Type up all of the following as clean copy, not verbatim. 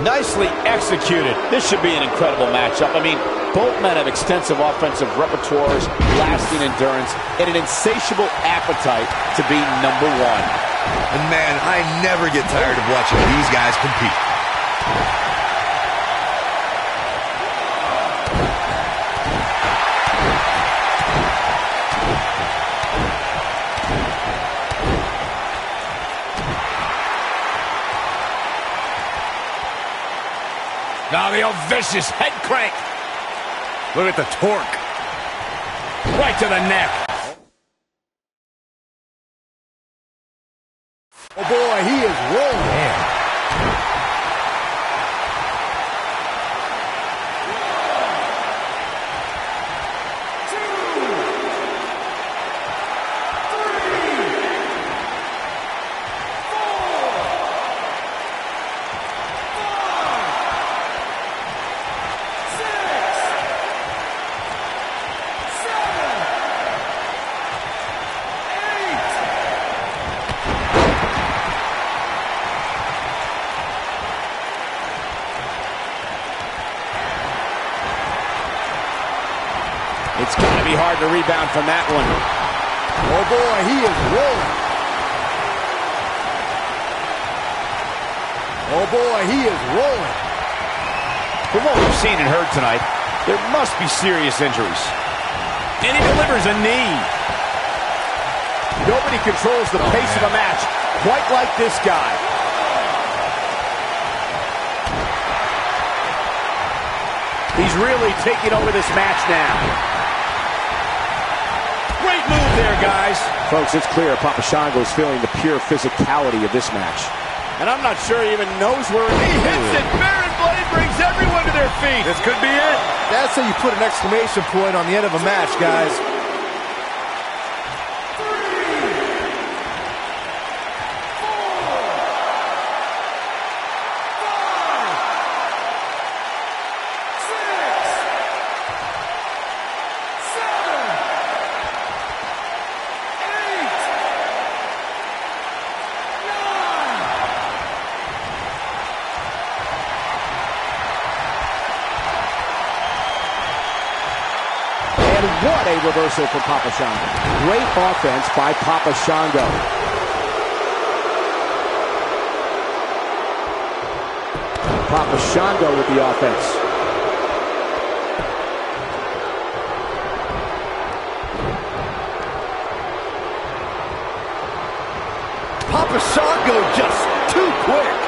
Nicely executed. This should be an incredible matchup. I mean, both men have extensive offensive repertoires, lasting endurance, and an insatiable appetite to be number one. And man, I never get tired of watching these guys compete. Now the old vicious head crank. Look at the torque. Right to the neck. Oh boy, he is rolling. It's going to be hard to rebound from that one. Oh boy, he is rolling. Oh boy, he is rolling. From what we've seen and heard tonight, there must be serious injuries. And he delivers a knee. Nobody controls the pace of a match quite like this guy. He's really taking over this match now. Great move there, guys. Folks, it's clear Papa Shango is feeling the pure physicality of this match. And I'm not sure he even knows where he hits it. Baron Blade brings everyone to their feet. This could be it. That's how you put an exclamation point on the end of a match, guys. What a reversal from Papa Shango. Great offense by Papa Shango. Papa Shango with the offense. Papa Shango just too quick.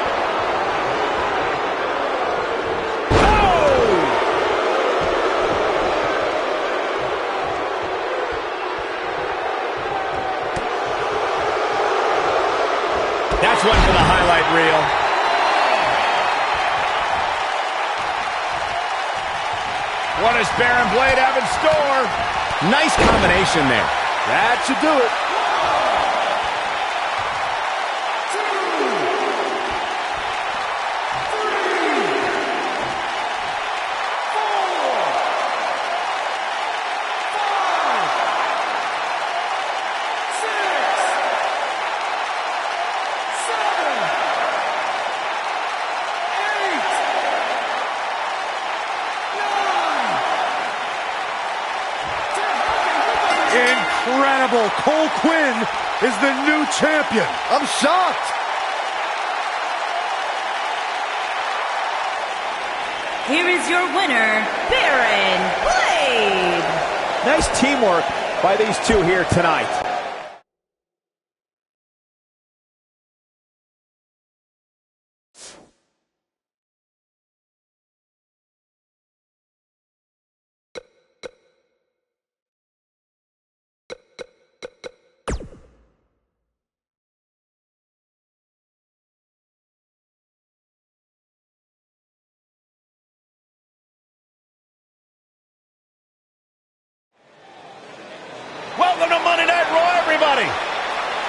That's one for the highlight reel. What does Baron Blade have in store? Nice combination there. That should do it. Incredible. Cole Quinn is the new champion. I'm shocked. Here is your winner, Baron Blade. Nice teamwork by these two here tonight. Welcome to Monday Night Raw, everybody,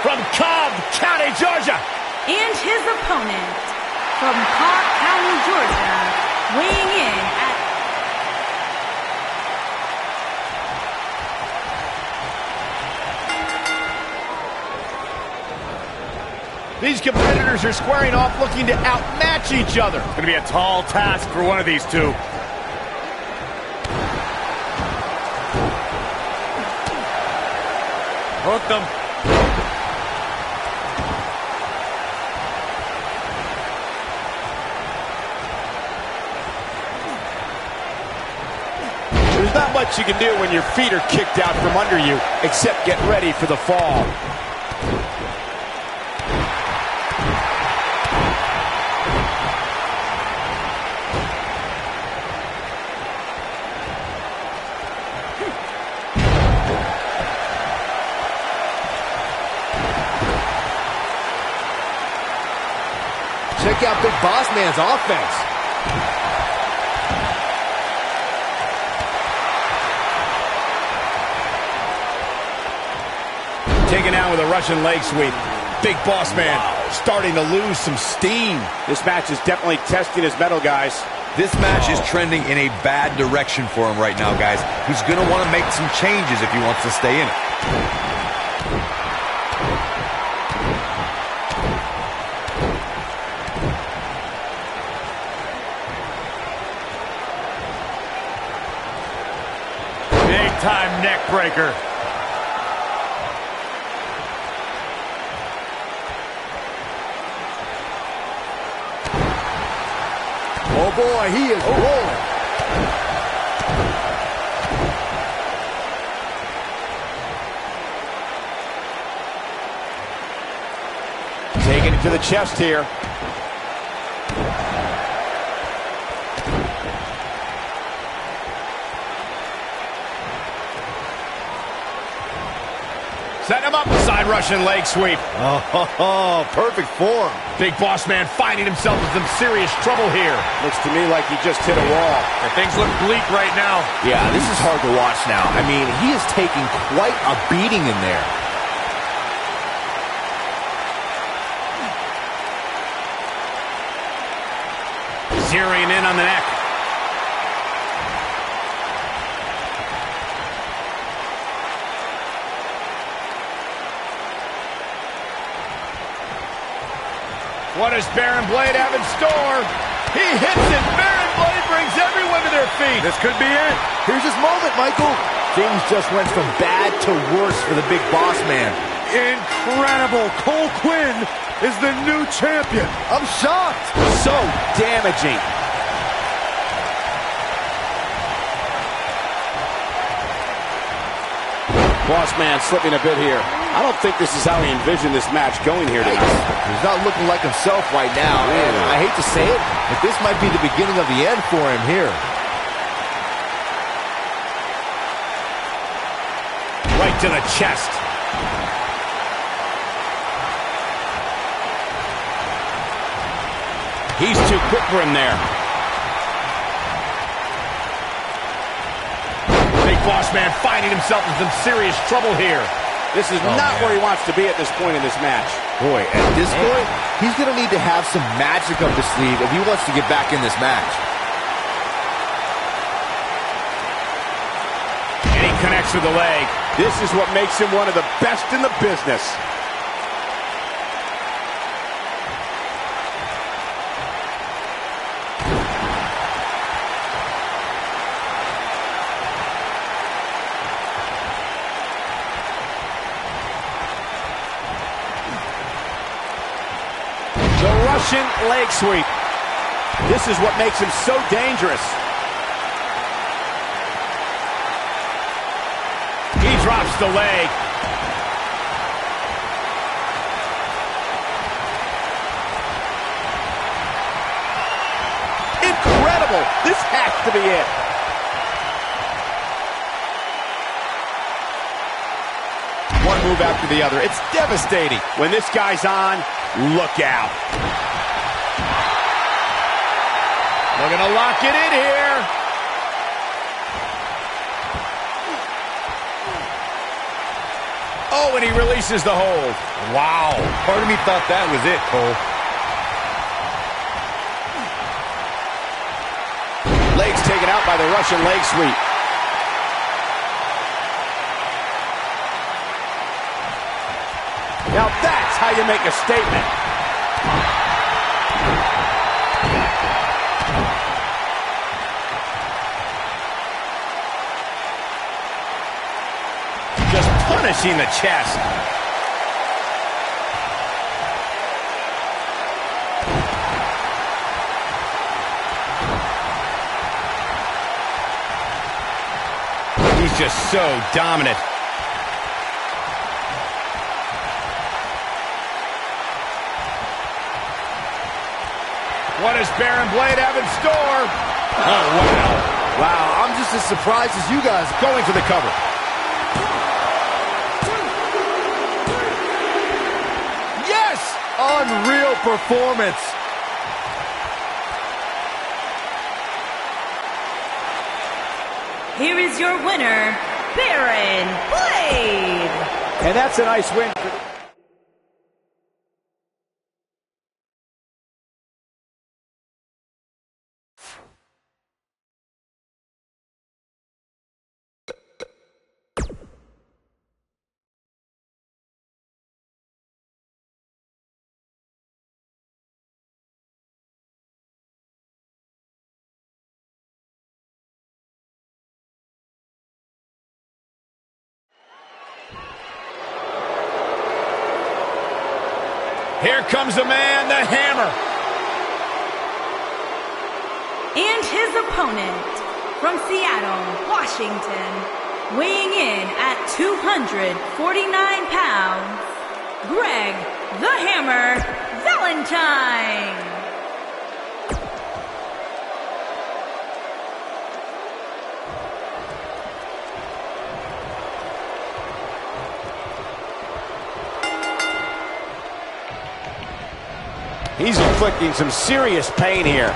from Cobb County, Georgia. And his opponent, from Cobb County, Georgia, weighing in at... These competitors are squaring off looking to outmatch each other. It's going to be a tall task for one of these two. Hooked them. There's not much you can do when your feet are kicked out from under you, except get ready for the fall. Check out Big Boss Man's offense. Taken out with a Russian leg sweep. Big Boss Man starting to lose some steam. This match is definitely testing his mettle, guys. This match is trending in a bad direction for him right now, guys. He's going to want to make some changes if he wants to stay in it. Big-time neck breaker. Oh boy, he is rolling. Taking it to the chest here. Setting him up. Side Russian leg sweep. Oh, perfect form. Big Boss Man finding himself in some serious trouble here. Looks to me like he just hit a wall. And things look bleak right now. Yeah, this is hard to watch now. I mean, he is taking quite a beating in there. Zeroing in on the neck. What does Baron Blade have in store? He hits it. Baron Blade brings everyone to their feet. This could be it. Here's his moment, Michael. Things just went from bad to worse for the Big Boss Man. Incredible. Cole Quinn is the new champion. I'm shocked. So damaging. Boss Man slipping a bit here. I don't think this is how he envisioned this match going here tonight. He's not looking like himself right now, and I hate to say it, but this might be the beginning of the end for him here. Right to the chest. He's too quick for him there. Big Boss Man finding himself in some serious trouble here. This is not where he wants to be at this point in this match. Boy, at this point, he's going to need to have some magic up his sleeve if he wants to get back in this match. And he connects with the leg. This is what makes him one of the best in the business. The Russian leg sweep. This is what makes him so dangerous. He drops the leg. Incredible. This has to be it. One move after the other. It's devastating. When this guy's on, look out. Looking to lock it in here. Oh, and he releases the hold. Wow. Part of me thought that was it, Cole. Legs taken out by the Russian leg sweep. Now that's how you make a statement. punishing the chest. He's just so dominant. What does Baron Blade have in store? Oh, wow. Wow, I'm just as surprised as you guys going for the cover. Yes! Unreal performance. Here is your winner, Baron Blade. And that's a nice win. Here comes the man, the hammer. And his opponent from Seattle, Washington, weighing in at 249 pounds, Greg the Hammer Valentine. He's inflicting some serious pain here.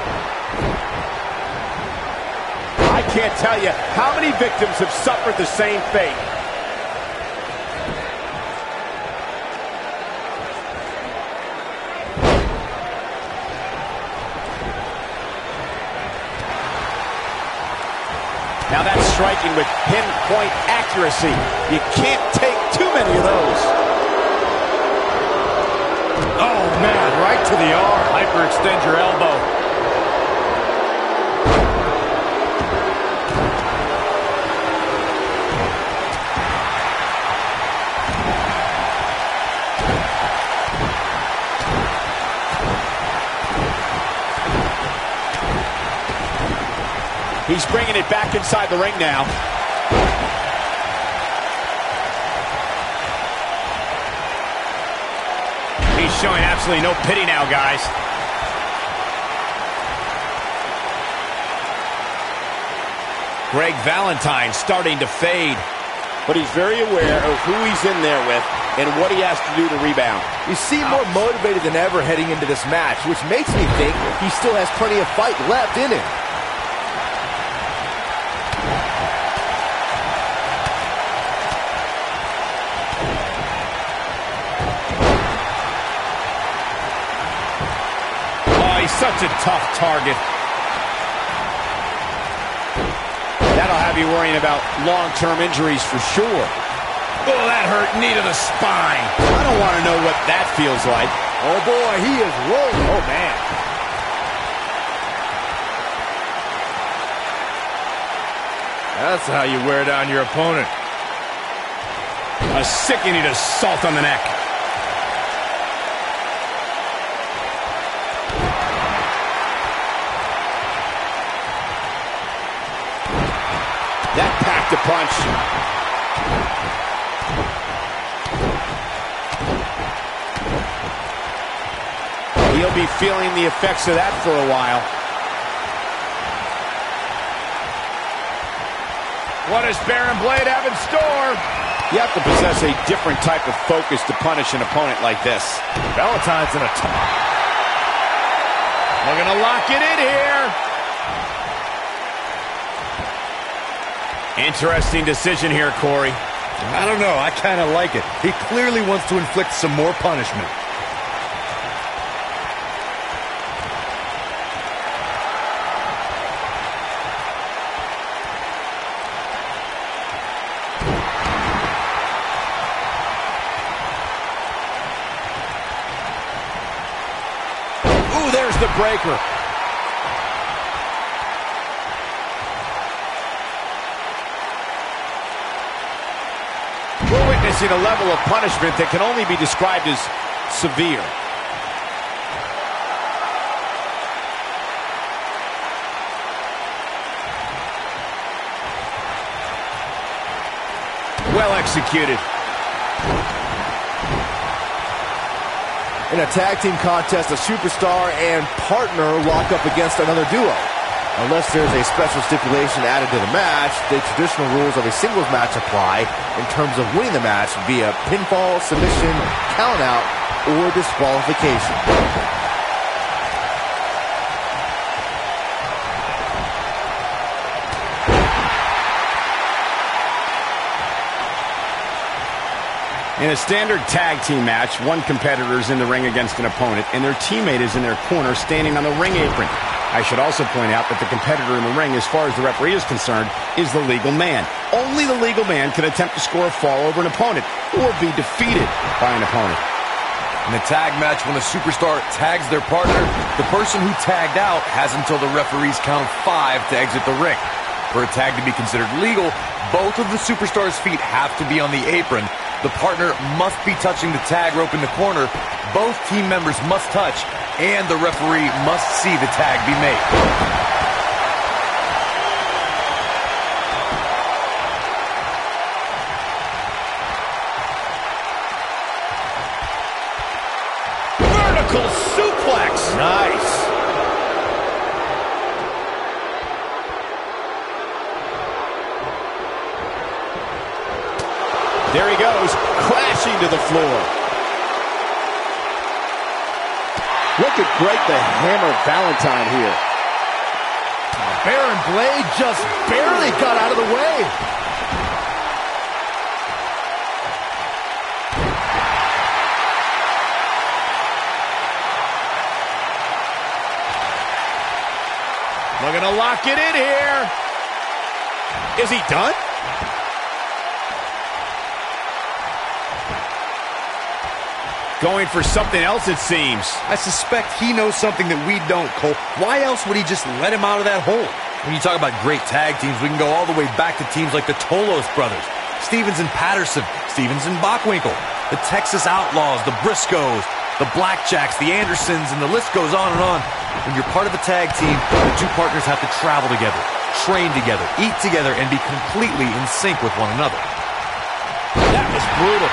I can't tell you how many victims have suffered the same fate. Now that's striking with pinpoint accuracy. You can't take too many of those. Oh, man, right to the arm. Hyperextend your elbow. He's bringing it back inside the ring now. He's showing absolutely no pity now, guys. Greg Valentine starting to fade. But he's very aware of who he's in there with and what he has to do to rebound. You seem more motivated than ever heading into this match, which makes me think he still has plenty of fight left in him. Such a tough target. That'll have you worrying about long-term injuries for sure. Oh, that hurt. Knee to the spine. I don't want to know what that feels like. Oh, boy, he is rolling. Oh, man. That's how you wear down your opponent. A sickening assault on the neck. That packed a punch. He'll be feeling the effects of that for a while. What does Baron Blade have in store? You have to possess a different type of focus to punish an opponent like this. Valentine's in a We're going to lock it in here. Interesting decision here, Corey. I don't know. I kind of like it. He clearly wants to inflict some more punishment. Ooh, there's the breaker. witnessing a level of punishment that can only be described as severe. Well executed. In a tag team contest, a superstar and partner lock up against another duo. Unless there's a special stipulation added to the match, the traditional rules of a singles match apply in terms of winning the match via pinfall, submission, countout, or disqualification. In a standard tag team match, one competitor is in the ring against an opponent, and their teammate is in their corner standing on the ring apron. I should also point out that the competitor in the ring, as far as the referee is concerned, is the legal man. Only the legal man can attempt to score a fall over an opponent or be defeated by an opponent. In a tag match, when a superstar tags their partner, the person who tagged out has until the referee's count of 5 to exit the ring. For a tag to be considered legal, both of the superstars' feet have to be on the apron. The partner must be touching the tag rope in the corner. Both team members must touch, and the referee must see the tag be made. Vertical suplex. Nice. There he goes, crashing to the floor. Look at break the hammer Valentine here. Baron Blade just barely got out of the way. Looking to lock it in here. Is he done? Going for something else, it seems. I suspect he knows something that we don't, Cole. Why else would he just let him out of that hole? When you talk about great tag teams, we can go all the way back to teams like the Tolos brothers, Stevens and Patterson, Stevens and Bockwinkel, the Texas Outlaws, the Briscoes, the Blackjacks, the Andersons, and the list goes on and on. When you're part of a tag team, the two partners have to travel together, train together, eat together, and be completely in sync with one another. That was brutal.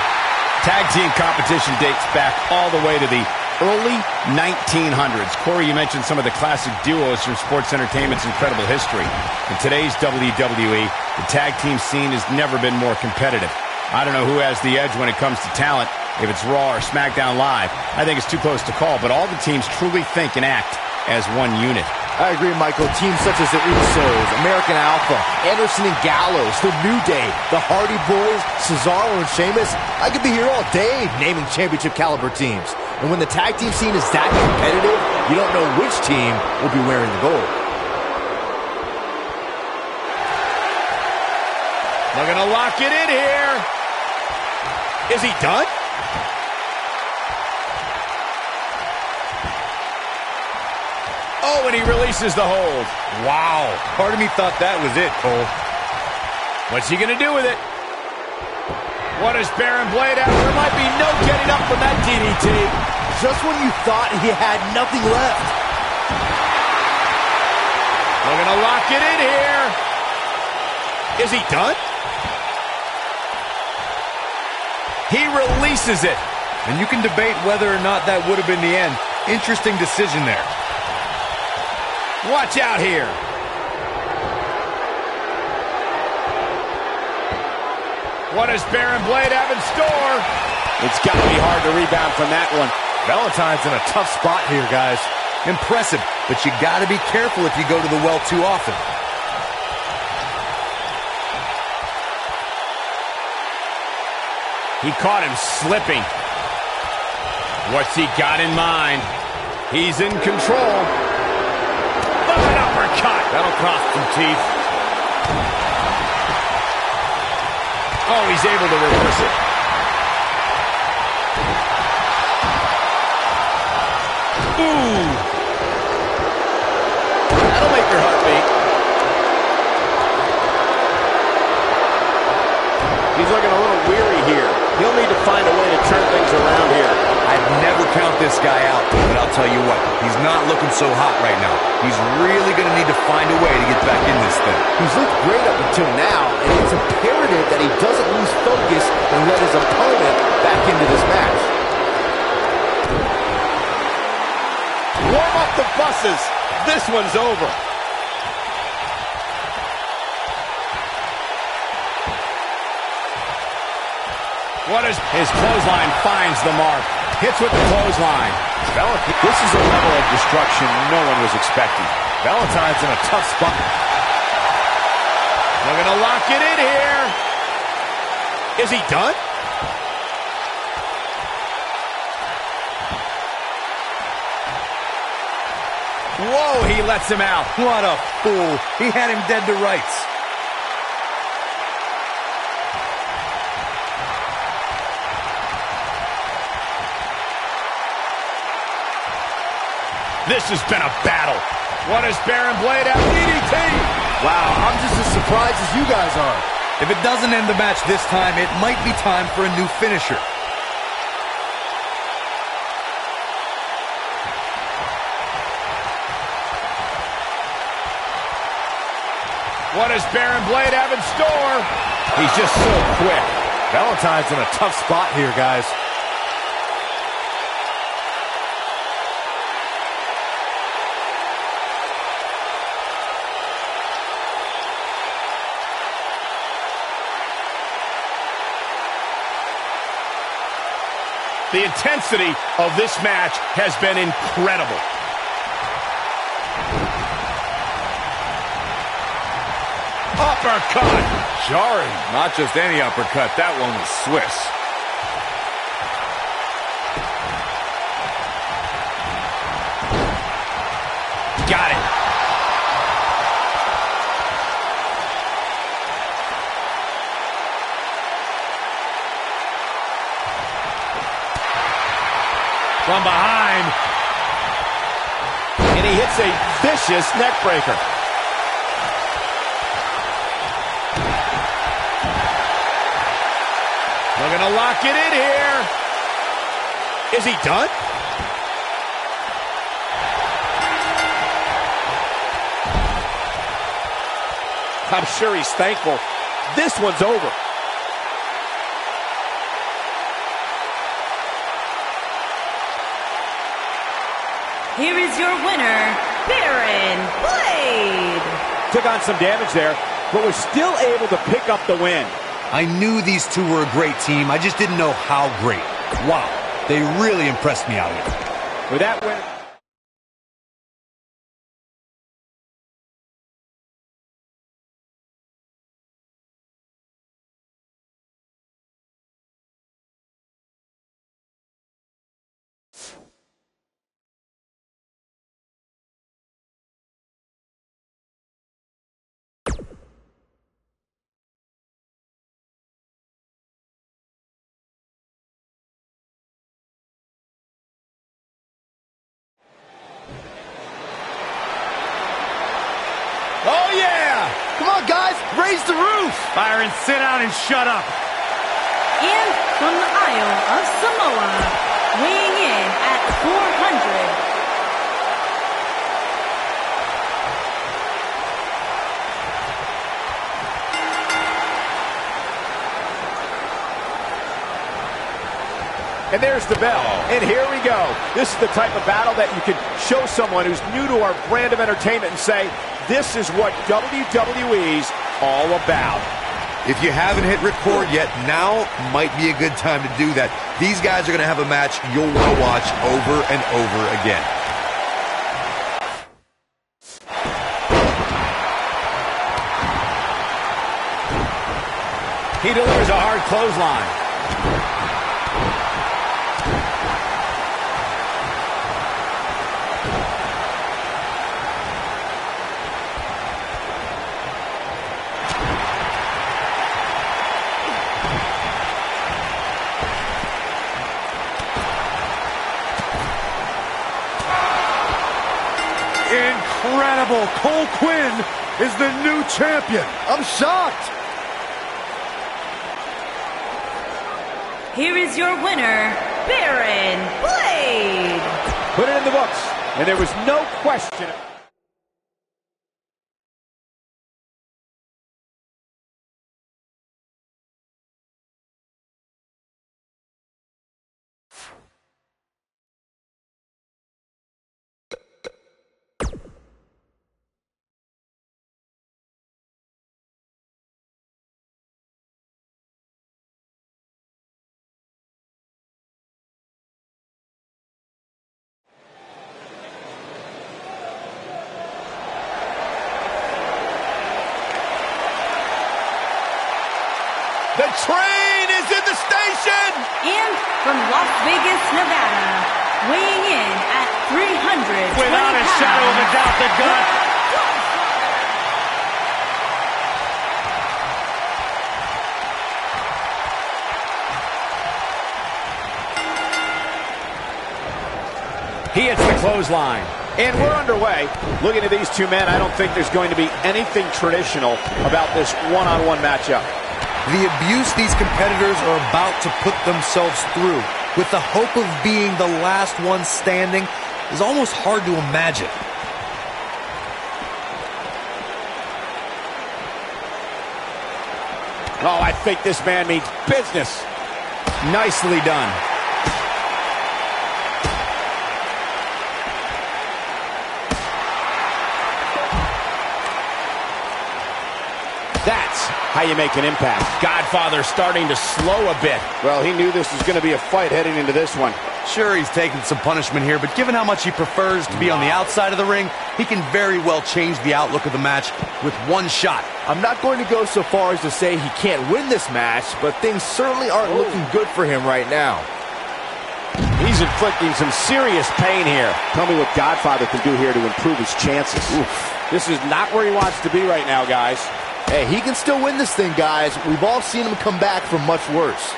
Tag team competition dates back all the way to the early 1900s. Corey, you mentioned some of the classic duos from sports entertainment's incredible history. In today's WWE, the tag team scene has never been more competitive. I don't know who has the edge when it comes to talent, if it's Raw or SmackDown Live. I think it's too close to call, but all the teams truly think and act as one unit. I agree, Michael. Teams such as the Usos, American Alpha, Anderson and Gallows, The New Day, the Hardy Boys, Cesaro and Sheamus. I could be here all day naming championship caliber teams. And when the tag team scene is that competitive, you don't know which team will be wearing the gold. Looking to lock it in here. Is he done? Oh, and he releases the hold. Wow. Part of me thought that was it, Cole. What's he going to do with it? What does Baron Blade have? There might be no getting up from that DDT. Just when you thought he had nothing left. Looking to lock it in here. Is he done? He releases it. And you can debate whether or not that would have been the end. Interesting decision there. Watch out here. What does Baron Blade have in store? It's got to be hard to rebound from that one. Valentine's in a tough spot here, guys. Impressive, but you got to be careful if you go to the well too often. He caught him slipping. What's he got in mind? He's in control. An uppercut. That'll cost some teeth. Oh, he's able to reverse it. Ooh. That'll make your heart beat. He's looking a little weary here. He'll need to find a way to turn things around here. I'd never count this guy out, but I'll tell you what, he's not looking so hot right now. He's really going to need to find a way to get back in this thing. He's looked great up until now, and it's imperative that he doesn't lose focus and let his opponent back into this match. Warm up the buses. This one's over. His clothesline finds the mark. Hits with the clothesline. This is a level of destruction no one was expecting. Valentine's in a tough spot. They're going to lock it in here. Is he done? Whoa, he lets him out. What a fool. He had him dead to rights. This has been a battle. What does Baron Blade have? DDT! Wow, I'm just as surprised as you guys are. If it doesn't end the match this time, it might be time for a new finisher. What does Baron Blade have in store? He's just so quick. Valentine's in a tough spot here, guys. The intensity of this match has been incredible. Uppercut. Jarring. Not just any uppercut. That one was Swiss. Got it. From behind. And he hits a vicious neck breaker. They're going to lock it in here. Is he done? I'm sure he's thankful. This one's over. Here is your winner, Baron Blade. Took on some damage there, but was still able to pick up the win. I knew these two were a great team. I just didn't know how great. Wow, they really impressed me out here. With that win. Oh, yeah! Come on, guys, raise the roof! Byron, sit down and shut up. And from the Isle of Samoa, weighing in at 400. And there's the bell. And here we go. This is the type of battle that you can show someone who's new to our brand of entertainment and say, this is what WWE's all about. If you haven't hit record yet, now might be a good time to do that. These guys are going to have a match you'll want to watch over and over again. He delivers a hard clothesline. Incredible. Cole Quinn is the new champion. I'm shocked. Here is your winner, Baron Blade. Put it in the books, and there was no question. The train is in the station! And from Las Vegas, Nevada, weighing in at 320 Without a pounds, shadow of a doubt, the gun. He hits the clothesline. And we're underway. Looking at these two men, I don't think there's going to be anything traditional about this one-on-one matchup. The abuse these competitors are about to put themselves through with the hope of being the last one standing is almost hard to imagine. Oh, I think this man means business. Nicely done. That's how you make an impact. Godfather starting to slow a bit. Well, he knew this was going to be a fight heading into this one. Sure, he's taking some punishment here, but given how much he prefers to be on the outside of the ring, he can very well change the outlook of the match with one shot. I'm not going to go so far as to say he can't win this match, but things certainly aren't looking good for him right now. He's inflicting some serious pain here. Tell me what Godfather can do here to improve his chances. Oof. This is not where he wants to be right now, guys. Hey, he can still win this thing, guys. We've all seen him come back from much worse.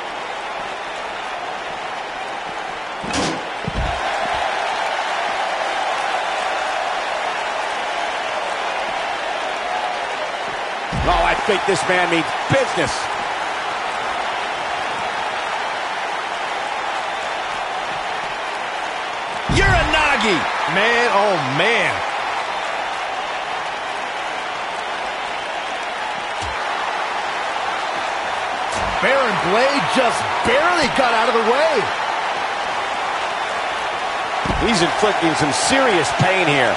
Oh, I think this man means business. Uranagi! Man, oh man. Baron Blade just barely got out of the way. He's inflicting some serious pain here.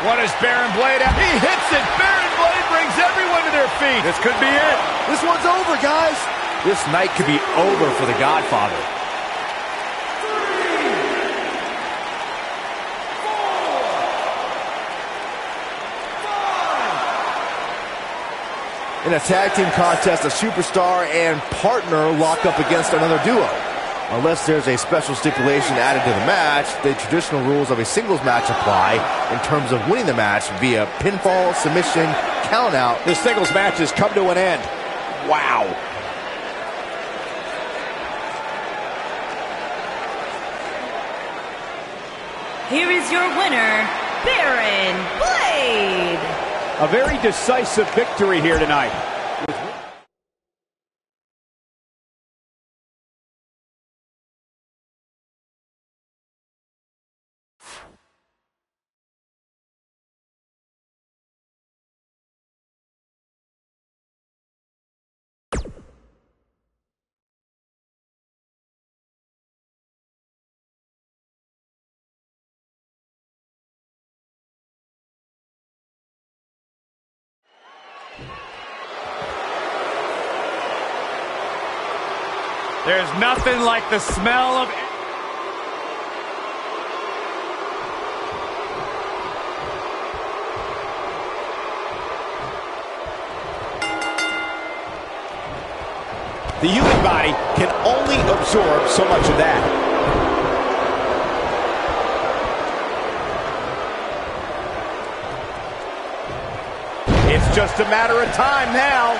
What does Baron Blade have? He hits it! Baron Blade brings everyone to their feet. This could be it. This one's over, guys. This night could be over for the Godfather. In a tag team contest, a superstar and partner lock up against another duo. Unless there's a special stipulation added to the match, the traditional rules of a singles match apply in terms of winning the match via pinfall, submission, countout. The singles match has come to an end. Wow. Here is your winner, Baron Blade. A very decisive victory here tonight. There's nothing like the smell of... The human body can only absorb so much of that. It's just a matter of time now.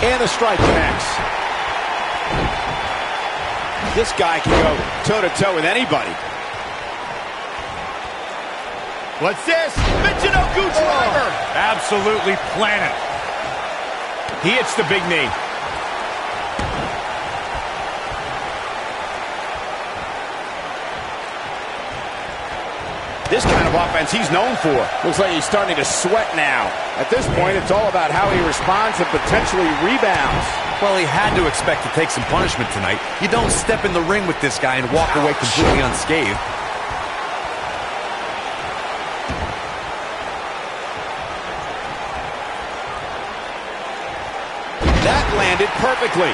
And the strike connects. This guy can go toe-to-toe with anybody. What's this? Michinoku driver. Absolutely planted. He hits the big knee. This kind of offense he's known for. Looks like he's starting to sweat now. At this point, it's all about how he responds and potentially rebounds. Well, he had to expect to take some punishment tonight. You don't step in the ring with this guy and walk away completely unscathed. That landed perfectly.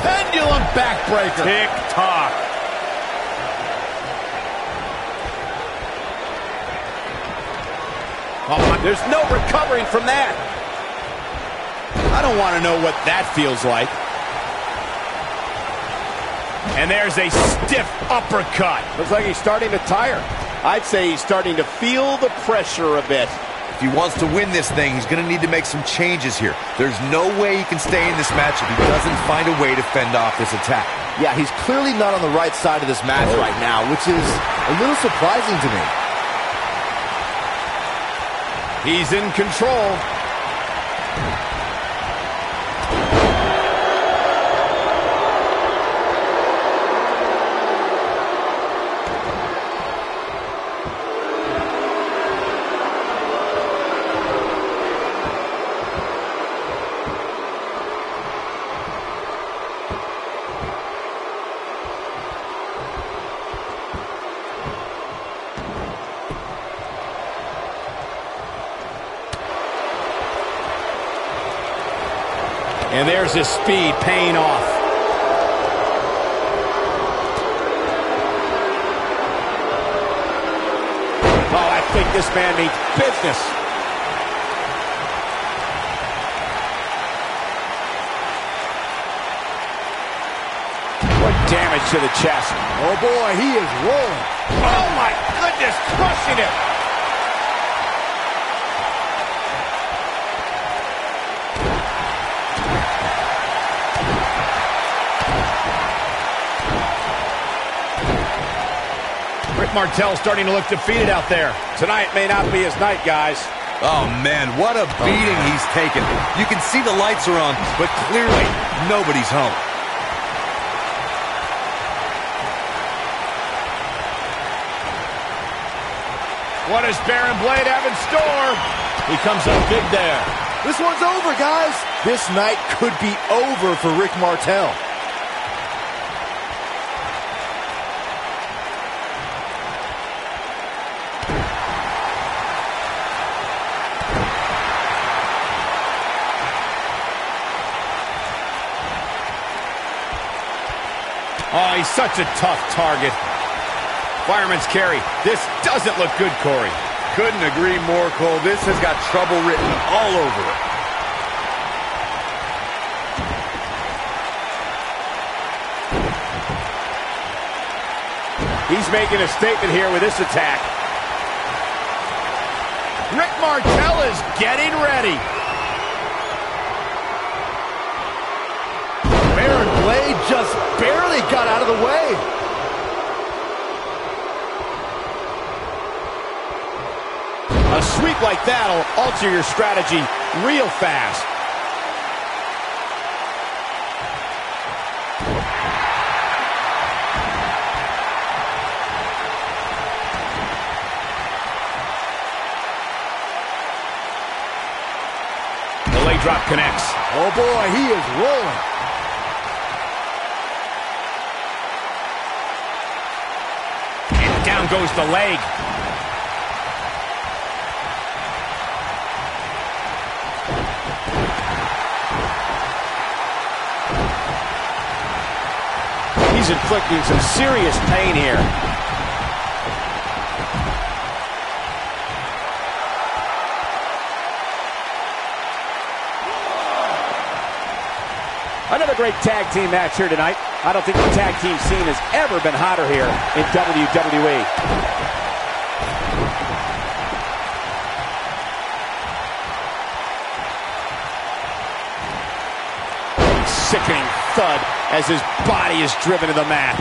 Pendulum backbreaker. Tick-tock. Oh, there's no recovering from that. I don't want to know what that feels like. And there's a stiff uppercut. Looks like he's starting to tire. I'd say he's starting to feel the pressure a bit. If he wants to win this thing, he's going to need to make some changes here. There's no way he can stay in this match if he doesn't find a way to fend off this attack. Yeah, he's clearly not on the right side of this match right now, which is a little surprising to me. He's in control. And there's his speed paying off. Oh, I think this man means business. What damage to the chest. Oh, boy, he is rolling. Oh, my goodness, crushing it. Martel starting to look defeated out there. Tonight may not be his night, guys. Oh, man, what a beating he's taken. You can see the lights are on, but clearly nobody's home. What does Baron Blade have in store? He comes up big there. This one's over, guys. This night could be over for Rick Martel. Oh, he's such a tough target. Fireman's carry. This doesn't look good, Corey. Couldn't agree more, Cole. This has got trouble written all over it. He's making a statement here with this attack. Rick Martel is getting ready. Baron Blade just barely got out of the way. A sweep like that will alter your strategy real fast. The leg drop connects. Oh boy, he is rolling. And down goes the leg. He's inflicting some serious pain here. Another great tag team match here tonight. I don't think the tag team scene has ever been hotter here in WWE. Sickening thud as his body is driven to the mat.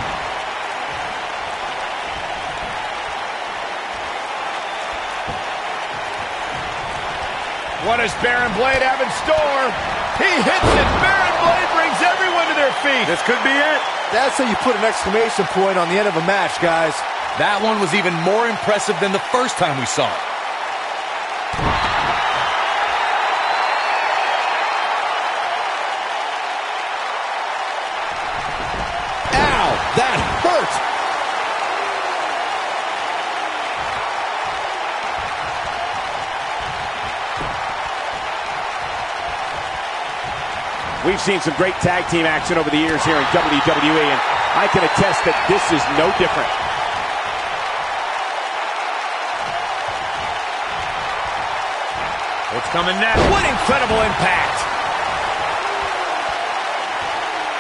What does Baron Blade have in store? He hits it. Baron Blade brings everyone to their feet. This could be it. That's how you put an exclamation point on the end of a match, guys. That one was even more impressive than the first time we saw it. Ow, that hurt. We've seen some great tag team action over the years here in WWE, and I can attest that this is no different. What's coming next? What incredible impact!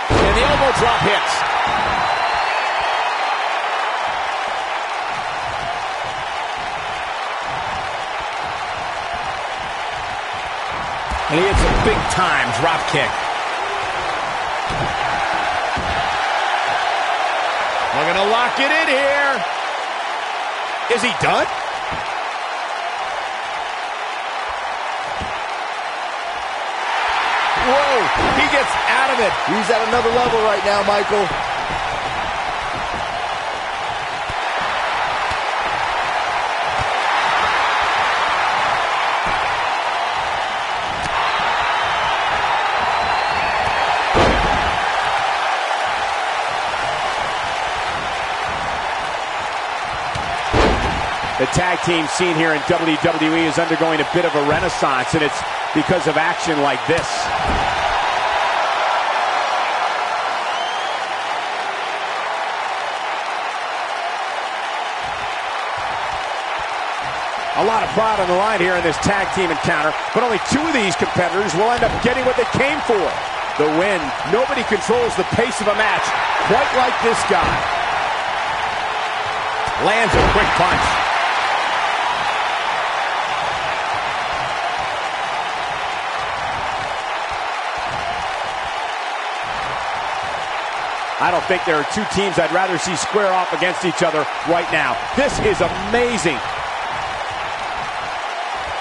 And the elbow drop hits. And he hits a big-time drop kick. We're going to lock it in here. Is he done? Whoa, he gets out of it. He's at another level right now, Michael. The tag team scene here in WWE is undergoing a bit of a renaissance, and it's because of action like this. A lot of pride on the line here in this tag team encounter, but only two of these competitors will end up getting what they came for. The win. Nobody controls the pace of a match quite like this guy. Lands a quick punch. I don't think there are two teams I'd rather see square off against each other right now. This is amazing.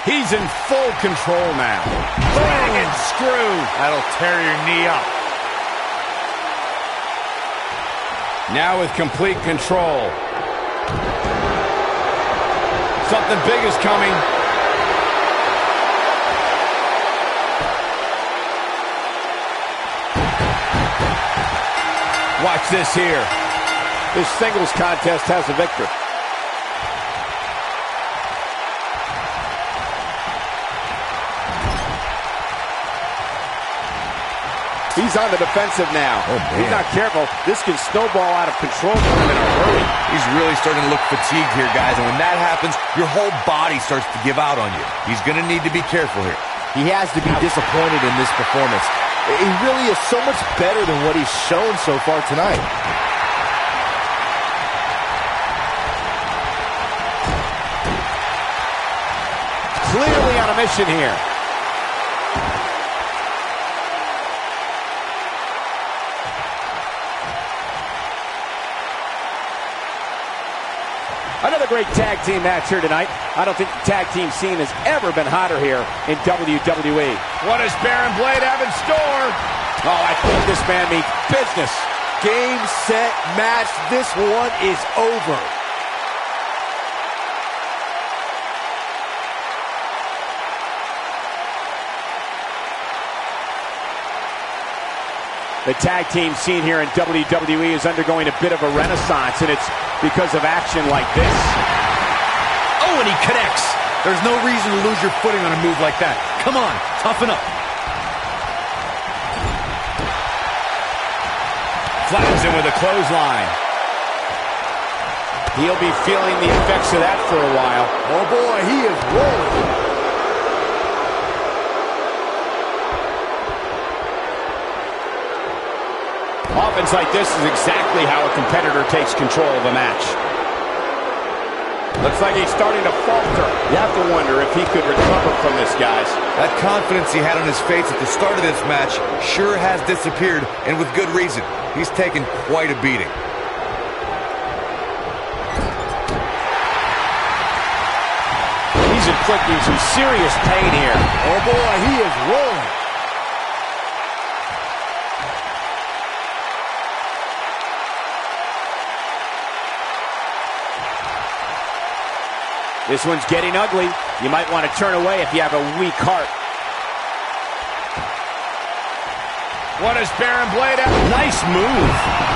He's in full control now. Dragon screw. That'll tear your knee up. Now with complete control. Something big is coming. Watch this here. This singles contest has a victor. He's on the defensive now. Oh, man. He's not careful. This can snowball out of control for him in a hurry. He's really starting to look fatigued here, guys. And when that happens, your whole body starts to give out on you. He's going to need to be careful here. He has to be disappointed in this performance. He really is so much better than what he's shown so far tonight. Clearly on a mission here. Another great tag team match here tonight. I don't think the tag team scene has ever been hotter here in WWE. What does Baron Blade have in store? Oh, I think this man means business. Game, set, match. This one is over. The tag team scene here in WWE is undergoing a bit of a renaissance, and it's because of action like this. Oh, and he connects. There's no reason to lose your footing on a move like that. Come on, toughen up. Flattens him with a clothesline. He'll be feeling the effects of that for a while. Oh boy, he is rolling. Offense like this is exactly how a competitor takes control of a match. Looks like he's starting to falter. You have to wonder if he could recover from this, guys. That confidence he had on his face at the start of this match sure has disappeared, and with good reason. He's taken quite a beating. He's inflicting some serious pain here. Oh boy, he is rolling. This one's getting ugly. You might want to turn away if you have a weak heart. What is Baron Blade at? Nice move.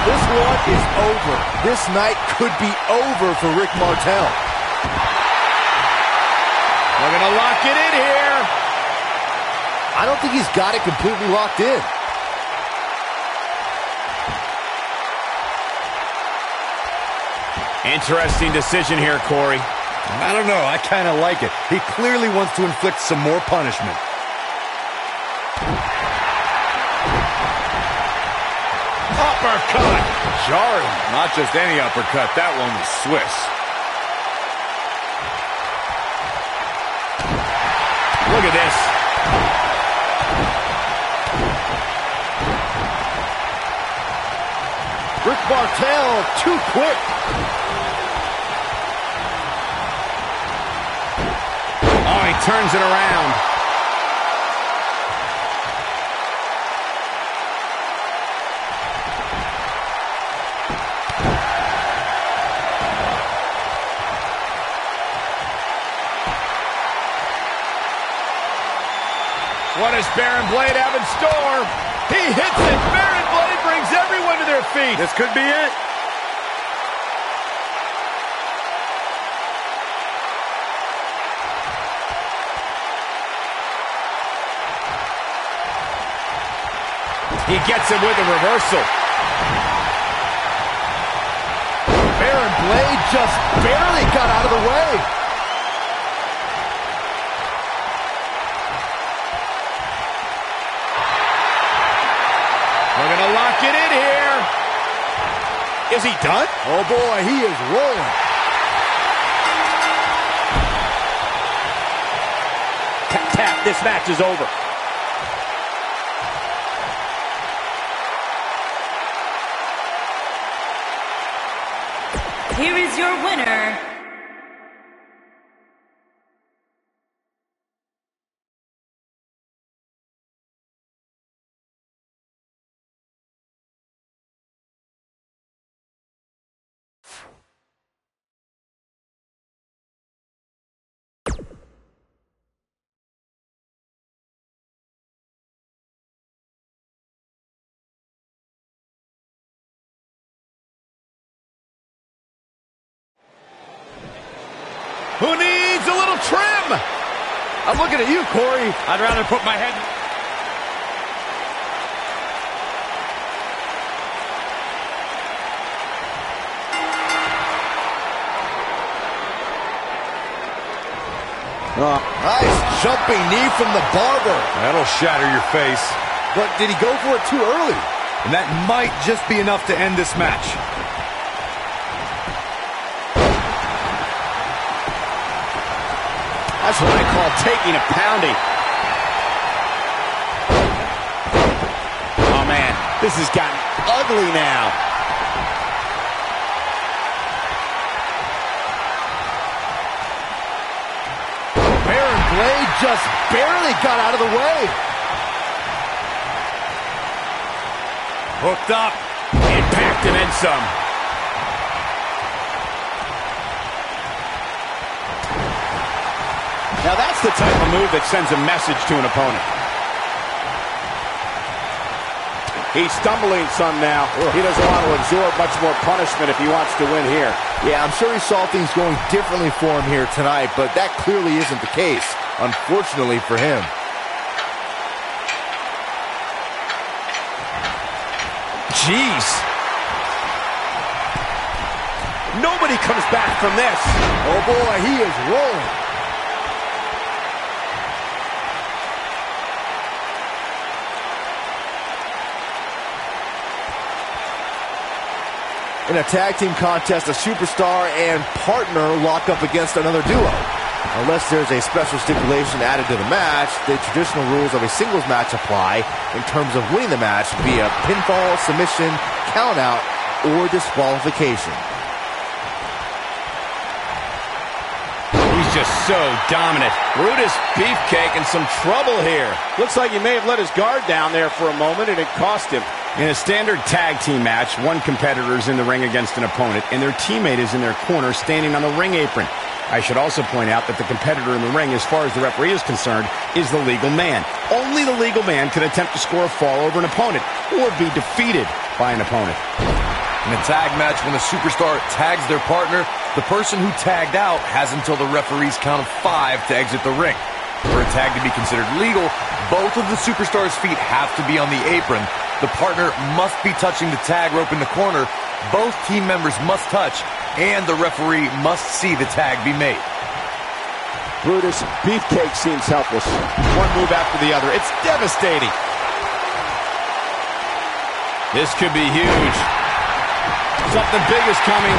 This one is over. This night could be over for Rick Martel. We're going to lock it in here. I don't think he's got it completely locked in. Interesting decision here, Corey. I don't know. I kind of like it. He clearly wants to inflict some more punishment. Uppercut. Jarring. Not just any uppercut. That one was Swiss. Look at this. Rick Martel, too quick. Oh, he turns it around. What does Baron Blade have in store? He hits it. Baron Blade brings everyone to their feet. This could be it. He gets him with a reversal. Baron Blade just barely got out of the way. We're going to lock it in here. Is he done? Oh boy, he is rolling. Tap, tap. This match is over. Here is your winner, Who needs a little trim? I'm looking at you, Corey. I'd rather put my head... Nice jumping knee from the barber. That'll shatter your face. But did he go for it too early? And that might just be enough to end this match. That's what I call taking a pounding. Oh, man, this has gotten ugly now. Baron Blade just barely got out of the way. Hooked up. Impact and then some. Now that's the type of move that sends a message to an opponent. He's stumbling some now. He doesn't want to absorb much more punishment if he wants to win here. Yeah, I'm sure he saw things going differently for him here tonight, but that clearly isn't the case, unfortunately for him. Jeez. Nobody comes back from this. Oh boy, he is rolling. In a tag team contest, a superstar and partner lock up against another duo. Unless there's a special stipulation added to the match, the traditional rules of a singles match apply in terms of winning the match via pinfall, submission, countout, or disqualification. He's just so dominant. Brutus Beefcake in some trouble here. Looks like he may have let his guard down there for a moment, and it cost him. In a standard tag team match, one competitor is in the ring against an opponent, and their teammate is in their corner standing on the ring apron. I should also point out that the competitor in the ring, as far as the referee is concerned, is the legal man. Only the legal man can attempt to score a fall over an opponent or be defeated by an opponent. In a tag match, when a superstar tags their partner, the person who tagged out has until the referee's count of 5 to exit the ring. For a tag to be considered legal, both of the superstars' feet have to be on the apron. The partner must be touching the tag rope in the corner. Both team members must touch, and the referee must see the tag be made. Brutus Beefcake seems helpless. One move after the other. It's devastating. This could be huge. Something big is coming.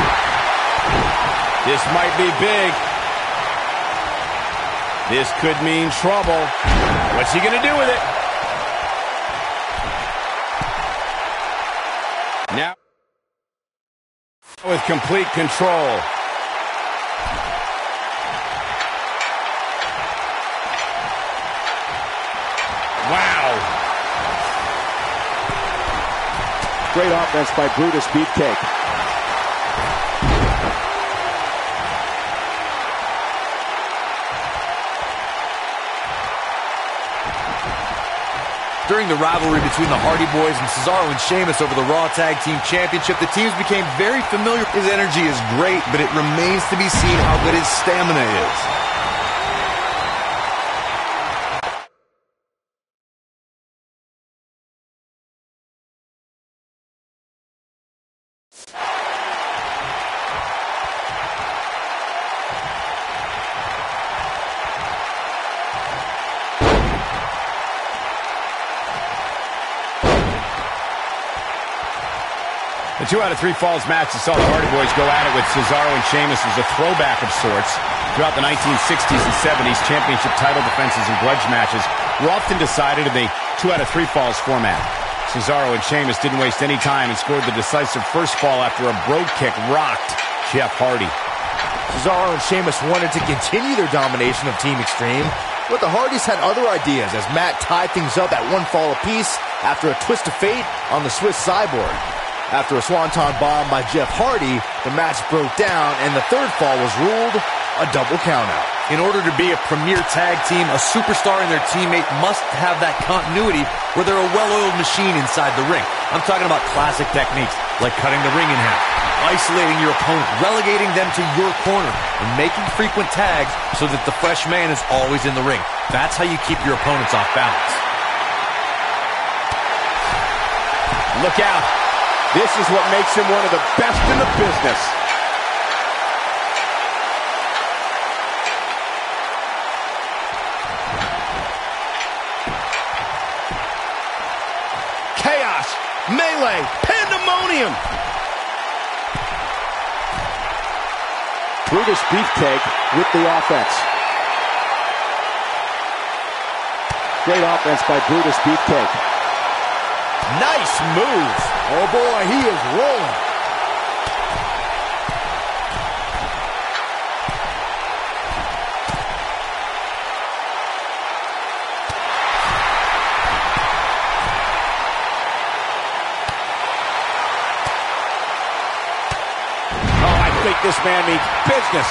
This might be big. This could mean trouble. What's he going to do with it? Now, with complete control. Wow. Great offense by Brutus Beefcake. During the rivalry between the Hardy Boys and Cesaro and Sheamus over the Raw Tag Team Championship, the teams became very familiar. His energy is great, but it remains to be seen how good his stamina is. The 2 out of 3 falls match that saw the Hardy Boys go at it with Cesaro and Sheamus was a throwback of sorts. Throughout the 1960s and 70s, championship title defenses and grudge matches were often decided in the 2 out of 3 falls format. Cesaro and Sheamus didn't waste any time and scored the decisive first fall after a brogue kick rocked Jeff Hardy. Cesaro and Sheamus wanted to continue their domination of Team Extreme, but the Hardys had other ideas as Matt tied things up at 1 fall apiece after a twist of fate on the Swiss Cyborg. After a swanton bomb by Jeff Hardy, the match broke down and the 3rd fall was ruled a double countout. In order to be a premier tag team, a superstar and their teammate must have that continuity where they're a well-oiled machine inside the ring. I'm talking about classic techniques like cutting the ring in half, isolating your opponent, relegating them to your corner, and making frequent tags so that the fresh man is always in the ring. That's how you keep your opponents off balance. Look out. This is what makes him one of the best in the business. Chaos, melee, pandemonium. Brutus Beefcake with the offense. Great offense by Brutus Beefcake. Nice move. Oh boy, he is rolling. Oh, I think this man means business.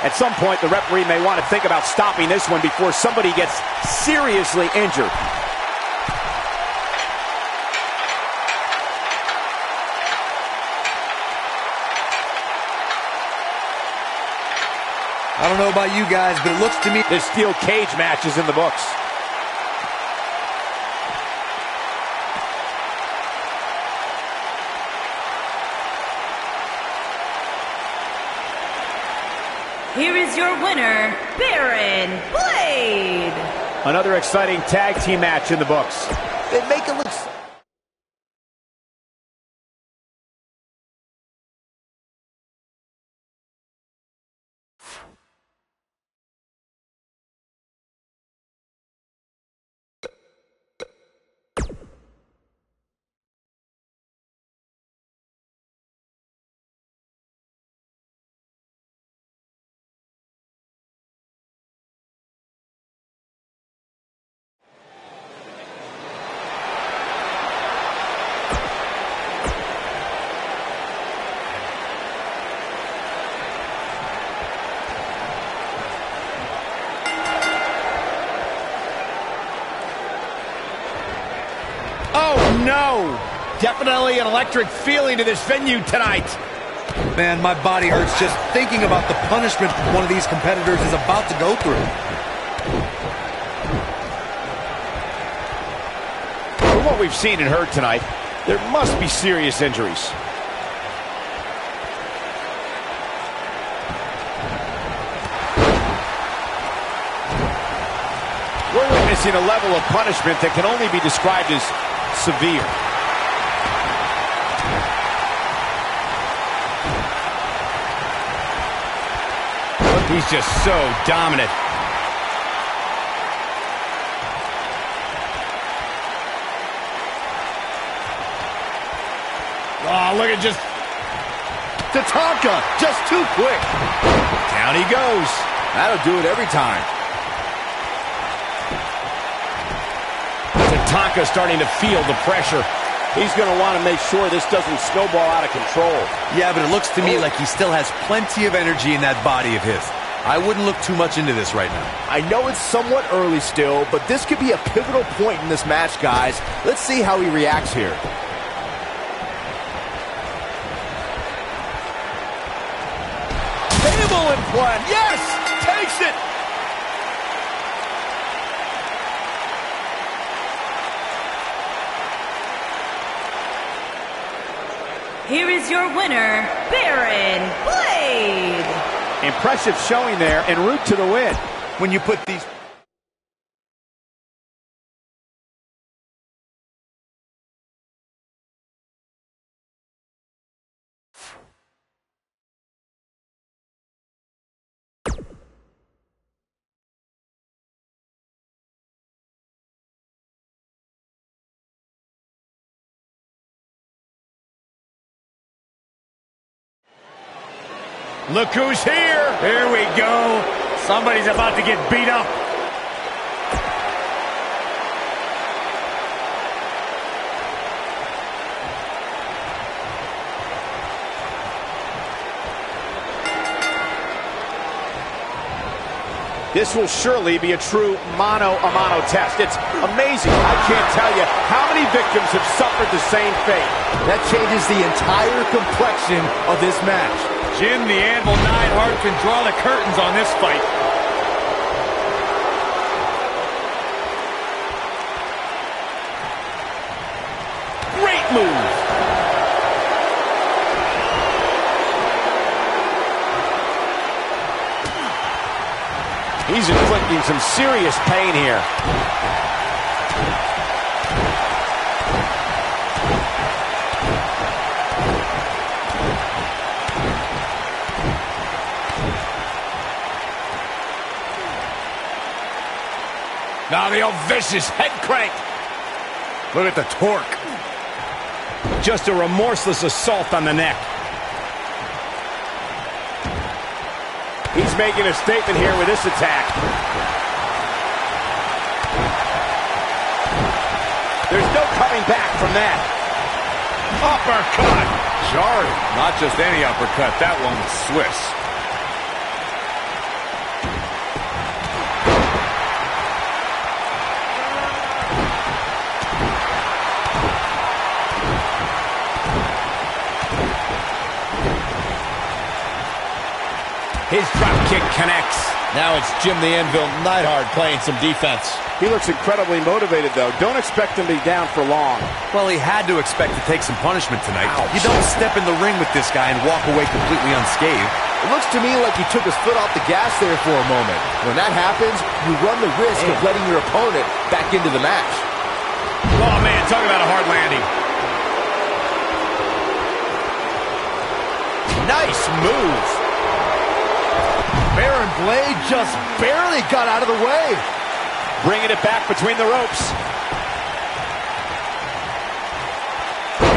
At some point, the referee may want to think about stopping this one before somebody gets seriously injured. I don't know about you guys, but it looks to me This steel cage match is in the books. Here is your winner, Baron Blade. Another exciting tag team match in the books. They make it look... No! Definitely an electric feeling to this venue tonight. Man, my body hurts just thinking about the punishment one of these competitors is about to go through. From what we've seen and heard tonight, there must be serious injuries. We're witnessing a level of punishment that can only be described as severe. He's just so dominant. Oh, look at just... Tatanka, just too quick. Down he goes. That'll do it every time. Tatanka starting to feel the pressure. He's going to want to make sure this doesn't snowball out of control. Yeah, but it looks to me like he still has plenty of energy in that body of his. I wouldn't look too much into this right now. I know it's somewhat early still, but this could be a pivotal point in this match, guys. Let's see how he reacts here. Table implant, yes! Takes it! Here is your winner, Baron Blade. Impressive showing there en route to the win. When you put these... Look who's here. Here we go. Somebody's about to get beat up. This will surely be a true mano-a-mano test. It's amazing. I can't tell you how many victims have suffered the same fate. That changes the entire complexion of this match. Jim the Anvil Neidhart can draw the curtains on this fight. Great move. He's inflicting some serious pain here. Now the old vicious head crank. Look at the torque. Just a remorseless assault on the neck. He's making a statement here with this attack. There's no coming back from that. Uppercut. Jarring. Not just any uppercut. That one was Swiss. His drop kick connects. Now it's Jim the Anvil Neidhart playing some defense. He looks incredibly motivated, though. Don't expect him to be down for long. Well, he had to expect to take some punishment tonight. Ouch. You don't step in the ring with this guy and walk away completely unscathed. It looks to me like he took his foot off the gas there for a moment. When that happens, you run the risk of letting your opponent back into the match. Oh, man, talk about a hard landing. Nice move. Baron Blade just barely got out of the way. Bringing it back between the ropes.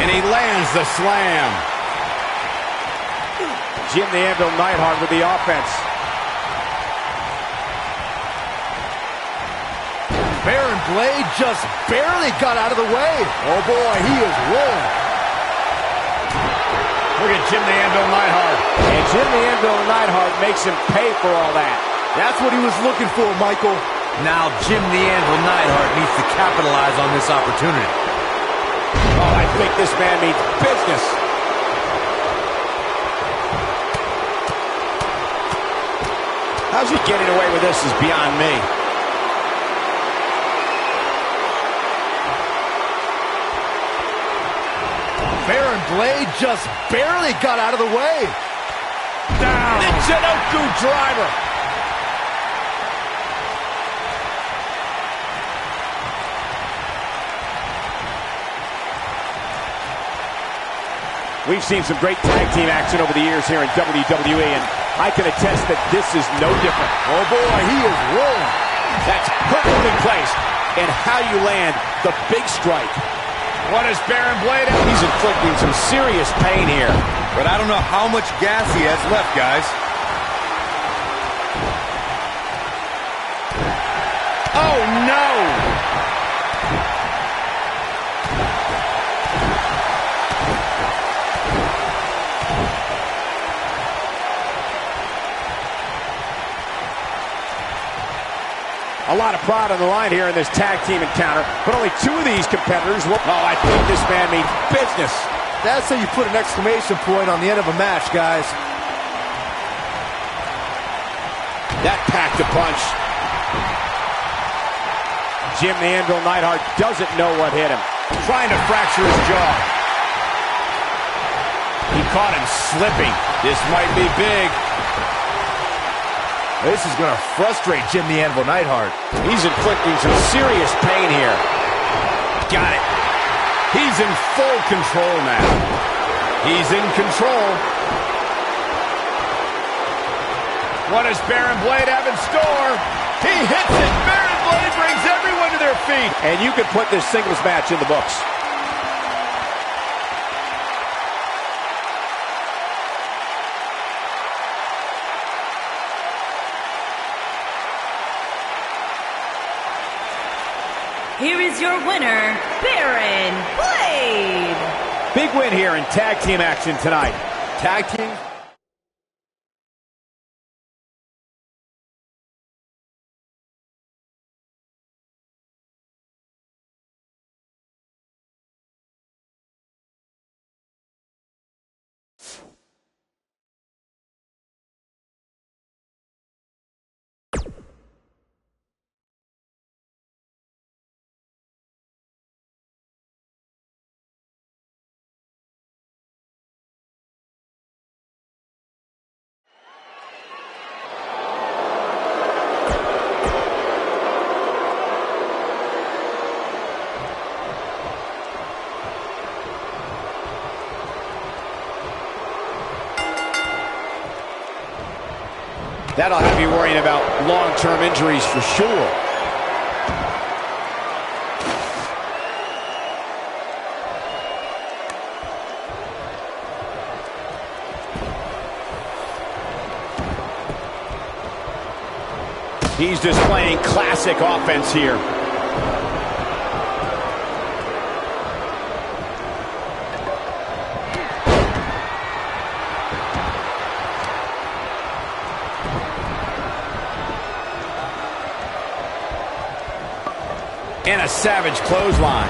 And he lands the slam. Jim the Anvil Neidhart with the offense. Baron Blade just barely got out of the way. Oh boy, he is rolling. Look at Jim the Anvil Neidhart. And Jim the Anvil Neidhart makes him pay for all that. That's what he was looking for, Michael. Now Jim the Anvil Neidhart needs to capitalize on this opportunity. Oh, I think this man means business. How's he getting away with this is beyond me. Baron Blade just barely got out of the way. Down. Michinoku driver. We've seen some great tag team action over the years here in WWE, and I can attest that this is no different. Oh boy, he is rolling. That's perfectly placed. And how you land the big strike. What is Baron Blade? He's inflicting some serious pain here. But I don't know how much gas he has left, guys. Oh, no! A lot of pride on the line here in this tag team encounter, but only two of these competitors will... Oh, I think this man means business. That's how you put an exclamation point on the end of a match, guys. That packed a punch. Jim the Anvil Neidhart doesn't know what hit him. Trying to fracture his jaw. He caught him slipping. This might be big. This is going to frustrate Jim the Anvil Neidhart. He's inflicting some serious pain here. Got it. He's in full control now. He's in control. What does Baron Blade have in store? He hits it. Baron Blade brings everyone to their feet. And you can put this singles match in the books. Here is your winner, Baron Blade. Big win here in tag team action tonight. Tag team. That'll have you worrying about long-term injuries for sure. He's displaying classic offense here. And a savage clothesline.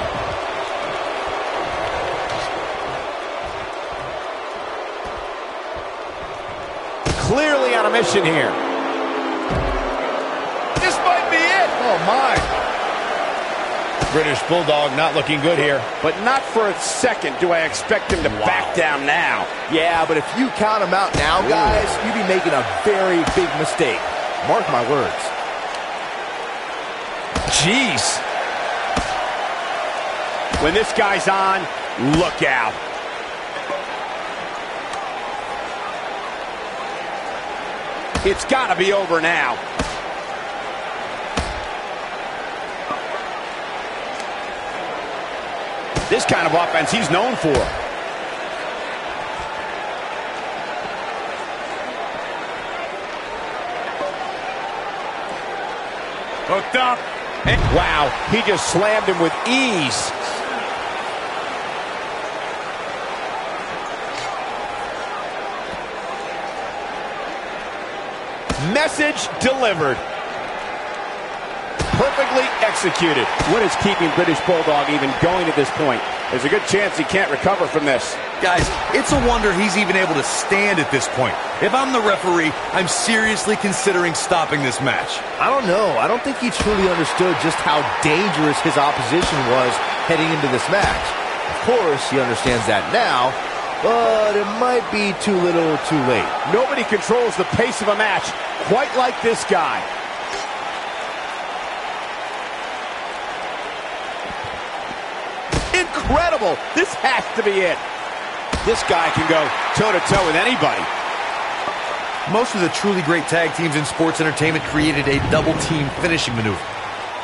Clearly on a mission here. Oh, my. British Bulldog not looking good here. But not for a second do I expect him to back down now. Yeah, but if you count him out now, guys, you'd be making a very big mistake. Mark my words. Jeez. When this guy's on, look out. It's got to be over now. This kind of offense he's known for. Hooked up. And wow, he just slammed him with ease. Message delivered. Perfectly executed. What is keeping British Bulldog even going at this point? There's a good chance he can't recover from this. Guys, it's a wonder he's even able to stand at this point. If I'm the referee, I'm seriously considering stopping this match. I don't know. I don't think he truly understood just how dangerous his opposition was heading into this match. Of course, he understands that now, but it might be too little too late. Nobody controls the pace of a match quite like this guy. Incredible. This has to be it. This guy can go toe-to-toe with anybody. Most of the truly great tag teams in sports entertainment created a double-team finishing maneuver.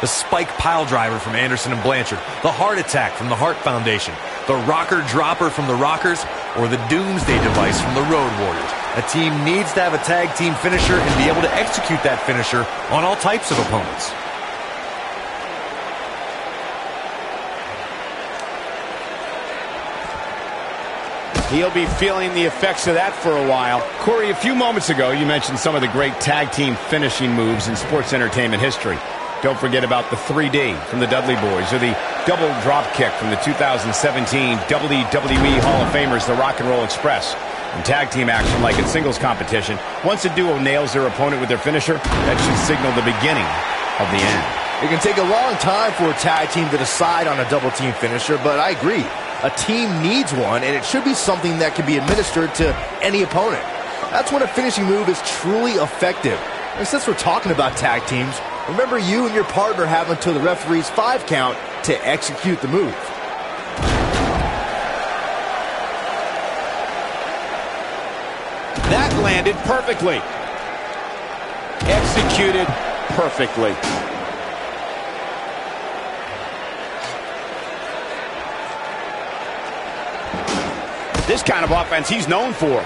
The spike pile driver from Anderson and Blanchard, the heart attack from the Hart Foundation, the rocker dropper from the Rockers, or the doomsday device from the Road Warriors. A team needs to have a tag team finisher and be able to execute that finisher on all types of opponents. He'll be feeling the effects of that for a while. Corey, a few moments ago, you mentioned some of the great tag team finishing moves in sports entertainment history. Don't forget about the 3D from the Dudley Boys, or the double drop kick from the 2017 WWE Hall of Famers, the Rock and Roll Express. In tag team action, like in singles competition, once a duo nails their opponent with their finisher, that should signal the beginning of the end. It can take a long time for a tag team to decide on a double team finisher, but I agree. A team needs one, and it should be something that can be administered to any opponent. That's when a finishing move is truly effective. And since we're talking about tag teams, remember you and your partner have until the referee's 5 count to execute the move. That landed perfectly. Executed perfectly. This kind of offense he's known for.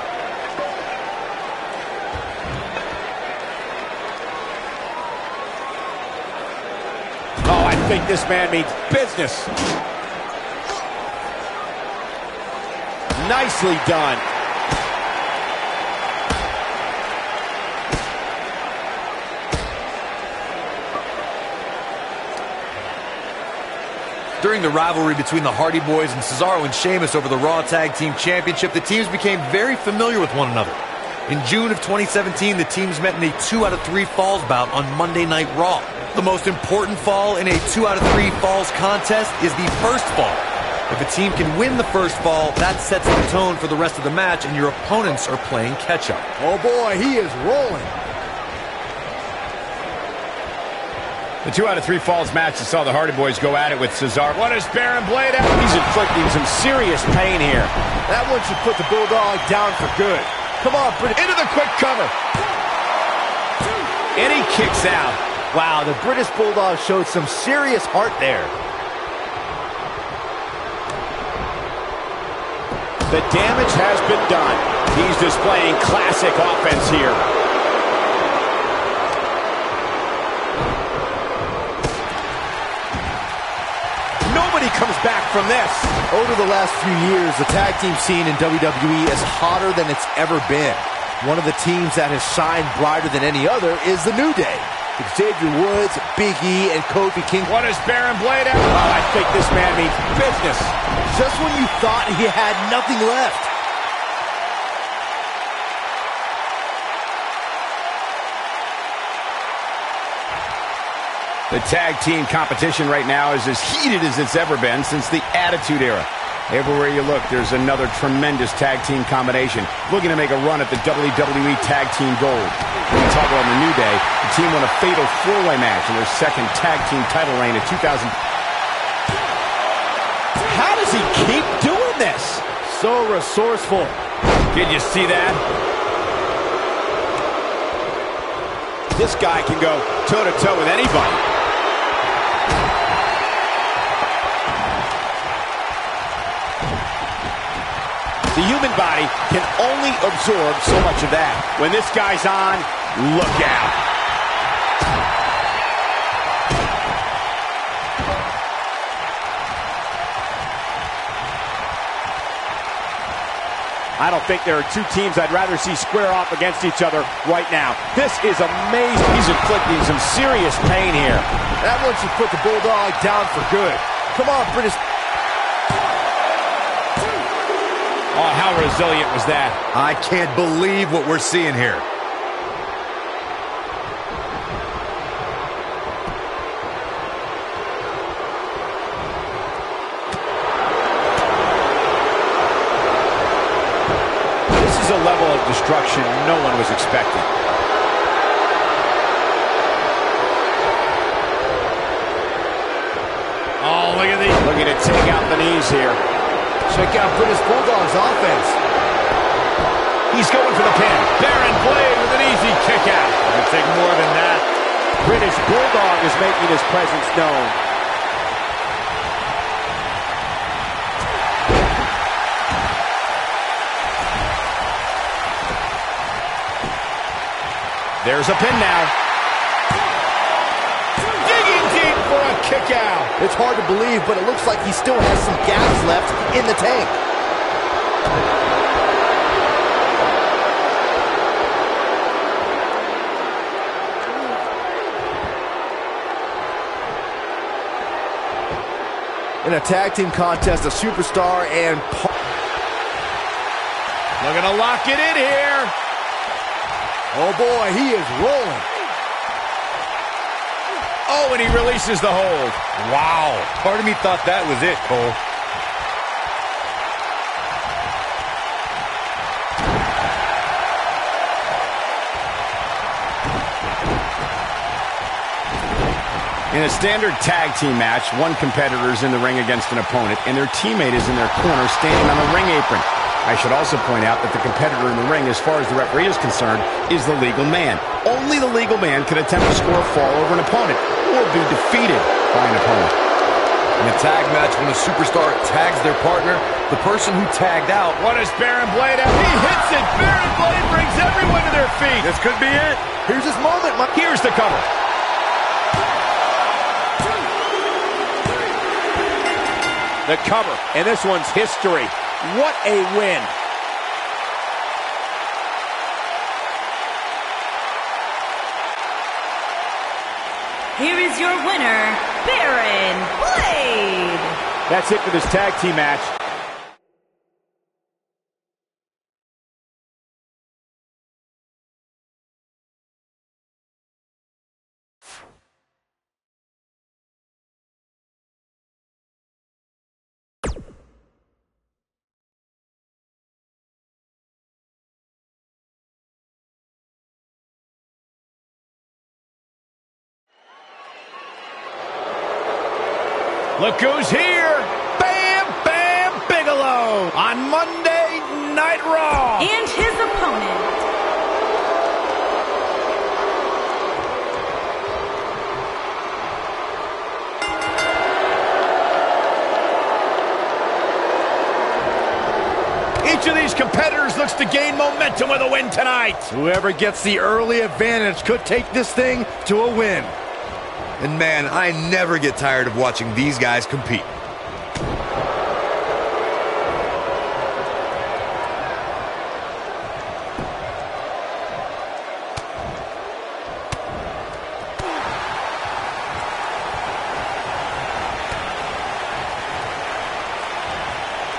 Oh, I think this man means business. Nicely done. During the rivalry between the Hardy Boys and Cesaro and Sheamus over the Raw Tag Team Championship, the teams became very familiar with one another. In June of 2017, the teams met in a 2 out of 3 falls bout on Monday Night Raw. The most important fall in a 2 out of 3 falls contest is the first fall. If a team can win the first fall, that sets the tone for the rest of the match, and your opponents are playing catch-up. Oh boy, he is rolling. The 2 out of 3 falls match that saw the Hardy Boys go at it with Cesaro. What is Baron Blade out? He's inflicting some serious pain here. That one should put the Bulldog down for good. Come on, British. Into the quick cover. And he kicks out. Wow, the British Bulldog showed some serious heart there. The damage has been done. He's displaying classic offense here. Nobody comes back from this. Over the last few years, the tag team scene in WWE is hotter than it's ever been. One of the teams that has shined brighter than any other is the New Day. Xavier Woods, Big E, and Kofi Kingston. What is Baron Blade out? Oh, I think this man means business. Just when you thought he had nothing left. The tag team competition right now is as heated as it's ever been since the Attitude Era. Everywhere you look, there's another tremendous tag team combination looking to make a run at the WWE Tag Team Gold. When we talk about the New Day, the team won a fatal four-way match in their second tag team title reign in 2000. How does he keep doing this? So resourceful. Did you see that? This guy can go toe-to-toe with anybody. The human body can only absorb so much of that. When this guy's on, look out. I don't think there are two teams I'd rather see square off against each other right now. This is amazing. He's inflicting some serious pain here. That one should put the Bulldog down for good. Come on, British. Oh, how resilient was that? I can't believe what we're seeing here. This is a level of destruction no one was expecting. Oh, look at these. Looking to take out the knees here. Check out British Bulldog's offense. He's going for the pin. Baron Blade with an easy kick out. It'll take more than that. British Bulldog is making his presence known. There's a pin now. Digging deep for a kick out. It's hard to believe, but it looks like he still has some gas left in the tank. In a tag team contest, a superstar and... Looking to lock it in here. Oh boy, he is rolling. Oh, and he releases the hold. Wow. Part of me thought that was it, Cole. In a standard tag team match, one competitor is in the ring against an opponent, and their teammate is in their corner standing on the ring apron. I should also point out that the competitor in the ring, as far as the referee is concerned, is the legal man. Only the legal man can attempt to score a fall over an opponent or be defeated by an opponent. In a tag match, when a superstar tags their partner, the person who tagged out... What is Baron Blade at? He hits it. Baron Blade brings everyone to their feet. This could be it. Here's his moment. Here's the cover. The cover, and this one's history. What a win. Here is your winner, Baron Blade. That's it for this tag team match. Look who's here! Bam Bam Bigelow on Monday Night Raw! And his opponent, Each of these competitors looks to gain momentum with a win tonight. Whoever gets the early advantage could take this thing to a win. And man, I never get tired of watching these guys compete.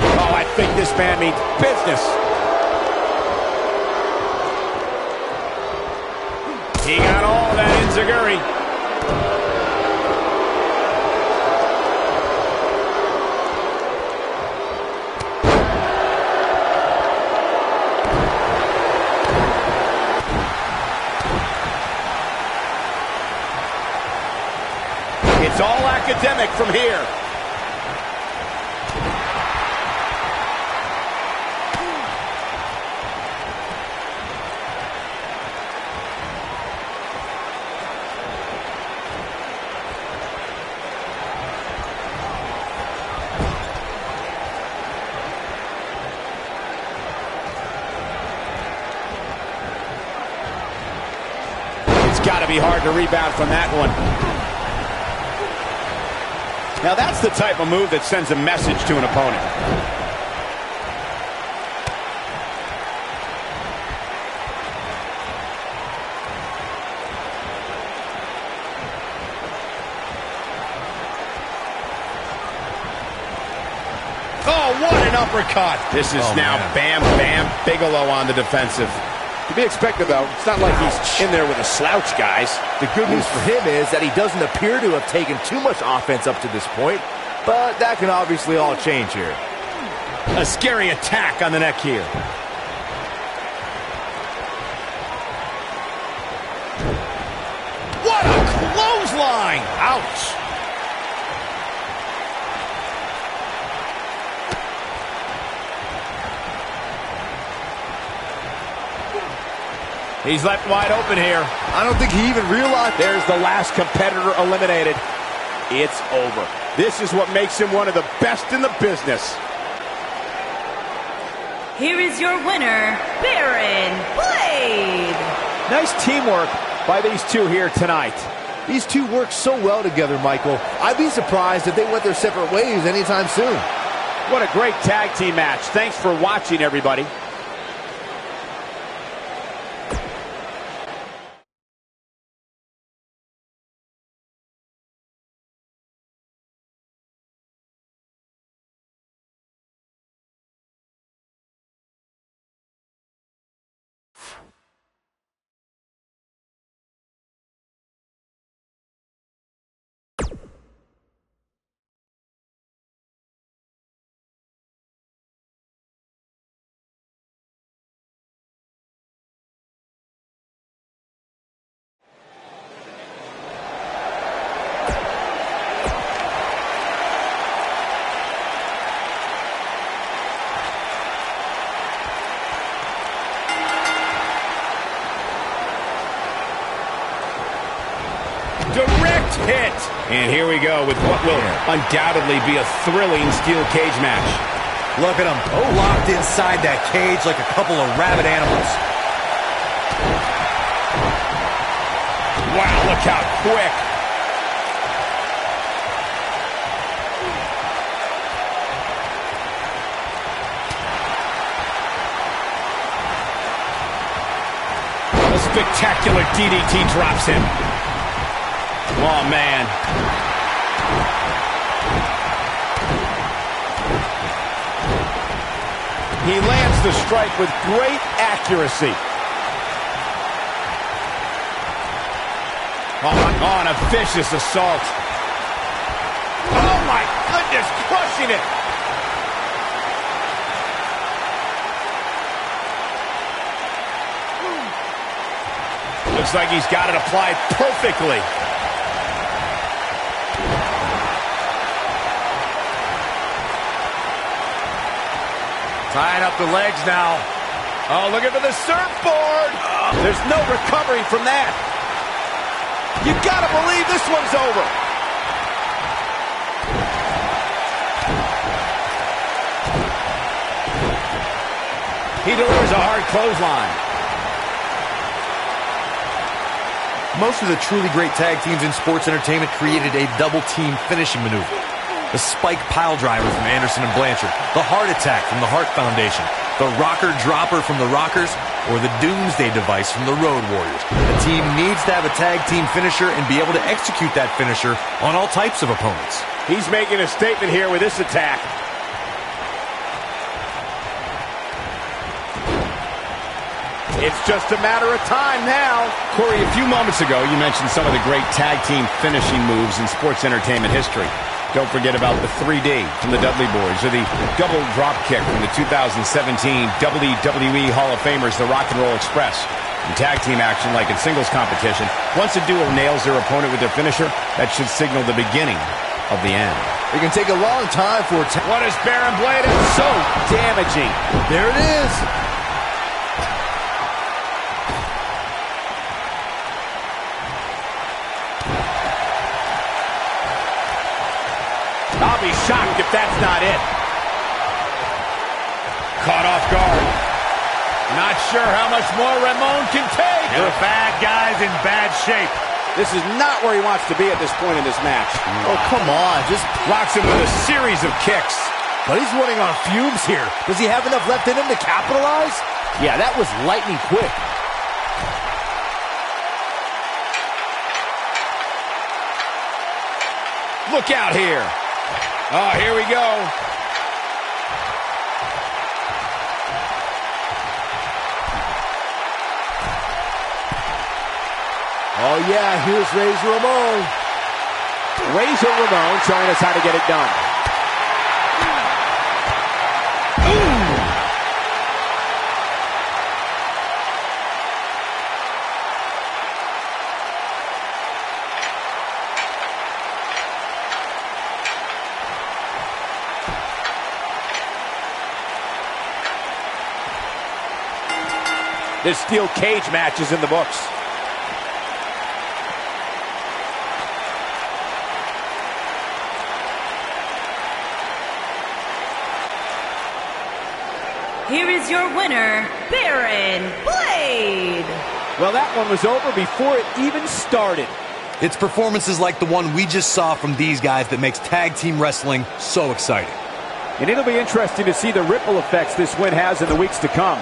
Oh, I think this man means business. He got all that enziguri. It's all academic from here. Got to be hard to rebound from that one. Now that's the type of move that sends a message to an opponent. Oh, what an uppercut. This is now Bam Bam Bigelow on the defensive. To be expected, though. It's not like he's in there with a slouch, guys. The good news for him is that he doesn't appear to have taken too much offense up to this point, but that can obviously all change here. A scary attack on the neck here. What a clothesline! Ouch! He's left wide open here. I don't think he even realized. There's the last competitor eliminated. It's over. This is what makes him one of the best in the business. Here is your winner, Baron Blade. Nice teamwork by these two here tonight. These two work so well together, Michael. I'd be surprised if they went their separate ways anytime soon. What a great tag team match. Thanks for watching, everybody. Direct hit. And here we go with what will undoubtedly be a thrilling steel cage match. Look at them, locked inside that cage like a couple of rabid animals. Wow, look how quick. A spectacular DDT drops him. Oh, man. He lands the strike with great accuracy. On a vicious assault. Oh, my goodness, crushing it. Looks like he's got it applied perfectly. Tying up the legs now. Oh, looking for the surfboard. There's no recovery from that. You gotta believe this one's over. He delivers a hard clothesline. Most of the truly great tag teams in sports entertainment created a double team finishing maneuver. The spike pile driver from Anderson and Blanchard, the heart attack from the Hart Foundation, the rocker dropper from the Rockers, or the doomsday device from the Road Warriors. A team needs to have a tag team finisher and be able to execute that finisher on all types of opponents. He's making a statement here with this attack. It's just a matter of time now. Corey, a few moments ago, you mentioned some of the great tag team finishing moves in sports entertainment history. Don't forget about the 3D from the Dudley Boys, or the double drop kick from the 2017 WWE Hall of Famers, the Rock and Roll Express. In tag team action, like in singles competition, once a duo nails their opponent with their finisher, that should signal the beginning of the end. It can take a long time for it. What is Baron Blade? It's so damaging. There it is. I'll be shocked if that's not it. Caught off guard. Not sure how much more Ramon can take. The bad guy's in bad shape. This is not where he wants to be at this point in this match. Oh, come on. Just Locks him with a series of kicks. But he's running on fumes here. Does he have enough left in him to capitalize? Yeah, that was lightning quick. Look out here. Oh, here we go. Oh, yeah, here's Razor Ramon. Razor Ramon showing us how to get it done. This steel cage match is in the books. Here is your winner, Baron Blade. Well, that one was over before it even started. It's performances like the one we just saw from these guys that makes tag team wrestling so exciting. And it'll be interesting to see the ripple effects this win has in the weeks to come.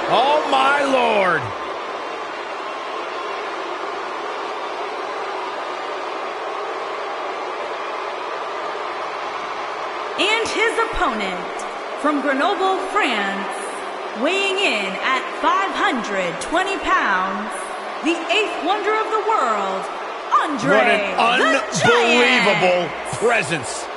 Oh, my Lord. And his opponent, from Grenoble, France, weighing in at 520 pounds, the eighth wonder of the world, Andre What an the Giant. unbelievable presence.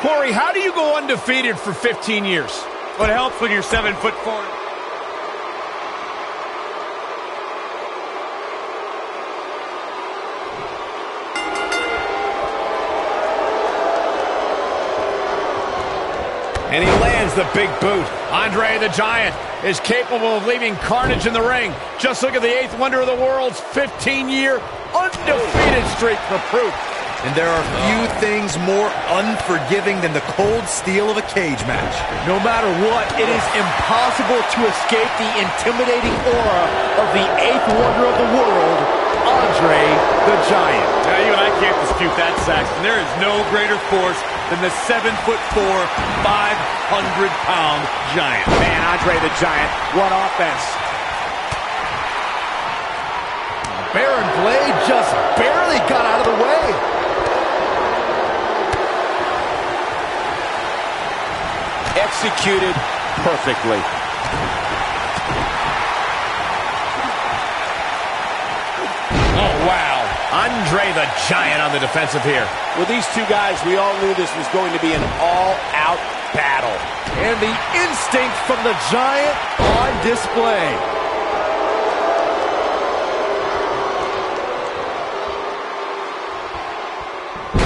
Corey, how do you go undefeated for 15 years? What helps when you're 7'4"? And he lands the big boot. Andre the Giant is capable of leaving carnage in the ring. Just look at the eighth wonder of the world's 15-year undefeated streak for proof. And there are few things more unforgiving than the cold steel of a cage match. No matter what, it is impossible to escape the intimidating aura of the eighth wonder of the world, Andre the Giant. Now, you and I can't dispute that, Saxton. There is no greater force than the 7'4", 500-pound giant. Man, Andre the Giant, what offense. Baron Blade just barely got out of the way. Executed perfectly. Oh, wow. Andre the Giant on the defensive here. With these two guys, we all knew this was going to be an all-out battle. And the instinct from the Giant on display.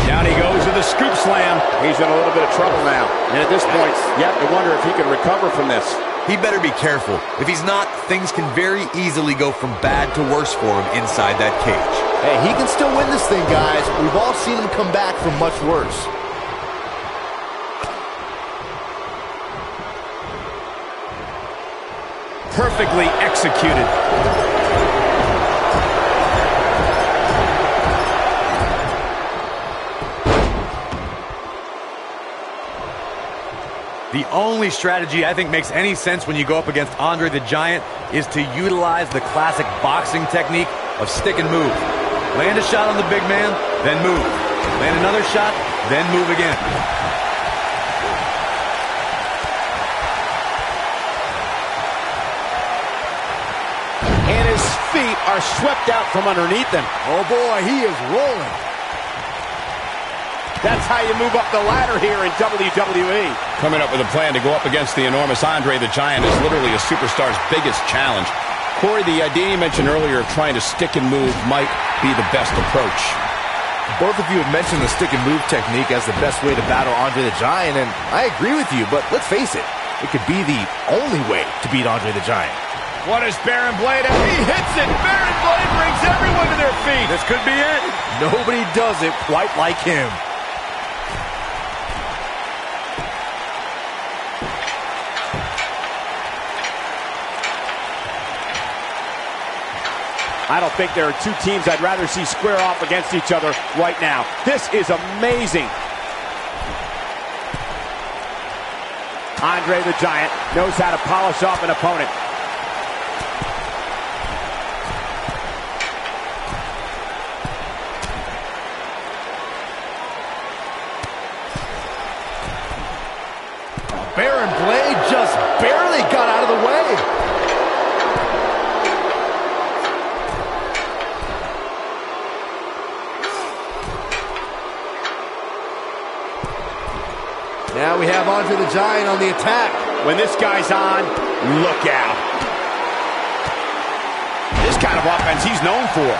Down he goes with a scoop slam. He's in a little bit of trouble now. And at this point, you have to wonder if he can recover from this. He better be careful. If he's not, things can very easily go from bad to worse for him inside that cage. Hey, he can still win this thing, guys. We've all seen him come back from much worse. perfectly executed. The only strategy I think makes any sense when you go up against Andre the Giant is to utilize the classic boxing technique of stick and move. Land a shot on the big man, then move. Land another shot, then move again. And his feet are swept out from underneath him. Oh boy, he is rolling. That's how you move up the ladder here in WWE. Coming up with a plan to go up against the enormous Andre the Giant is literally a superstar's biggest challenge. Corey, the idea you mentioned earlier of trying to stick and move might be the best approach. Both of you have mentioned the stick and move technique as the best way to battle Andre the Giant, and I agree with you, but let's face it, it could be the only way to beat Andre the Giant. What is Baron Blade? And he hits it! Baron Blade brings everyone to their feet! This could be it. Nobody does it quite like him. I don't think there are two teams I'd rather see square off against each other right now. This is amazing. Andre the Giant knows how to polish off an opponent. Baron Blade just barely got out of the way. Now we have Andre the Giant on the attack. When this guy's on, look out. This kind of offense he's known for.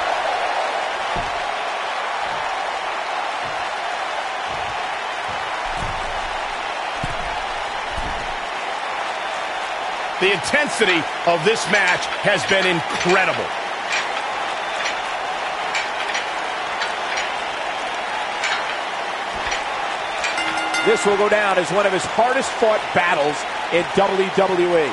The intensity of this match has been incredible. This will go down as one of his hardest fought battles in WWE.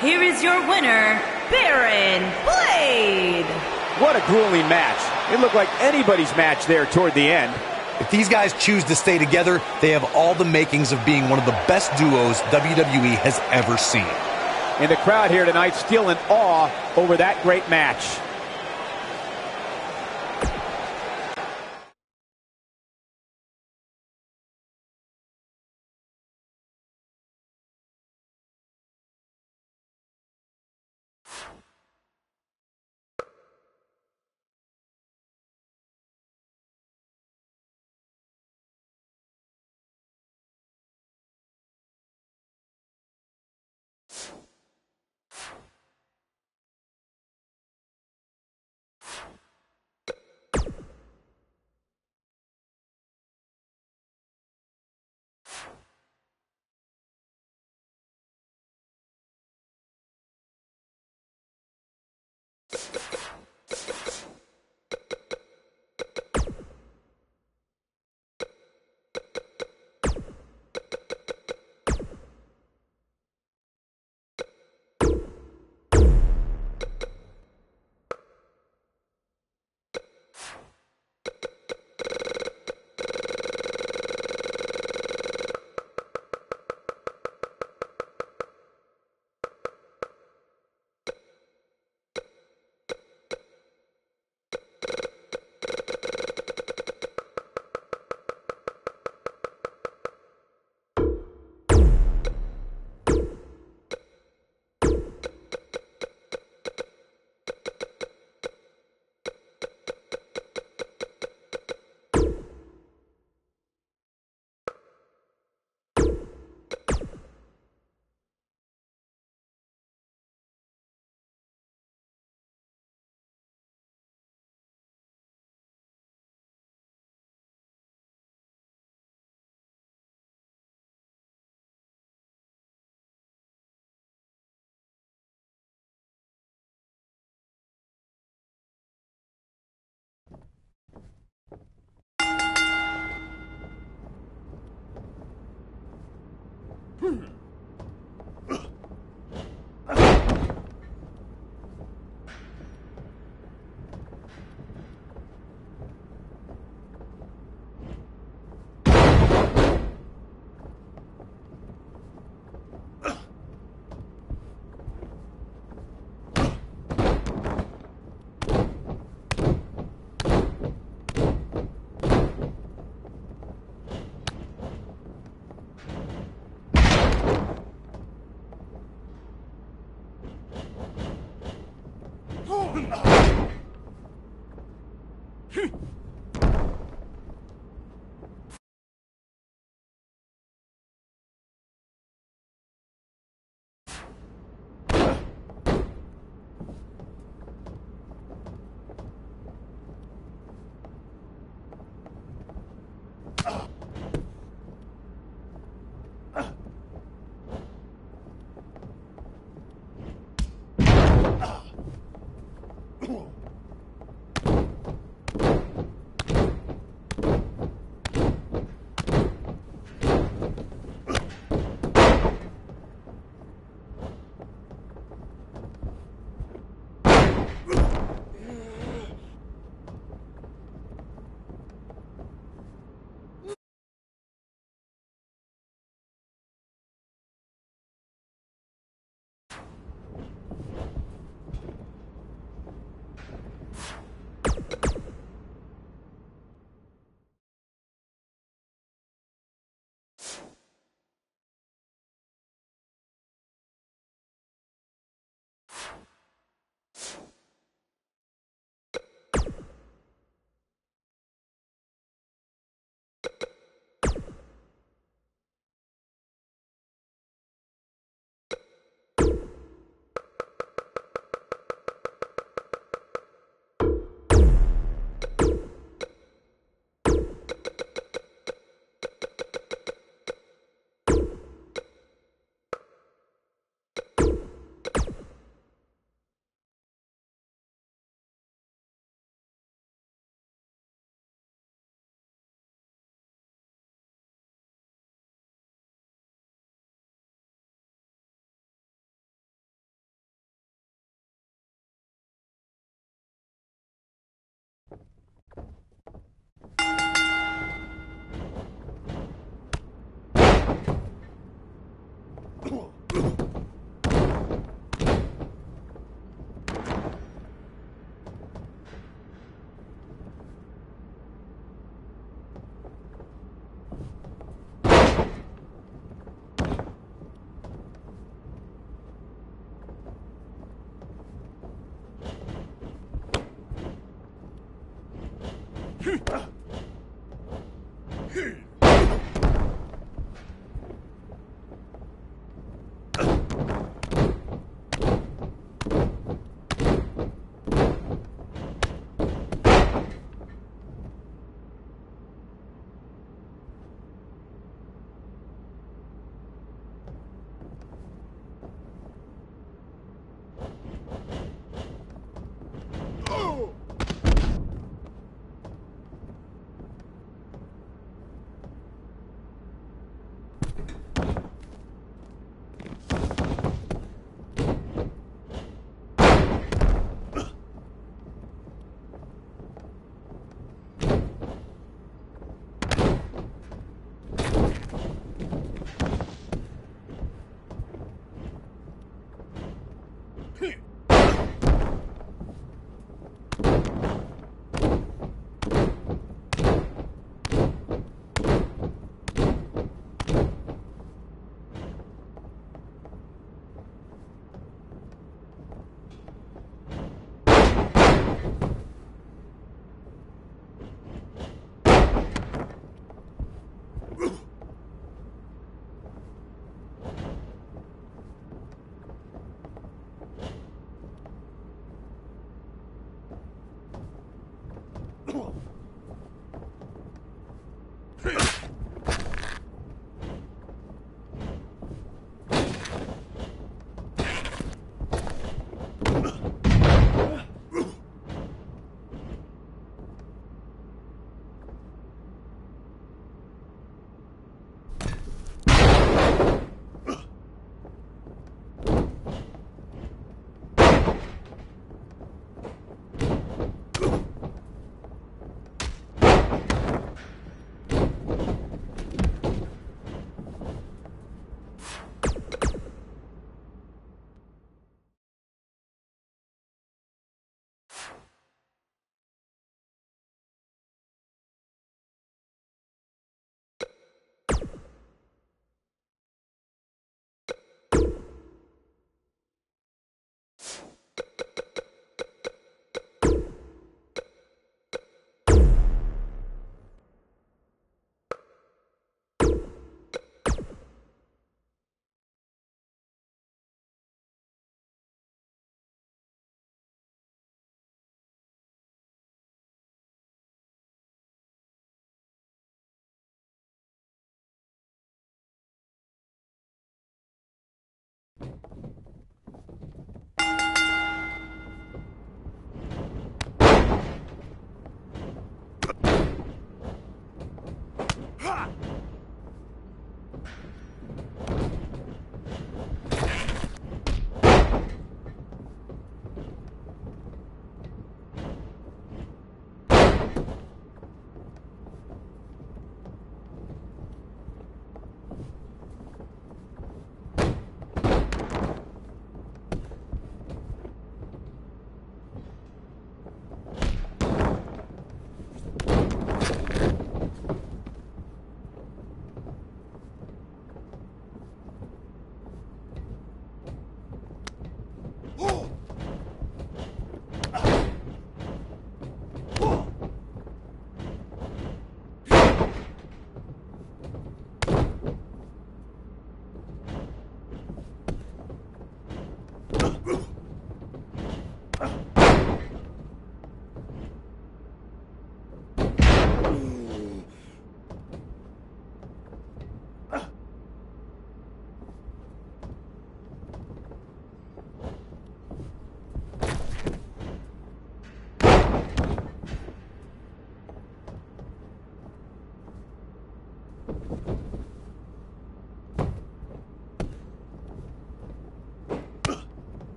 Here is your winner, Baron Blade. What a grueling match. It looked like anybody's match there toward the end. If these guys choose to stay together, they have all the makings of being one of the best duos WWE has ever seen. And the crowd here tonight still in awe over that great match.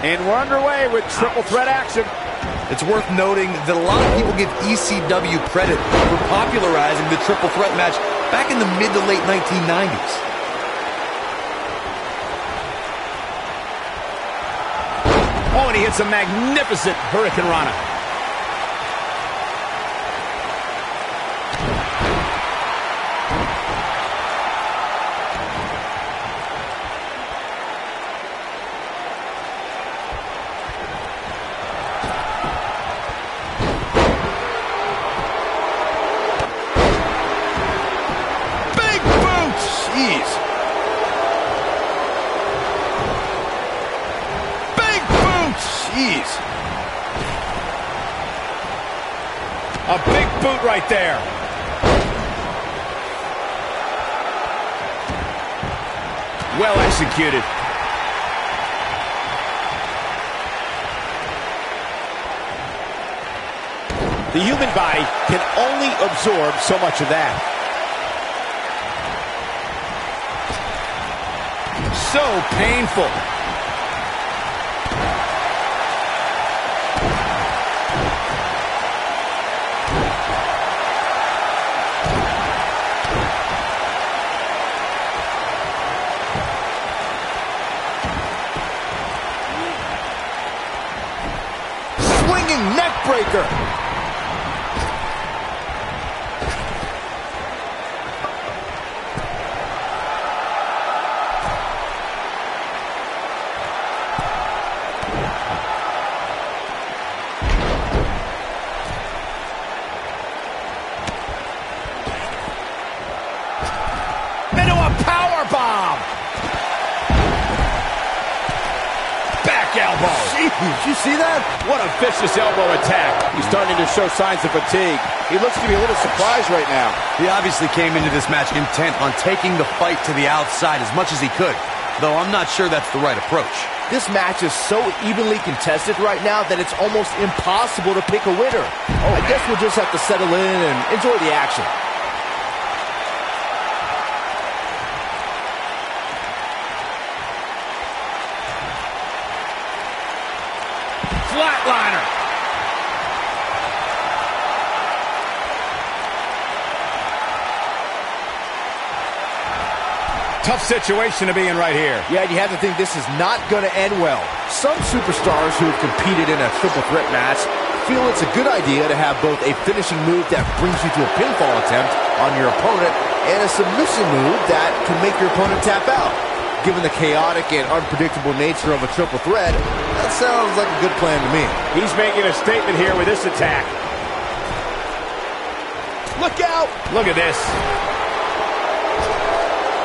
And we're underway with triple threat action. It's worth noting that a lot of people give ECW credit for popularizing the triple threat match back in the mid to late 1990s. Oh, and he hits a magnificent Hurricane Rana. A big boot right there. Well executed. The human body can only absorb so much of that. So painful. Neck breaker. Into a power bomb. Back elbow. Did you see that? What a vicious elbow attack. He's starting to show signs of fatigue. He looks to be a little surprised right now. He obviously came into this match intent on taking the fight to the outside as much as he could, though I'm not sure that's the right approach. This match is so evenly contested right now that it's almost impossible to pick a winner. I guess we'll just have to settle in and enjoy the action. Flatliner. Tough situation to be in right here. Yeah, and you have to think this is not going to end well. Some superstars who have competed in a triple threat match feel it's a good idea to have both a finishing move that brings you to a pinfall attempt on your opponent and a submission move that can make your opponent tap out. Given the chaotic and unpredictable nature of a triple threat, that sounds like a good plan to me. He's making a statement here with this attack. Look out! Look at this.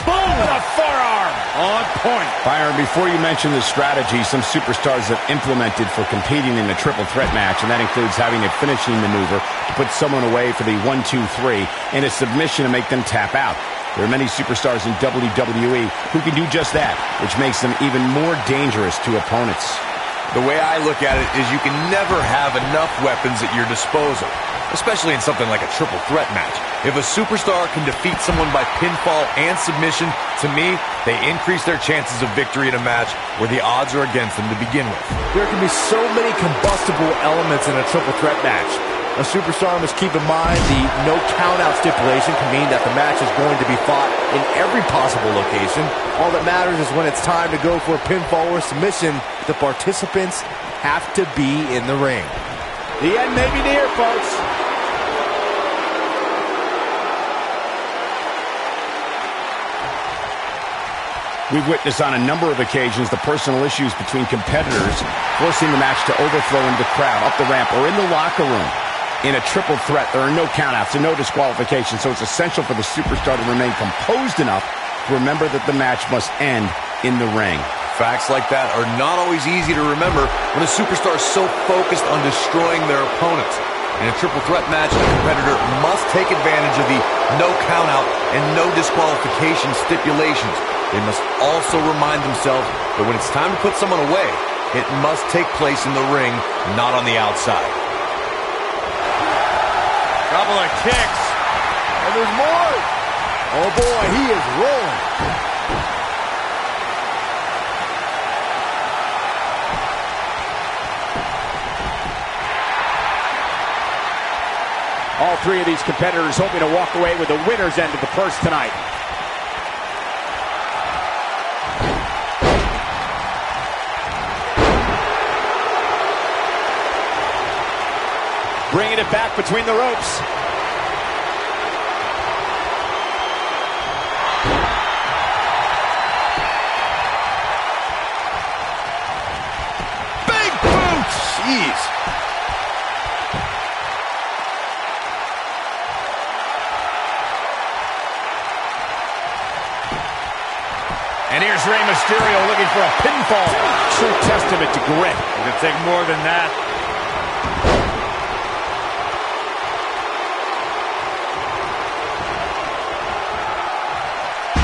Boom! What a forearm. On point. Byron, before you mention the strategy some superstars have implemented for competing in a triple threat match, and that includes having a finishing maneuver to put someone away for the 1-2-3 and a submission to make them tap out. There are many superstars in WWE who can do just that, which makes them even more dangerous to opponents. The way I look at it is you can never have enough weapons at your disposal, especially in something like a triple threat match. If a superstar can defeat someone by pinfall and submission, to me, they increase their chances of victory in a match where the odds are against them to begin with. There can be so many combustible elements in a triple threat match. A superstar must keep in mind the no count-out stipulation can mean that the match is going to be fought in every possible location. All that matters is when it's time to go for a pinfall or submission, the participants have to be in the ring. The end may be near, folks. We've witnessed on a number of occasions the personal issues between competitors forcing the match to overflow into the crowd, up the ramp, or in the locker room. In a triple threat, there are no countouts and no disqualifications, so it's essential for the superstar to remain composed enough to remember that the match must end in the ring. Facts like that are not always easy to remember when a superstar is so focused on destroying their opponents. In a triple threat match, a competitor must take advantage of the no countout and no disqualification stipulations. They must also remind themselves that when it's time to put someone away, it must take place in the ring, not on the outside. Couple of kicks. And there's more. Oh boy, he is rolling. All three of these competitors hoping to walk away with the winner's end of the purse tonight. Bringing it back between the ropes. Big boot! Jeez. And here's Rey Mysterio looking for a pinfall. True testament to grit. It could take more than that.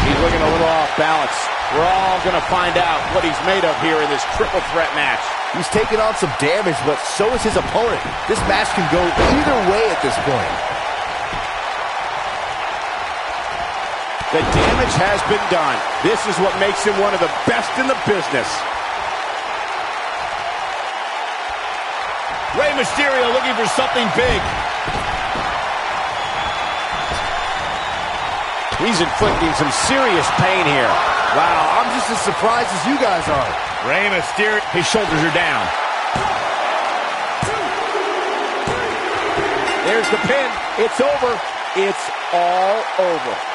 He's looking a little off balance. We're all going to find out what he's made of here in this triple threat match. He's taking on some damage, but so is his opponent. This match can go either way at this point. The damage has been done. This is what makes him one of the best in the business. Rey Mysterio looking for something big. He's inflicting some serious pain here. Wow, I'm just as surprised as you guys are. Rey Mysterio, his shoulders are down. There's the pin. It's over. It's all over.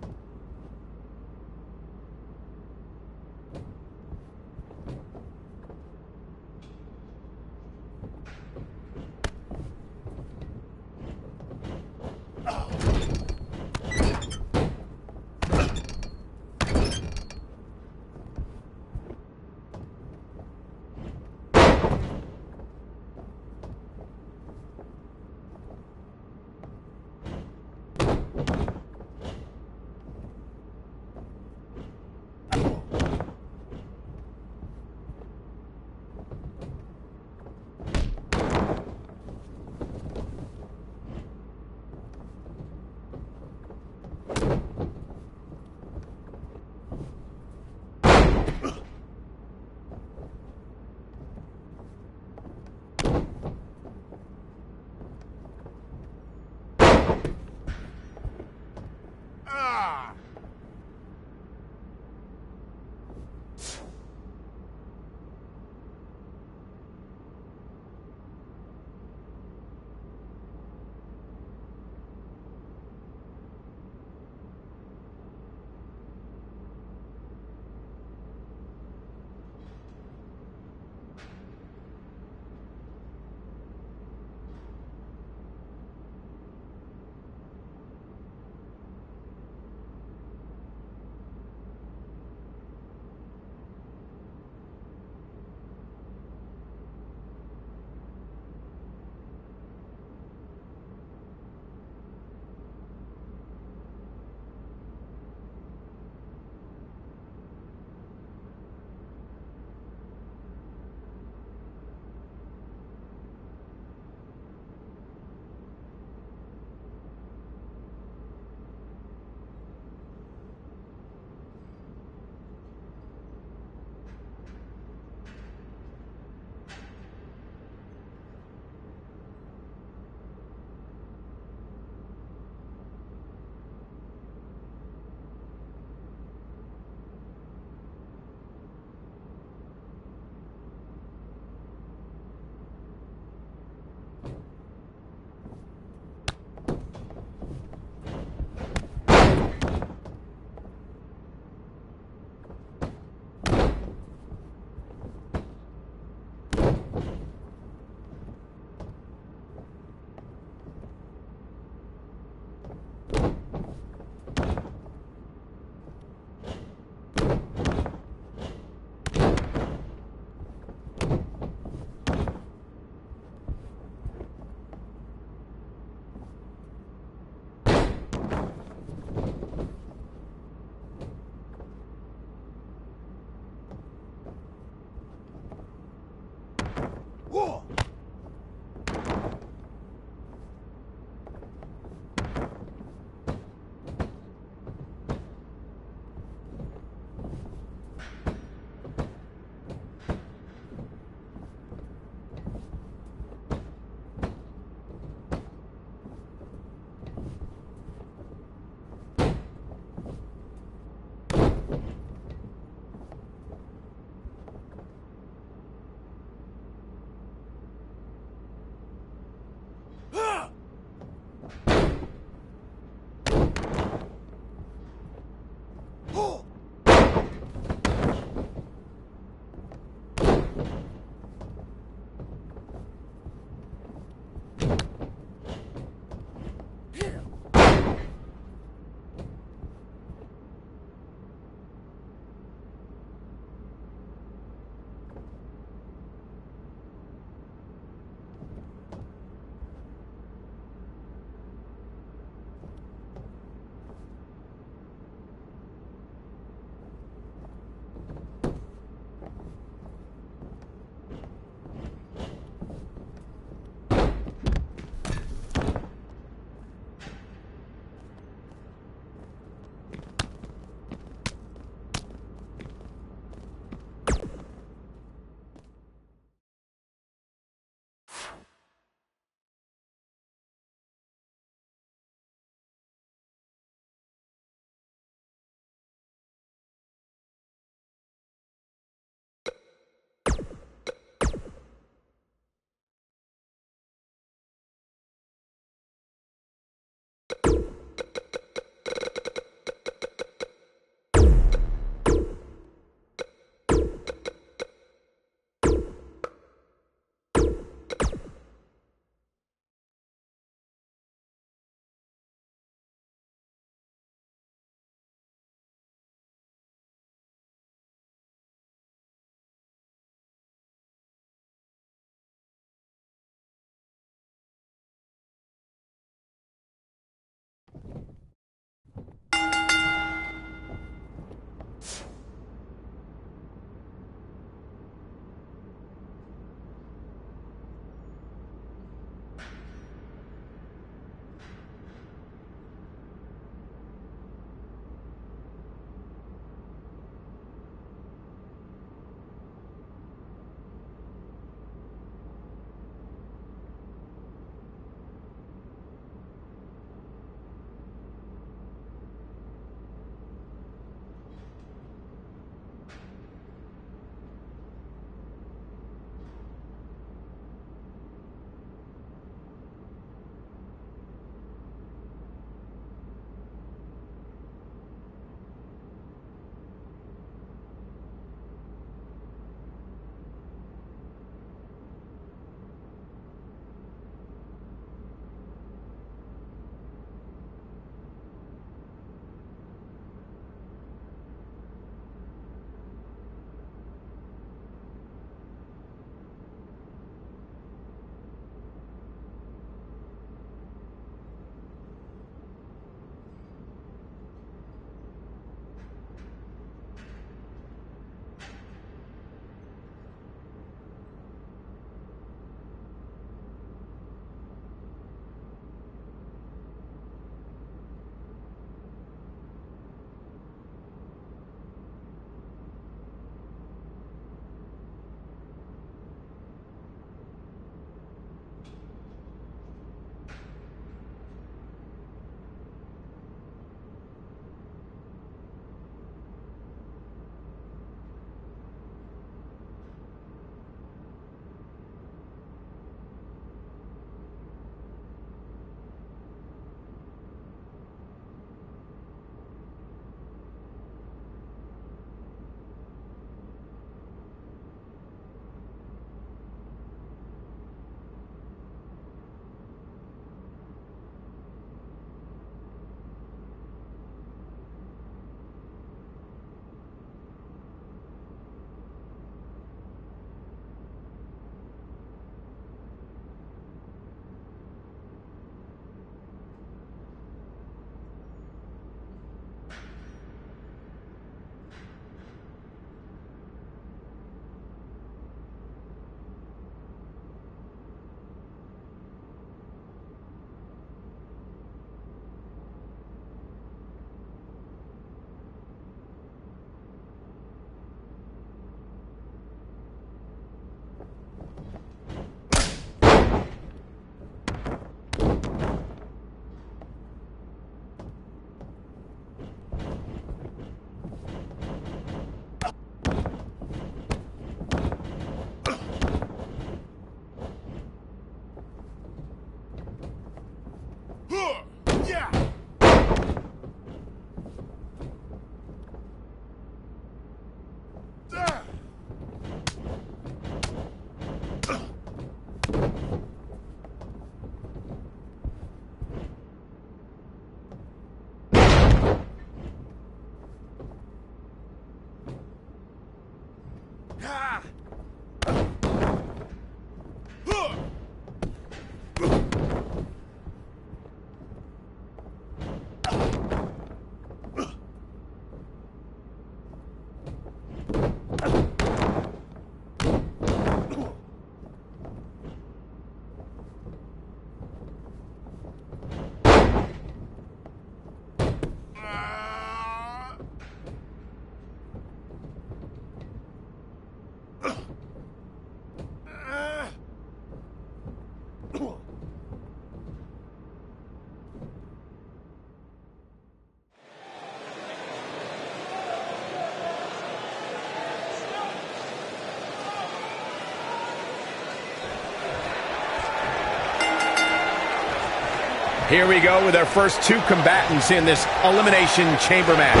Here we go with our first two combatants in this Elimination Chamber match.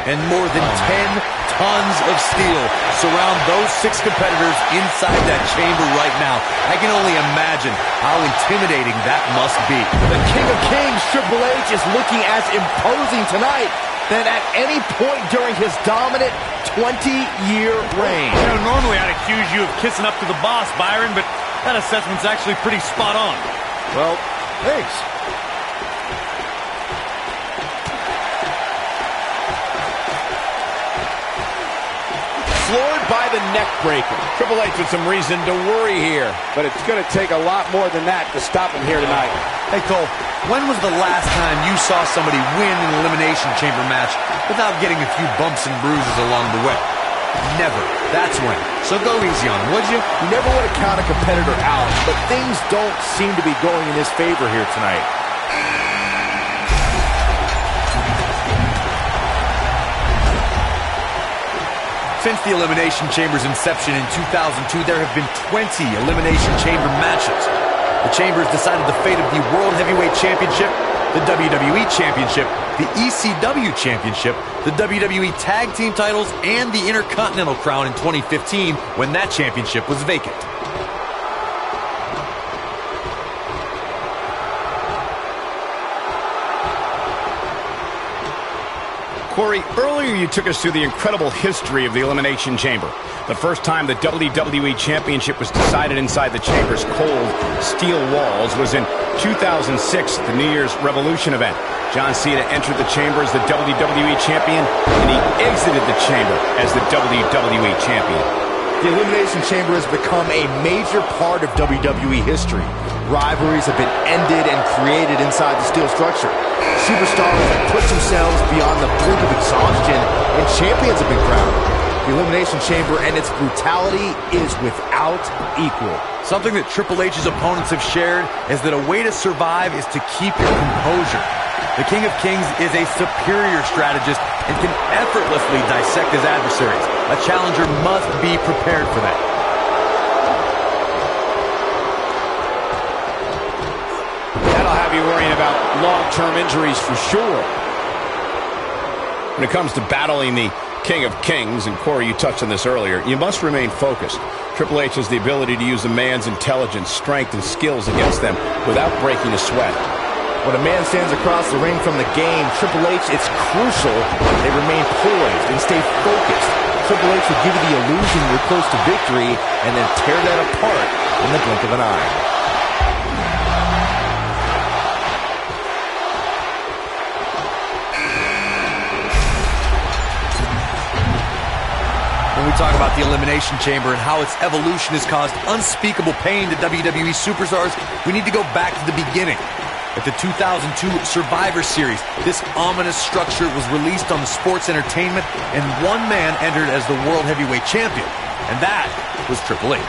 And more than 10 tons of steel surround those 6 competitors inside that chamber right now. I can only imagine how intimidating that must be. The King of Kings, Triple H, is looking as imposing tonight than at any point during his dominant 20-year reign. You know, normally I'd accuse you of kissing up to the boss, Byron, but that assessment's actually pretty spot on. Well, thanks. Floored by the neck breaker. Triple H with some reason to worry here. But it's going to take a lot more than that to stop him here tonight. Hey, Cole, when was the last time you saw somebody win an Elimination Chamber match without getting a few bumps and bruises along the way? Never. That's when. So go easy on him, would you? You never want to count a competitor out, but things don't seem to be going in his favor here tonight. Since the Elimination Chamber's inception in 2002, there have been 20 Elimination Chamber matches. The Chambers decided the fate of the World Heavyweight Championship, the WWE Championship, the ECW Championship, the WWE Tag Team titles, and the Intercontinental Crown in 2015 when that championship was vacant. Corey, earlier you took us through the incredible history of the Elimination Chamber. The first time the WWE Championship was decided inside the Chamber's cold steel walls was in 2006, the New Year's Revolution event. John Cena entered the Chamber as the WWE Champion, and he exited the Chamber as the WWE Champion. The Elimination Chamber has become a major part of WWE history. Rivalries have been ended and created inside the steel structure. Superstars have pushed themselves beyond the brink of exhaustion, and champions have been crowned. The Elimination Chamber and its brutality is without equal. Something that Triple H's opponents have shared is that a way to survive is to keep your composure. The King of Kings is a superior strategist and can effortlessly dissect his adversaries. A challenger must be prepared for that. That'll have you worrying about long-term injuries for sure. When it comes to battling the King of Kings, and Corey, you touched on this earlier, you must remain focused. Triple H has the ability to use a man's intelligence, strength, and skills against them without breaking a sweat. When a man stands across the ring from the game, Triple H, it's crucial they remain poised and stay focused. Triple H will give you the illusion you're close to victory and then tear that apart in the blink of an eye. When we talk about the Elimination Chamber and how its evolution has caused unspeakable pain to WWE superstars, we need to go back to the beginning. At the 2002 Survivor Series, this ominous structure was released on the Sports Entertainment, and one man entered as the World Heavyweight Champion, and that was Triple H.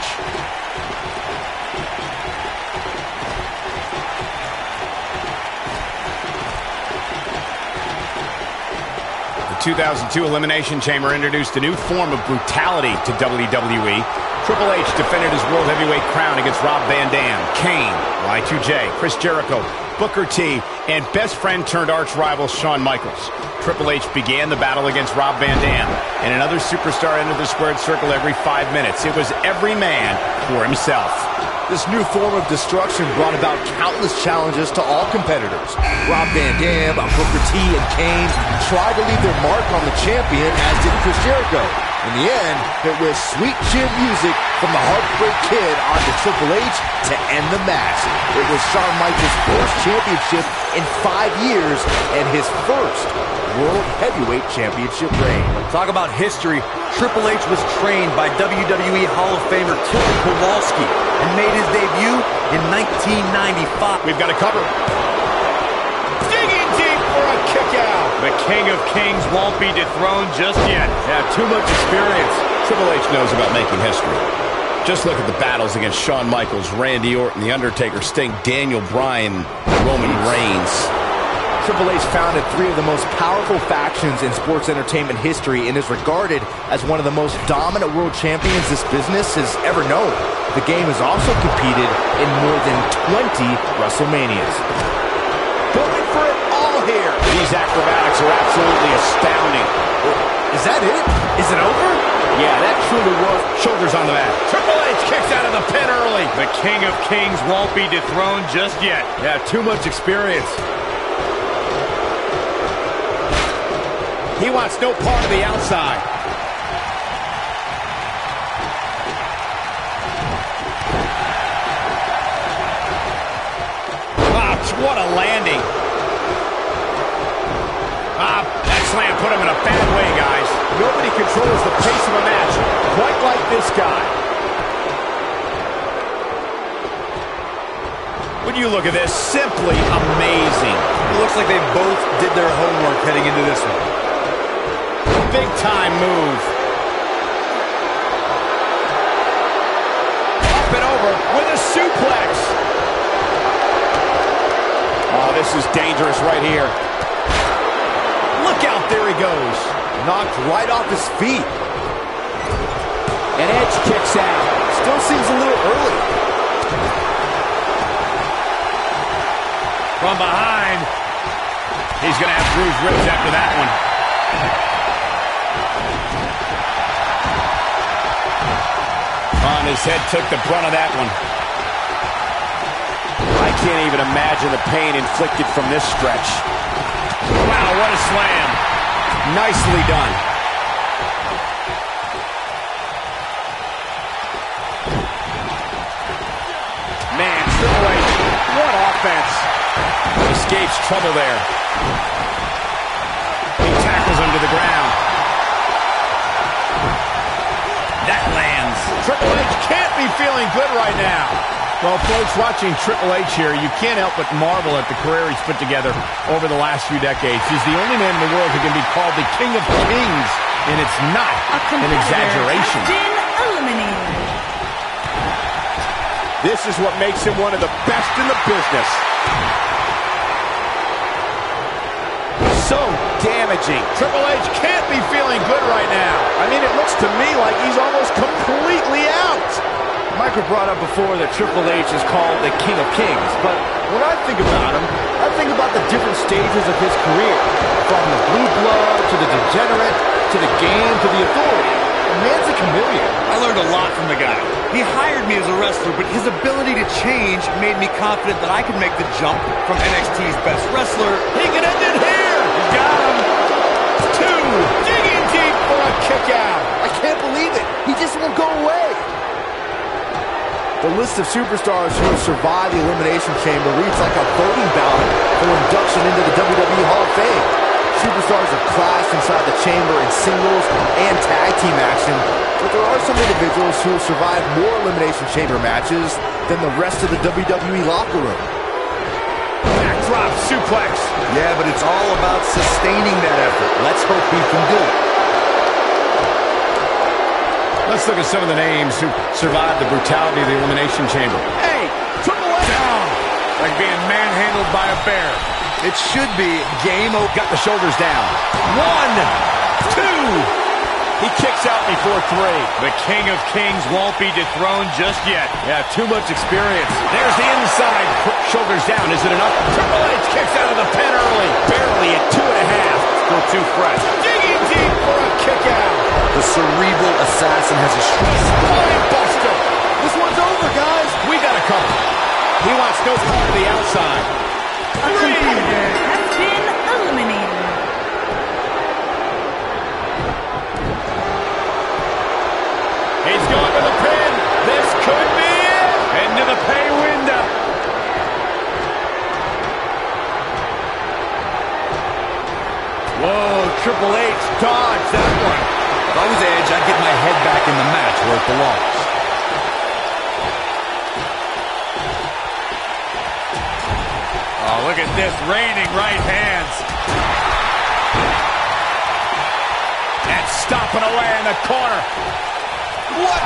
The 2002 Elimination Chamber introduced a new form of brutality to WWE. Triple H defended his World Heavyweight crown against Rob Van Dam, Kane, Y2J, Chris Jericho, Booker T, and best friend turned arch rival Shawn Michaels. Triple H began the battle against Rob Van Dam, and another superstar entered the squared circle every 5 minutes. It was every man for himself. This new form of destruction brought about countless challenges to all competitors. Rob Van Dam, Booker T, and Kane tried to leave their mark on the champion, as did Chris Jericho. In the end, it was sweet chin music from the Heartbreak Kid onto Triple H to end the match. It was Shawn Michaels' first championship in 5 years and his first World Heavyweight Championship reign. Talk about history. Triple H was trained by WWE Hall of Famer Tilly Kowalski and made his debut in 1995. We've got a cover. Digging deep for a kick out. The King of Kings won't be dethroned just yet. Yeah, too much experience. Triple H knows about making history. Just look at the battles against Shawn Michaels, Randy Orton, The Undertaker, Sting, Daniel Bryan, Roman Reigns. Triple H founded 3 of the most powerful factions in sports entertainment history and is regarded as one of the most dominant world champions this business has ever known. The game has also competed in more than 20 WrestleManias. Going for it all here. These acrobatics are absolutely astounding. Is that it? Is it over? Yeah, that truly was. Shoulders on the mat. Triple H kicks out of the pin early. The King of Kings won't be dethroned just yet. Yeah, too much experience. He wants no part of the outside. Wow, what a landing. That slam put him in a bad way, guys. Nobody controls the pace of a match quite like this guy. When you look at this, simply amazing. It looks like they both did their homework heading into this one. Big time move. Up and over with a suplex. Oh, this is dangerous right here. Look out, there he goes. Knocked right off his feet. And Edge kicks out. Still seems a little early. From behind. He's going to have bruised ribs after that one. On his head took the brunt of that one. I can't even imagine the pain inflicted from this stretch. Wow, what a slam. Nicely done. Man, Triple H, what offense. Escapes trouble there. He tackles him to the ground. That lands. Triple H can't be feeling good right now. Well, folks, watching Triple H here, you can't help but marvel at the career he's put together over the last few decades. He's the only man in the world who can be called the King of Kings, and it's not an exaggeration. Has been eliminated. This is what makes him one of the best in the business. So damaging. Triple H can't be feeling good right now. I mean, it looks to me like he's almost completely out. Michael brought up before that Triple H is called the King of Kings, but when I think about him, I think about the different stages of his career, from the blue blood to the degenerate to the game to the authority. The man's a chameleon. I learned a lot from the guy. He hired me as a wrestler, but his ability to change made me confident that I could make the jump from NXT's best wrestler. He can end it here. He got him. 2. Digging deep for a kick out. I can't believe it. He just won't go away. The list of superstars who have survived the Elimination Chamber reads like a voting ballot for induction into the WWE Hall of Fame. Superstars have clashed inside the chamber in singles and tag team action, but there are some individuals who have survived more Elimination Chamber matches than the rest of the WWE locker room. Backdrop suplex. Yeah, but it's all about sustaining that effort. Let's hope he can do it. Let's look at some of the names who survived the brutality of the Elimination Chamber. Hey, Triple H! Down. Like being manhandled by a bear. It should be game over. Got the shoulders down. 1, 2. He kicks out before 3. The King of Kings won't be dethroned just yet. Yeah, too much experience. There's the inside. Shoulders down. Is it enough? Triple H kicks out of the pin early. Barely at 2.5. Still too fresh. Digging deep for a kick out. The cerebral assassin has a Spine buster. This one's over, guys. We got a cover. He wants no part of the outside. A competitor has been eliminated. Triple H dodged that one. If I was Edge, I'd get my head back in the match where it belongs. Oh, look at this, raining right hands. And stomping away in the corner. What?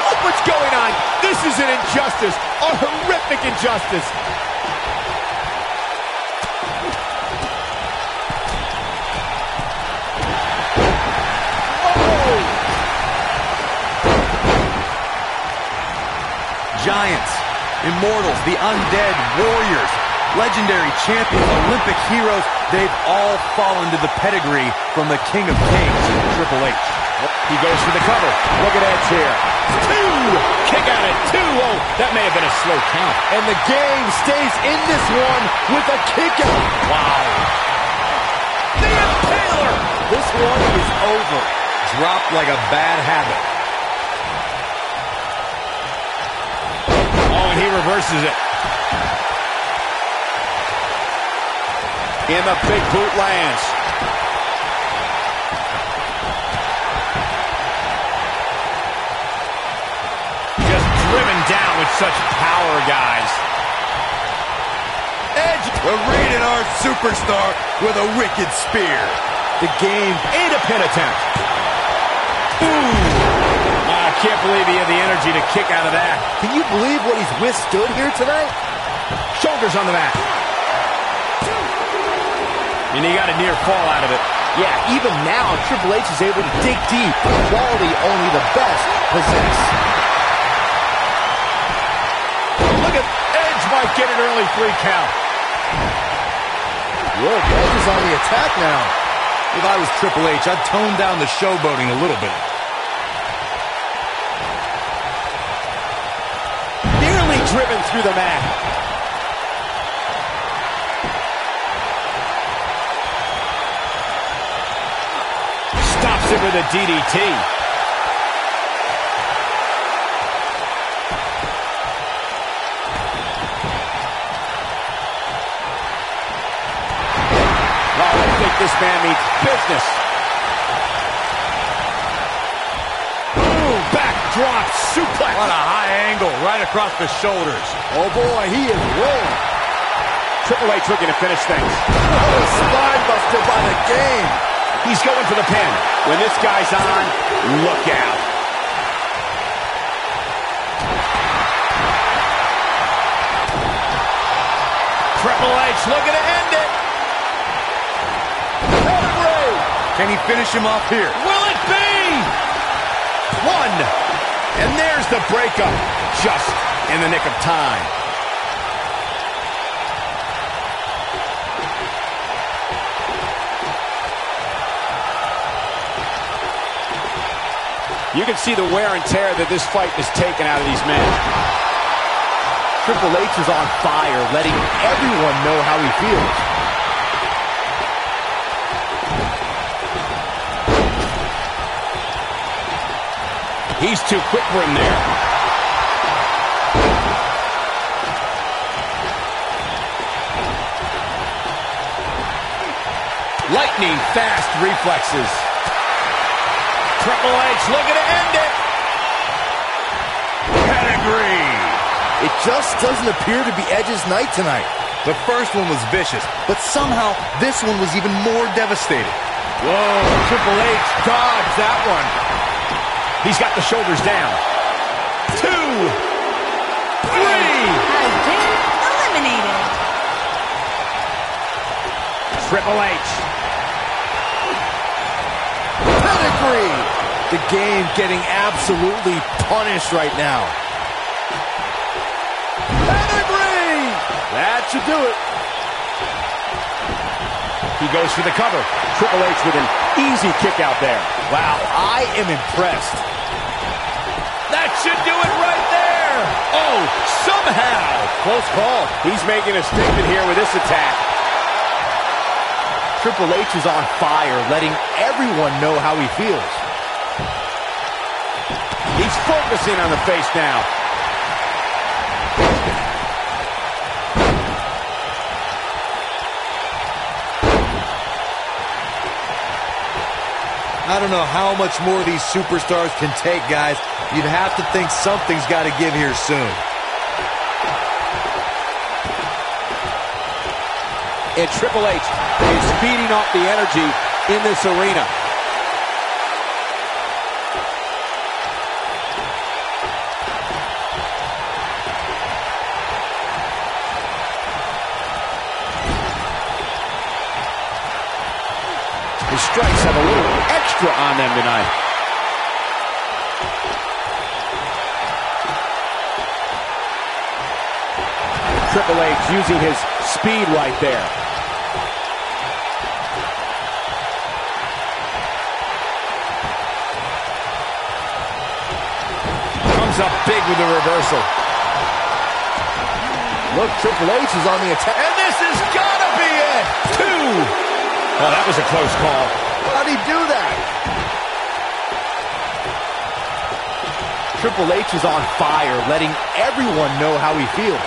Look what's going on. This is an injustice, a horrific injustice. Giants, immortals, the undead, warriors, legendary champions, Olympic heroes, they've all fallen to the pedigree from the King of Kings, Triple H. He goes for the cover. Look at Edge here. Two! Kick out at two. Oh, that may have been a slow count. And the game stays in this one with a kick out. Wow. The Impaler! This one is over. Dropped like a bad habit. Oh, and he reverses it. And the big boot lands. Just driven down with such power, guys. Edge, a rated R superstar with a wicked spear. The game And a pin attempt. Ooh. I can't believe he had the energy to kick out of that. Can you believe what he's withstood here tonight? Shoulders on the mat. And he got a near fall out of it. Yeah, even now, Triple H is able to dig deep. A quality only the best possess. Look at Edge might get an early 3 count. Look, Edge is on the attack now. If I was Triple H, I'd tone down the showboating a little bit. Nearly driven through the mat. Stops it with a DDT. Well, I think this man means business. Boom, backdrop suplex. What a high angle right across the shoulders. Oh boy, he is rolling. Triple H looking to finish things. What a spine buster by the game. He's going for the pin. When this guy's on, look out. Triple H looking to end it. Pedigree. Can he finish him off here? Will it be? One. And there's the breakup. Just in the nick of time. You can see the wear and tear that this fight has taken out of these men. Triple H is on fire, letting everyone know how he feels. He's too quick for him there. Lightning fast reflexes. Triple H looking to end it. Pedigree. It just doesn't appear to be Edge's night tonight. The first one was vicious, but somehow this one was even more devastating. Whoa, Triple H dodged that one. He's got the shoulders down. 2, 3. Has been eliminated. Triple H. Pedigree. The game getting absolutely punished right now. Pedigree. That should do it. He goes for the cover. Triple H with an easy kick out there. Wow, I am impressed. That should do it right there. Oh, somehow. Close call. He's making a statement here with this attack. Triple H is on fire, letting everyone know how he feels. He's focusing on the face now. I don't know how much more these superstars can take, guys. You'd have to think something's got to give here soon. And Triple H is feeding off the energy in this arena. The strikes have a little extra on them tonight. Triple H using his speed right there. Comes up big with the reversal. Look, Triple H is on the attack. And this has got to be it. 2. Oh, that was a close call. How'd he do that? Triple H is on fire, letting everyone know how he feels.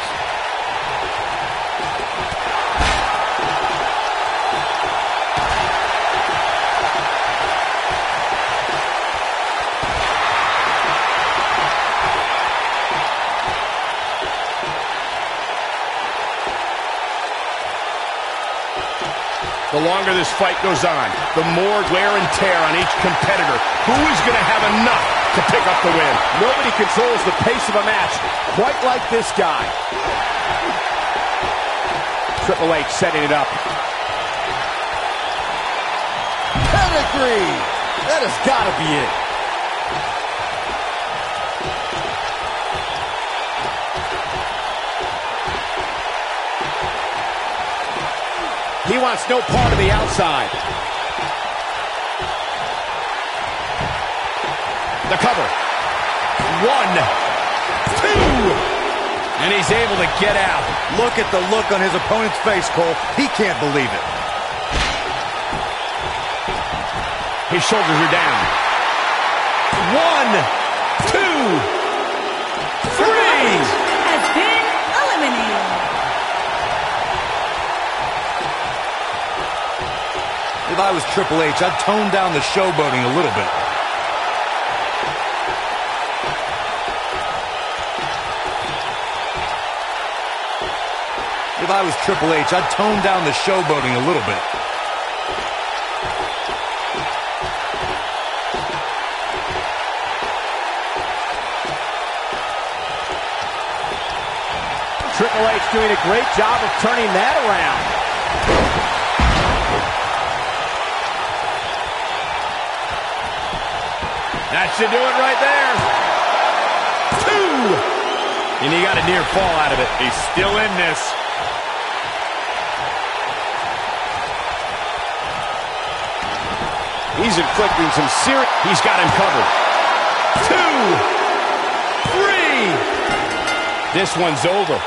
The longer this fight goes on, the more wear and tear on each competitor. Who is going to have enough to pick up the win? Nobody controls the pace of a match quite like this guy. Triple H setting it up. Pedigree! That has got to be it. He wants no part of the outside. The cover. 1, 2. And he's able to get out. Look at the look on his opponent's face, Cole. He can't believe it. His shoulders are down. 1, 2, 3. Has been eliminated. If I was Triple H, I'd tone down the showboating a little bit. If I was Triple H, I'd tone down the showboating a little bit. Triple H doing a great job of turning that around. That should do it right there. 2. And he got a near fall out of it. He's still in this. He's inflicting some serious... He's got him covered. 2, 3. This one's over.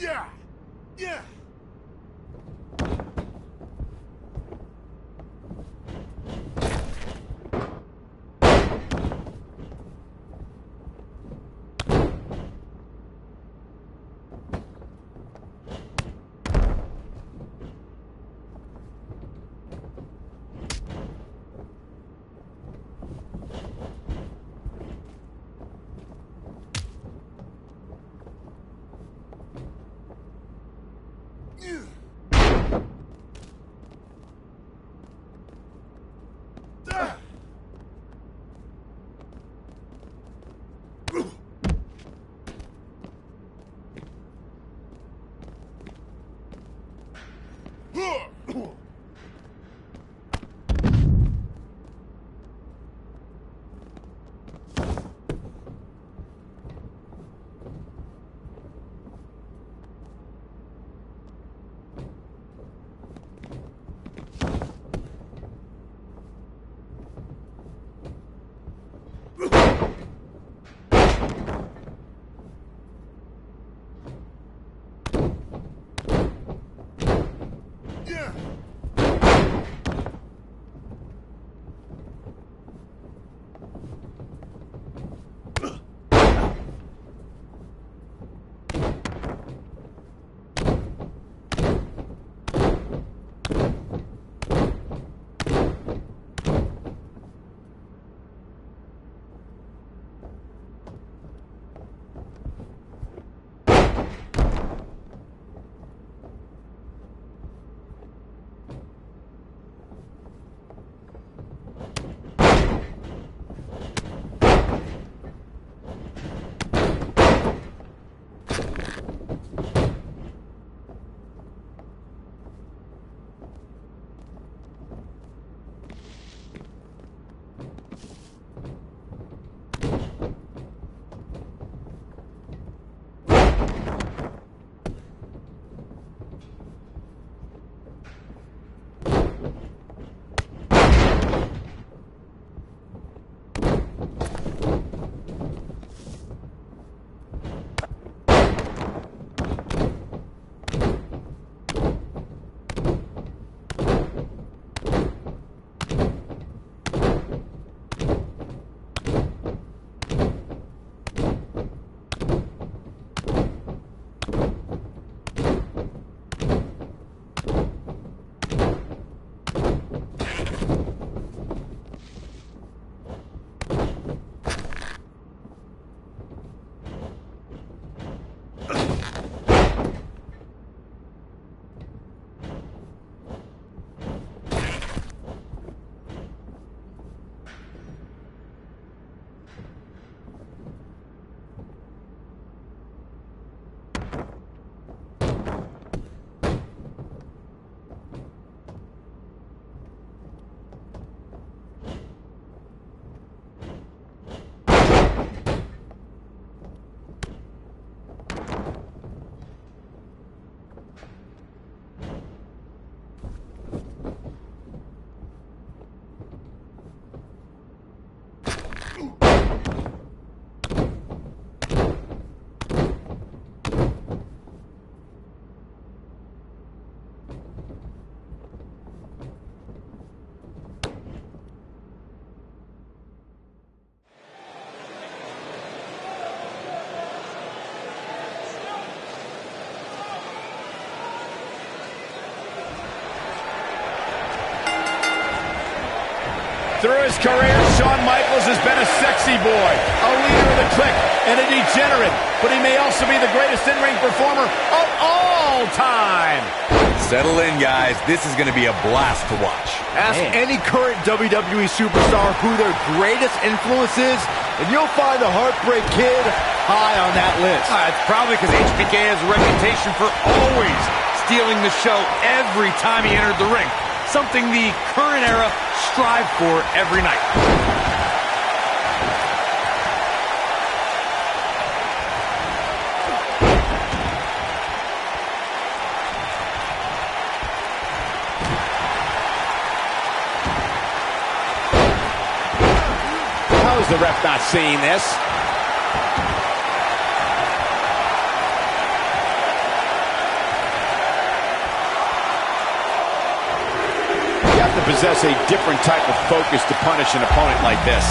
Yeah! Yeah! Through his career, Shawn Michaels has been a sexy boy, a leader of the clique, and a degenerate. But he may also be the greatest in-ring performer of all time. Settle in, guys. This is going to be a blast to watch. Ask any current WWE superstar who their greatest influence is, and you'll find the Heartbreak Kid high on that list. It's probably because HBK has a reputation for always stealing the show every time he entered the ring. Something the current era strive for every night. How is the ref not seeing this? You have to possess a different type of focus to punish an opponent like this.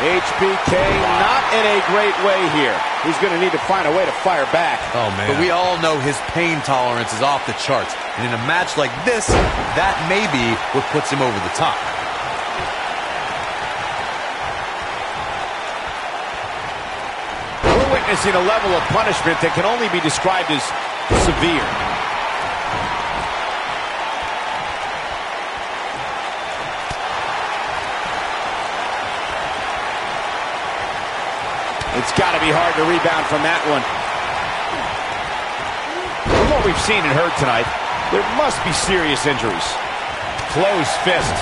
HBK not in a great way here. He's going to need to find a way to fire back. Oh, man. But we all know his pain tolerance is off the charts. And in a match like this, that may be what puts him over the top. We're witnessing a level of punishment that can only be described as severe. It's got to be hard to rebound from that one. From what we've seen and heard tonight, there must be serious injuries. Closed fist.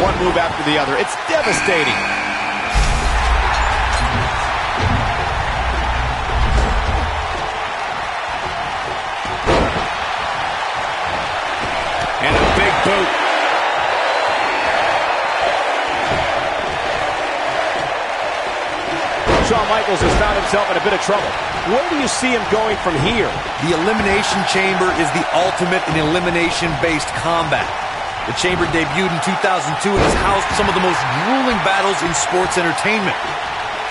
One move after the other. It's devastating. And a big boot. Shawn Michaels has found himself in a bit of trouble. Where do you see him going from here? The Elimination Chamber is the ultimate in elimination-based combat. The Chamber debuted in 2002 and has housed some of the most grueling battles in sports entertainment.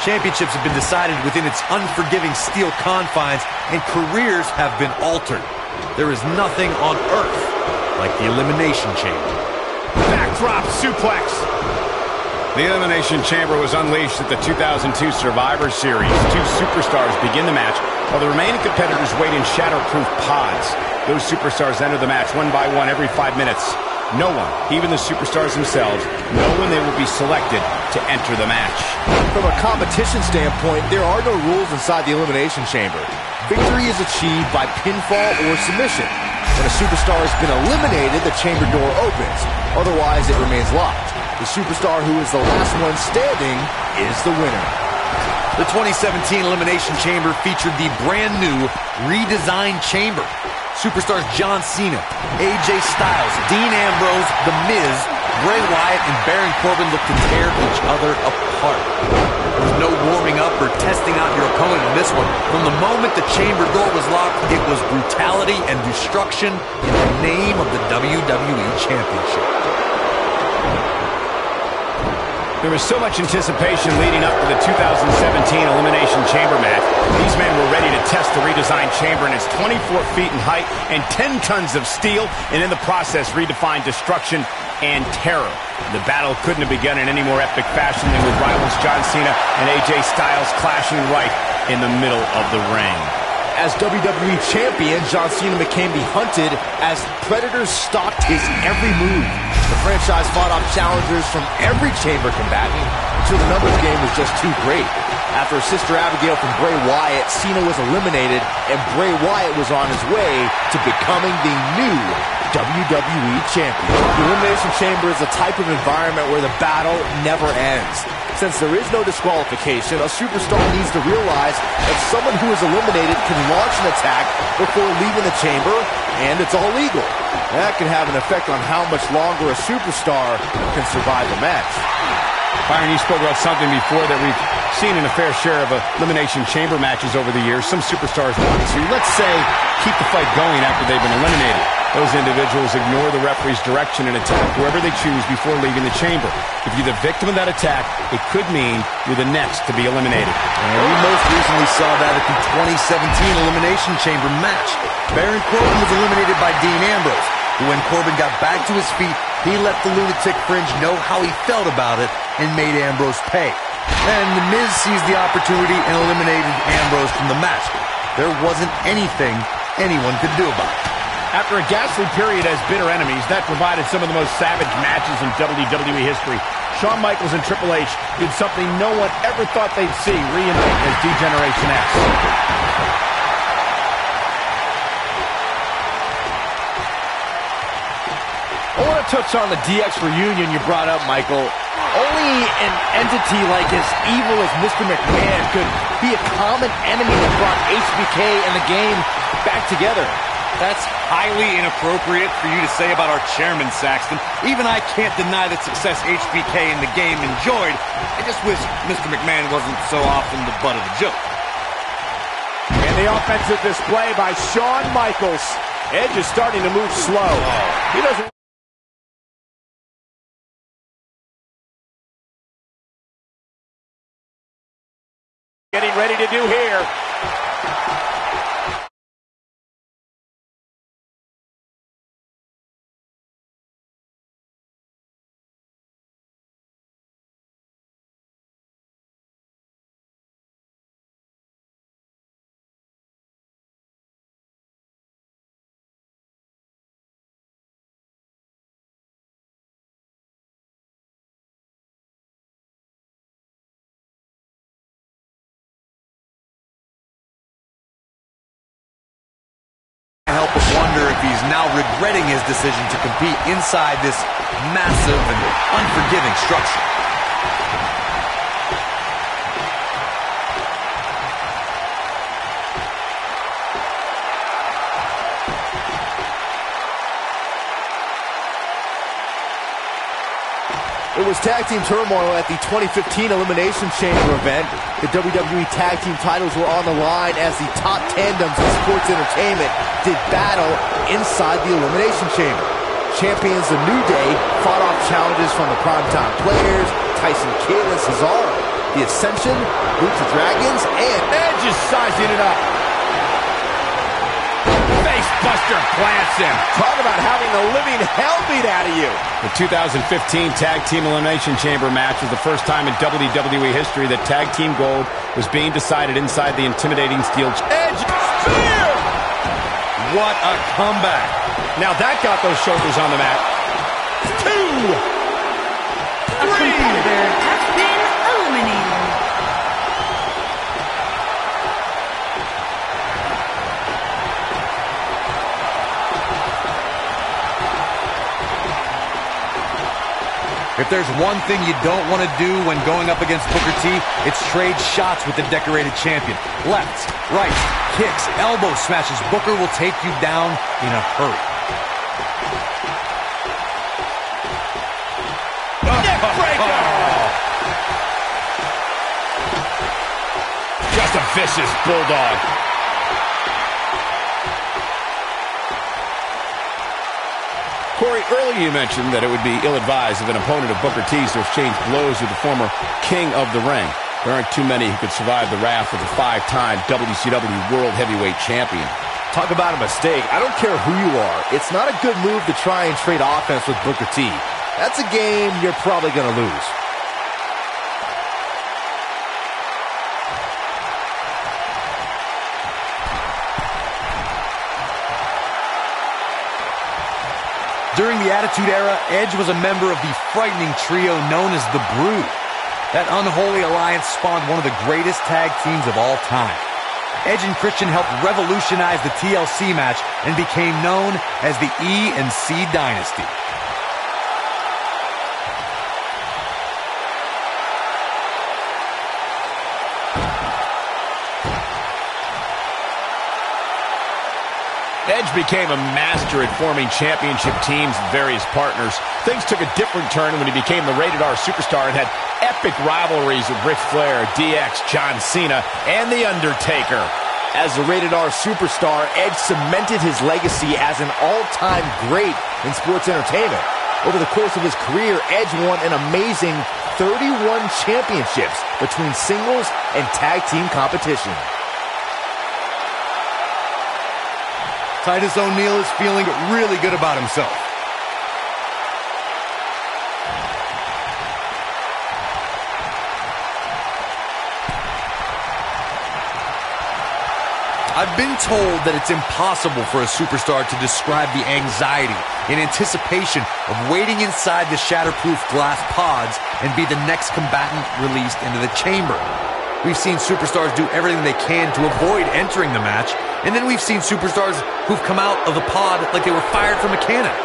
Championships have been decided within its unforgiving steel confines, and careers have been altered. There is nothing on earth like the Elimination Chamber. Backdrop suplex. The Elimination Chamber was unleashed at the 2002 Survivor Series. Two superstars begin the match, while the remaining competitors wait in shatterproof pods. Those superstars enter the match one by one every 5 minutes. No one, even the superstars themselves, know when they will be selected to enter the match. From a competition standpoint, there are no rules inside the Elimination Chamber. Victory is achieved by pinfall or submission. When a superstar has been eliminated, the chamber door opens. Otherwise, it remains locked. The superstar who is the last one standing is the winner. The 2017 Elimination Chamber featured the brand new redesigned chamber. Superstars John Cena, AJ Styles, Dean Ambrose, The Miz, Bray Wyatt, and Baron Corbin looked to tear each other apart. There was no warming up or testing out your opponent in this one. From the moment the chamber door was locked, it was brutality and destruction in the name of the WWE Championship. There was so much anticipation leading up to the 2017 Elimination Chamber match. These men were ready to test the redesigned chamber, and it's 24 feet in height and 10 tons of steel, and in the process redefine destruction and terror. The battle couldn't have begun in any more epic fashion than with rivals John Cena and AJ Styles clashing right in the middle of the ring. As WWE Champion, John Cena became the hunted as predators stalked his every move. The franchise fought off challengers from every chamber combatant until the numbers game was just too great. After Sister Abigail from Bray Wyatt, Cena was eliminated, and Bray Wyatt was on his way to becoming the new WWE Champion. The Elimination Chamber is a type of environment where the battle never ends. Since there is no disqualification, a superstar needs to realize that someone who is eliminated can launch an attack before leaving the chamber, and it's all legal. That can have an effect on how much longer a superstar can survive a match. Byron, you spoke about something before that we've seen in a fair share of Elimination Chamber matches over the years. Some superstars want to, let's say, keep the fight going after they've been eliminated. Those individuals ignore the referee's direction and attack whoever they choose before leaving the chamber. If you're the victim of that attack, it could mean you're the next to be eliminated. And we most recently saw that at the 2017 Elimination Chamber match. Baron Corbin was eliminated by Dean Ambrose. But when Corbin got back to his feet, he let the lunatic fringe know how he felt about it and made Ambrose pay. Then The Miz seized the opportunity and eliminated Ambrose from the match. There wasn't anything anyone could do about it. After a ghastly period as bitter enemies, that provided some of the most savage matches in WWE history. Shawn Michaels and Triple H did something no one ever thought they'd see, reunite as D-Generation X. I want to touch on the DX reunion you brought up, Michael. Only an entity like as evil as Mr. McMahon could be a common enemy that brought HBK and the game back together. That's highly inappropriate for you to say about our chairman, Saxton. Even I can't deny the success HBK and the game enjoyed. I just wish Mr. McMahon wasn't so often the butt of the joke. And the offensive display by Shawn Michaels. Edge is starting to move slow. He doesn't... Getting ready to do here. Help but wonder if he's now regretting his decision to compete inside this massive and unforgiving structure. It was tag team turmoil at the 2015 Elimination Chamber event. The WWE tag team titles were on the line as the top tandems in sports entertainment did battle inside the Elimination Chamber. Champions The New Day fought off challenges from the Primetime Players, Tyson Kidd and Cesaro, The Ascension, Lucha Dragons, and Edge is sizing it up. Facebuster plants him. Talk about having the living hell beat out of you. The 2015 Tag Team Elimination Chamber match was the first time in WWE history that Tag Team Gold was being decided inside the intimidating steel Edge spear! What a comeback. Now that got those shoulders on the mat. 2, 3. A competitor has been eliminated. If there's one thing you don't want to do when going up against Booker T, it's trade shots with the decorated champion. Lefts, rights, kicks, elbow smashes. Booker will take you down in a hurry. Neck breaker! Just a vicious bulldog. Corey, earlier you mentioned that it would be ill-advised of an opponent of Booker T's to exchange blows with the former king of the ring. There aren't too many who could survive the wrath of the 5-time WCW World Heavyweight Champion. talk about a mistake. I don't care who you are. It's not a good move to try and trade offense with Booker T. That's a game you're probably going to lose. During the Attitude Era, Edge was a member of the frightening trio known as the Brood. That unholy alliance spawned one of the greatest tag teams of all time. Edge and Christian helped revolutionize the TLC match and became known as the E and C Dynasty. Edge became a master at forming championship teams with various partners. Things took a different turn when he became the Rated R Superstar and had epic rivalries with Ric Flair, DX, John Cena, and The Undertaker. As a rated R superstar, Edge cemented his legacy as an all-time great in sports entertainment. Over the course of his career, Edge won an amazing 31 championships between singles and tag team competition. Titus O'Neil is feeling really good about himself. I've been told that it's impossible for a superstar to describe the anxiety and anticipation of waiting inside the shatterproof glass pods and be the next combatant released into the chamber. We've seen superstars do everything they can to avoid entering the match, and then we've seen superstars who've come out of the pod like they were fired from a cannon.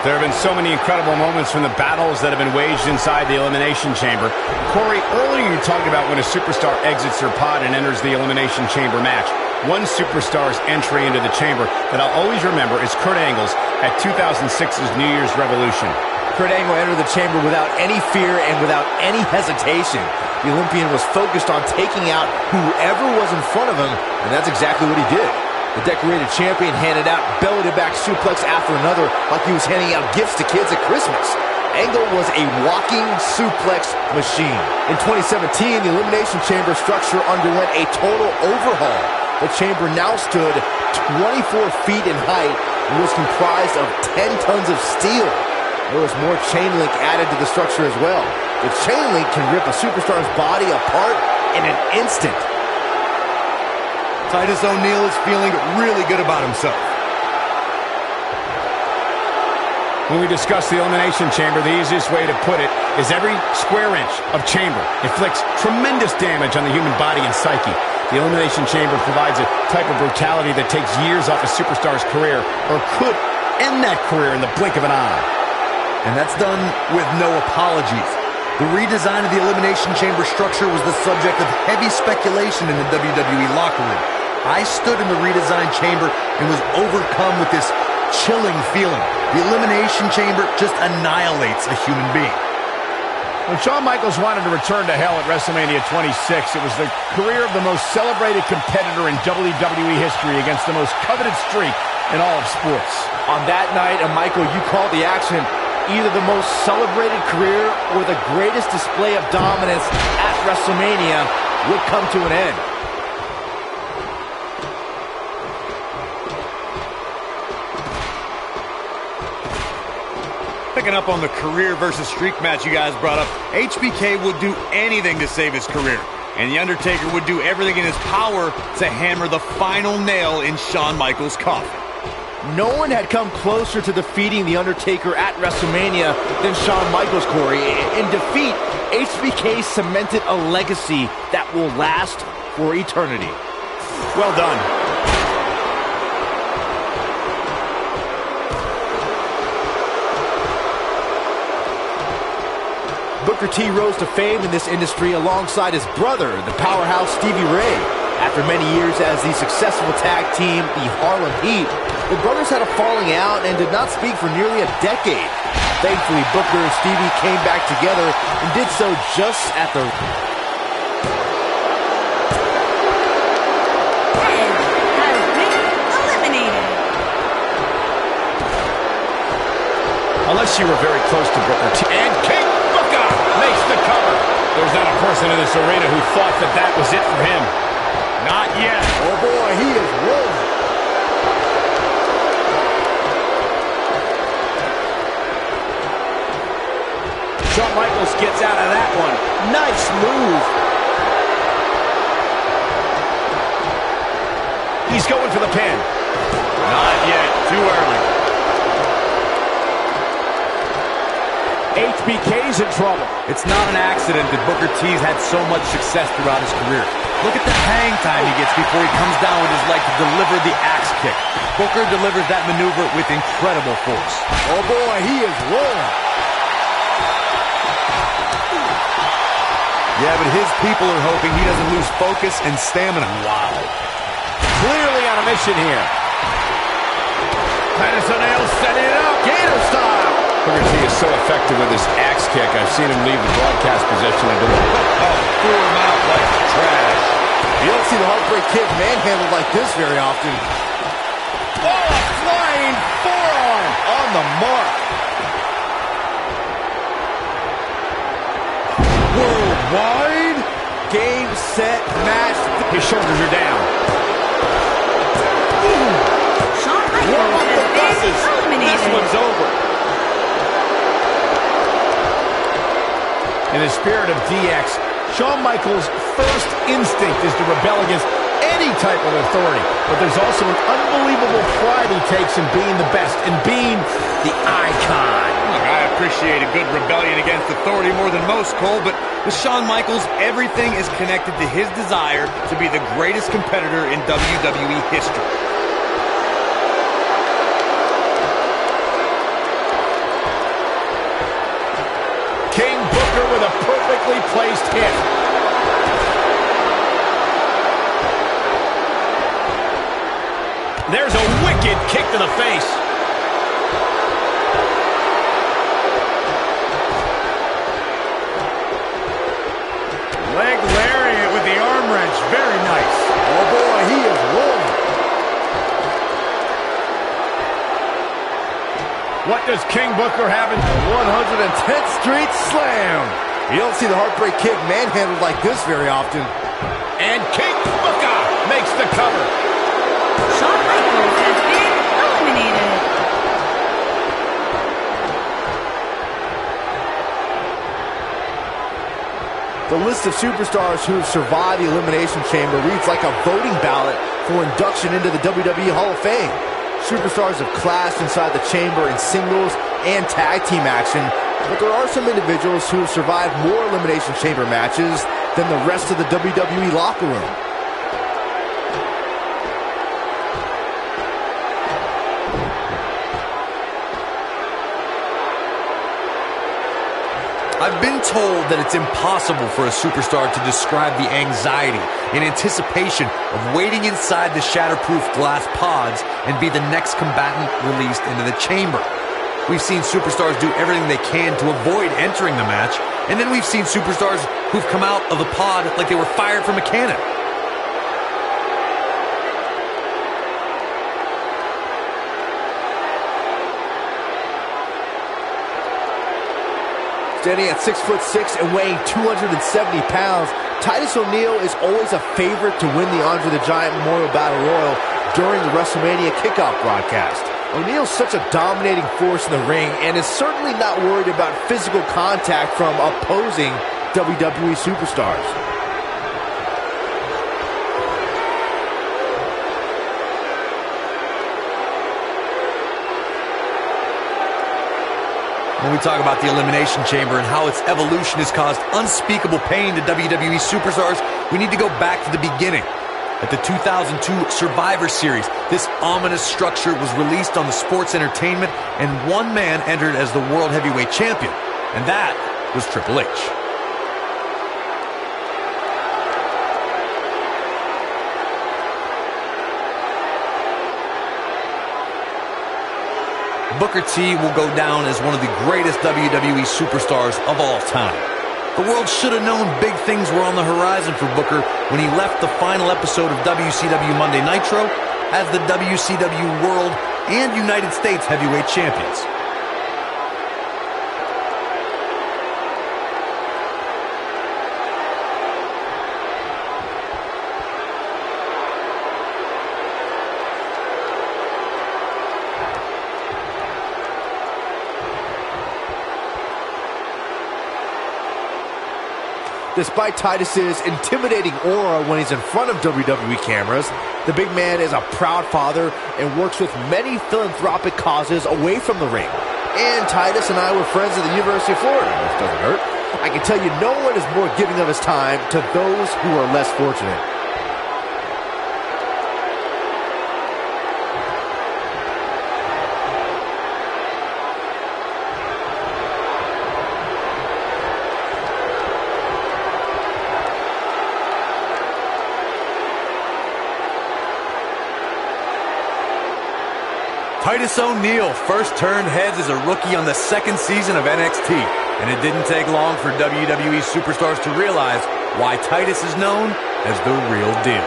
There have been so many incredible moments from the battles that have been waged inside the Elimination Chamber. Corey, earlier you talked about when a superstar exits their pod and enters the Elimination Chamber match. One superstar's entry into the chamber that I'll always remember is Kurt Angle's at 2006's New Year's Revolution. Kurt Angle entered the chamber without any fear and without any hesitation. The Olympian was focused on taking out whoever was in front of him, and that's exactly what he did. The decorated champion handed out belly-to-back suplex after another like he was handing out gifts to kids at Christmas. Angle was a walking suplex machine. In 2017, the Elimination Chamber structure underwent a total overhaul. The chamber now stood 24 feet in height and was comprised of 10 tons of steel. There was more chain link added to the structure as well. The chain link can rip a superstar's body apart in an instant. Titus O'Neil is feeling really good about himself. When we discuss the Elimination Chamber, the easiest way to put it is every square inch of chamber inflicts tremendous damage on the human body and psyche. The Elimination Chamber provides a type of brutality that takes years off a superstar's career, or could end that career in the blink of an eye. And that's done with no apologies. The redesign of the Elimination Chamber structure was the subject of heavy speculation in the WWE locker room. I stood in the redesigned chamber and was overcome with this chilling feeling. The Elimination Chamber just annihilates a human being. When Shawn Michaels wanted to return to hell at WrestleMania 26, it was the career of the most celebrated competitor in WWE history against the most coveted streak in all of sports. On that night, and Michael, you called the action, either the most celebrated career or the greatest display of dominance at WrestleMania would come to an end. Picking up on the career versus streak match you guys brought up, HBK would do anything to save his career. And The Undertaker would do everything in his power to hammer the final nail in Shawn Michaels' coffin. No one had come closer to defeating The Undertaker at WrestleMania than Shawn Michaels, Corey. In defeat, HBK cemented a legacy that will last for eternity. Well done. Booker T rose to fame in this industry alongside his brother, the powerhouse Stevie Ray. After many years as the successful tag team, the Harlem Heat, the brothers had a falling out and did not speak for nearly a decade. Thankfully, Booker and Stevie came back together and did so just at the... Edge has been eliminated. Unless you were very close to Booker T. And King Booker makes the cover. There's not a person in this arena who thought that that was it for him. Not yet. Oh boy, he is rolling. Shawn Michaels gets out of that one. Nice move. He's going for the pin. Not yet. Too early. HBK's in trouble. It's not an accident that Booker T's had so much success throughout his career. Look at the hang time he gets before he comes down with his leg to deliver the axe kick. Booker delivers that maneuver with incredible force. Oh boy, he is rolling. Yeah, but his people are hoping he doesn't lose focus and stamina. Wow. Clearly on a mission here. Titus O'Neil setting it up. Gator style. Booker T is so effective with his axe kick. I've seen him leave the broadcast position and threw him out like trash. You don't see the heartbreak kick manhandled like this very often. Oh, a flying forearm on the mark. Worldwide. Game, set, match. his shoulders are down. Shawn Michaels has been eliminated. This one's over. In the spirit of DX, Shawn Michaels' first instinct is to rebel against any type of authority. But there's also an unbelievable pride he takes in being the best, in being the icon. Look, I appreciate a good rebellion against authority more than most, Cole, but with Shawn Michaels, everything is connected to his desire to be the greatest competitor in WWE history. King Booker with a perfectly placed hit. There's a wicked kick to the face. Leg lariat with the arm wrench. Very nice. Oh boy, he is rolling. What does King Booker have in 110th Street Slam. You don't see the heartbreak kick manhandled like this very often. And King Booker makes the cover. Shawn Michaels has been eliminated. The list of superstars who have survived the Elimination Chamber reads like a voting ballot for induction into the WWE Hall of Fame. Superstars have clashed inside the chamber in singles and tag team action, but there are some individuals who have survived more Elimination Chamber matches than the rest of the WWE locker room. I've been told that it's impossible for a superstar to describe the anxiety and anticipation of waiting inside the shatterproof glass pods and be the next combatant released into the chamber. We've seen superstars do everything they can to avoid entering the match, and then we've seen superstars who've come out of the pod like they were fired from a cannon. Standing at 6'6" and weighing 270 pounds, Titus O'Neil is always a favorite to win the Andre the Giant Memorial Battle Royal during the WrestleMania kickoff broadcast. O'Neil's such a dominating force in the ring and is certainly not worried about physical contact from opposing WWE superstars. When we talk about the Elimination Chamber and how its evolution has caused unspeakable pain to WWE superstars, we need to go back to the beginning. At the 2002 Survivor Series, this ominous structure was released on the Sports Entertainment, and one man entered as the World Heavyweight Champion, and that was Triple H. Booker T will go down as one of the greatest WWE superstars of all time. The world should have known big things were on the horizon for Booker when he left the final episode of WCW Monday Nitro as the WCW World and United States Heavyweight Champions. Despite Titus's intimidating aura when he's in front of WWE cameras, the big man is a proud father and works with many philanthropic causes away from the ring. And Titus and I were friends at the University of Florida, which doesn't hurt. I can tell you no one is more giving of his time to those who are less fortunate. Titus O'Neil first turned heads as a rookie on the second season of NXT, and it didn't take long for WWE superstars to realize why Titus is known as the real deal.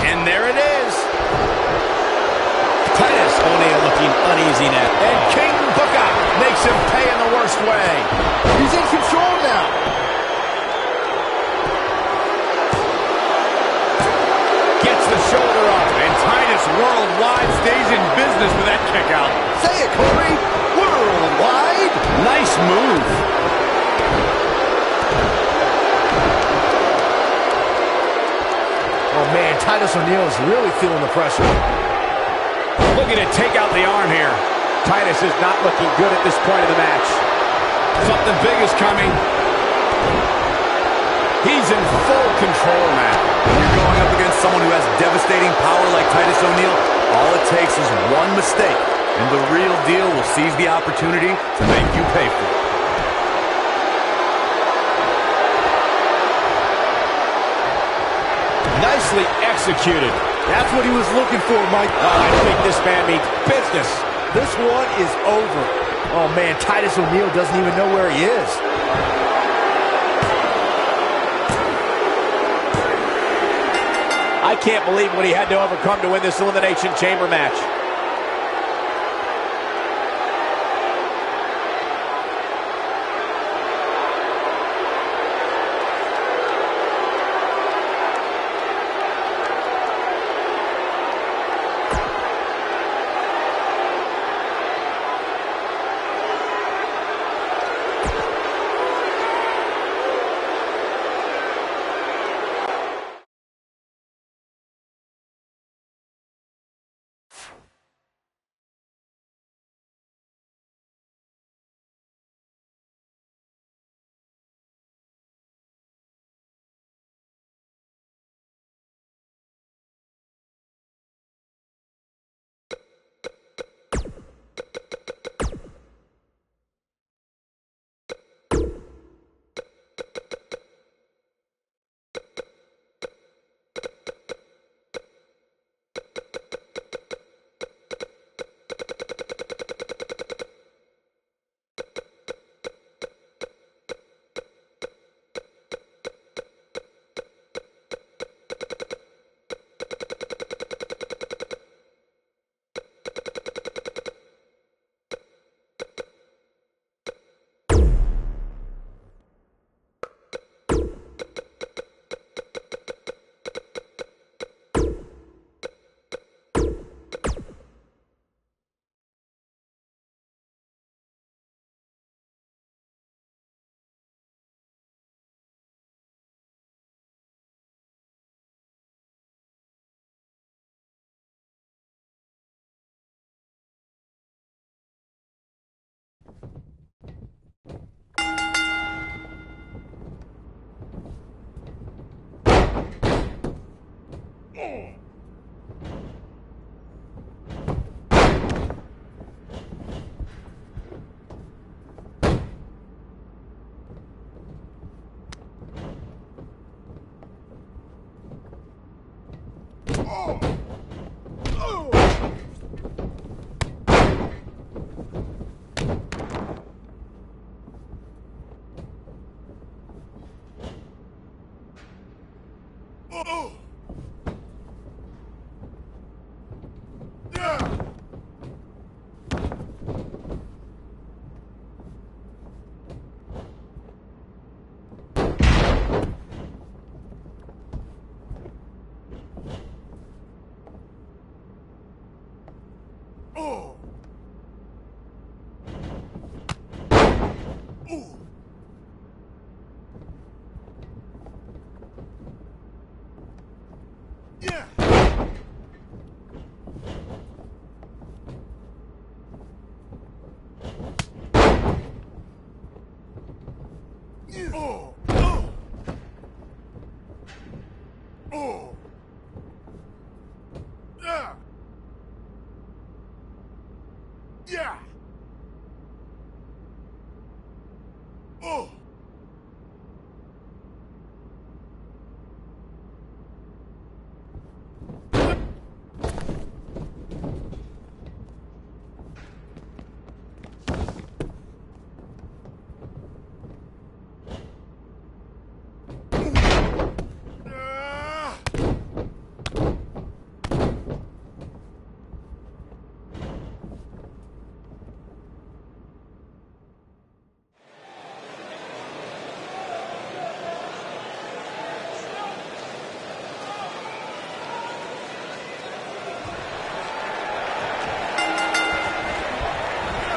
And there it is. Titus O'Neil looking uneasy now. And King Booker makes him pay in the worst way. He's in control now. The shoulder up, and Titus Worldwide stays in business with that kick out. Say it, Corey. Worldwide. Nice move. Oh, man, Titus O'Neil is really feeling the pressure. Looking to take out the arm here. Titus is not looking good at this point of the match. Something big is coming. He's in full control now. When you're going up against someone who has devastating power like Titus O'Neil, all it takes is one mistake, and the real deal will seize the opportunity to make you pay for it. Nicely executed. That's what he was looking for, Mike. I think this man means business. This one is over. Oh, man, Titus O'Neil doesn't even know where he is. I can't believe what he had to overcome to win this Elimination Chamber match.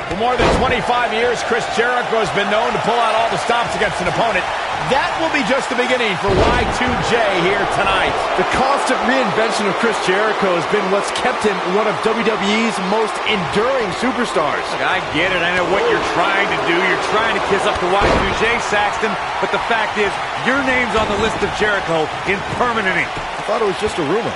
For more than 25 years, Chris Jericho has been known to pull out all the stops against an opponent. That will be just the beginning for Y2J here tonight. The constant reinvention of Chris Jericho has been what's kept him one of WWE's most enduring superstars. Look, I get it. I know what you're trying to do. You're trying to kiss up to Y2J, Saxton. But the fact is, your name's on the list of Jericho in permanent ink. I thought it was just a rumor.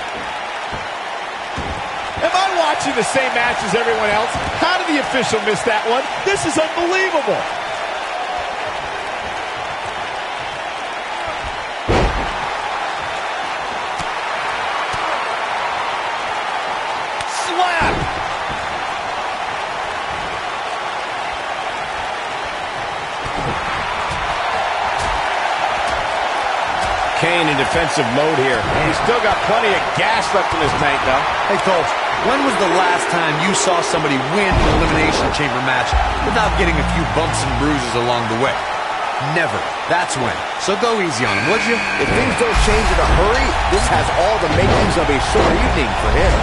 Am I watching the same match as everyone else? How did the official miss that one? This is unbelievable. Slap! Kane in defensive mode here. He's still got plenty of gas left in his tank, though. Hey, Coach, when was the last time you saw somebody win an Elimination Chamber match without getting a few bumps and bruises along the way? Never. That's when. So go easy on him, would you? If things don't change in a hurry, this has all the makings of a short evening for him.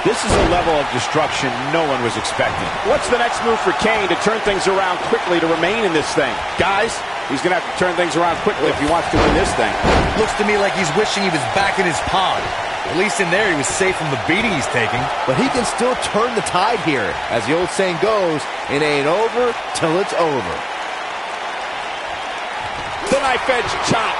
This is a level of destruction no one was expecting. What's the next move for Kane to turn things around quickly to remain in this thing? Guys, he's going to have to turn things around quickly if he wants to win this thing. Looks to me like he's wishing he was back in his pod. At least in there he was safe from the beating he's taking. But he can still turn the tide here. As the old saying goes, it ain't over till it's over. The knife edge chop.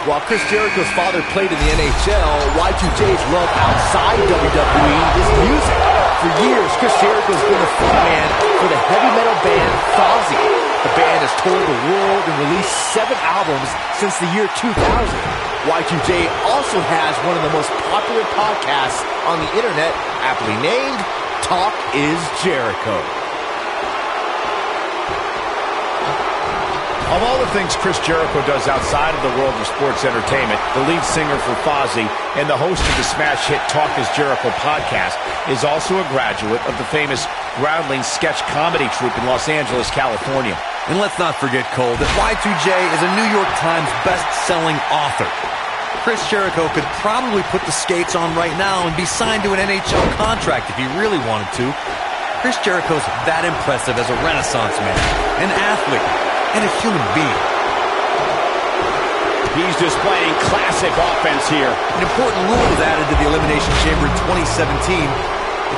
While Chris Jericho's father played in the NHL, Y2J's love outside WWE is music. For years, Chris Jericho's been the frontman for the heavy metal band Fozzy. The band has toured the world and released 7 albums since the year 2000. Y2J also has one of the most popular podcasts on the internet, aptly named Talk is Jericho. Of all the things Chris Jericho does outside of the world of sports entertainment, the lead singer for Fozzy and the host of the smash hit Talk is Jericho podcast is also a graduate of the famous Groundling sketch comedy troupe in Los Angeles, California. And let's not forget, Cole, that Y2J is a New York Times best-selling author. Chris Jericho could probably put the skates on right now and be signed to an NHL contract if he really wanted to. Chris Jericho's that impressive as a Renaissance man, an athlete, and a human being. He's displaying classic offense here. An important rule was added to the Elimination Chamber in 2017.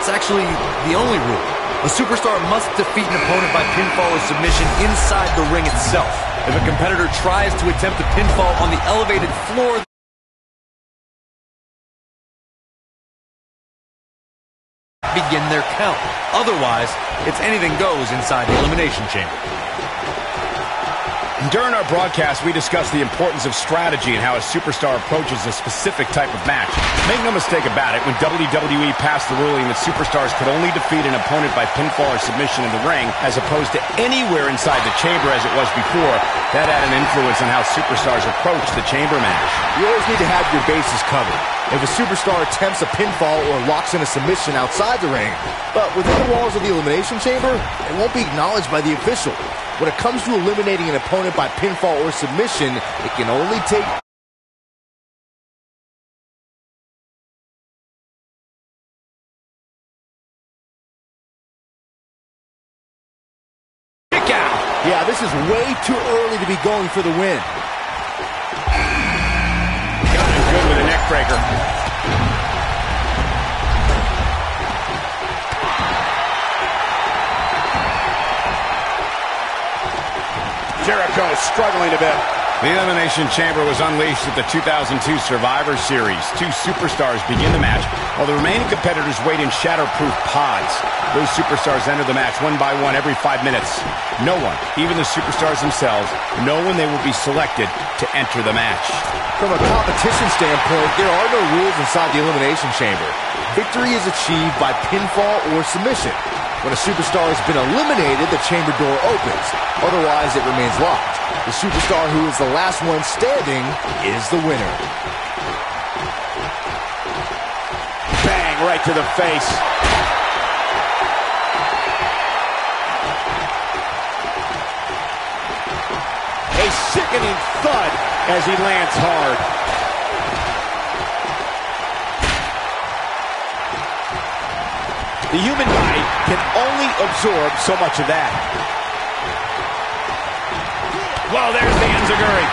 It's actually the only rule. A superstar must defeat an opponent by pinfall or submission inside the ring itself. If a competitor tries to attempt a pinfall on the elevated floor, begin their count. Otherwise, it's anything goes inside the Elimination Chamber. During our broadcast, we discussed the importance of strategy and how a superstar approaches a specific type of match. Make no mistake about it, when WWE passed the ruling that superstars could only defeat an opponent by pinfall or submission in the ring, as opposed to anywhere inside the chamber as it was before, that had an influence on how superstars approach the chamber match. You always need to have your bases covered. If a superstar attempts a pinfall or locks in a submission outside the ring, but within the walls of the Elimination Chamber, it won't be acknowledged by the official. When it comes to eliminating an opponent by pinfall or submission, it can only take... Kick out! Yeah, this is way too early to be going for the win. Got him good with a neck breaker. Jericho struggling a bit. The Elimination Chamber was unleashed at the 2002 Survivor Series. Two superstars begin the match, while the remaining competitors wait in shatterproof pods. Those superstars enter the match one by one every 5 minutes. No one, even the superstars themselves, know when they will be selected to enter the match. From a competition standpoint, there are no rules inside the Elimination Chamber. Victory is achieved by pinfall or submission. When a superstar has been eliminated, the chamber door opens. Otherwise, it remains locked. The superstar who is the last one standing is the winner. Bang, right to the face. A sickening thud as he lands hard. The human body can only absorb so much of that. Well, there's the enziguri.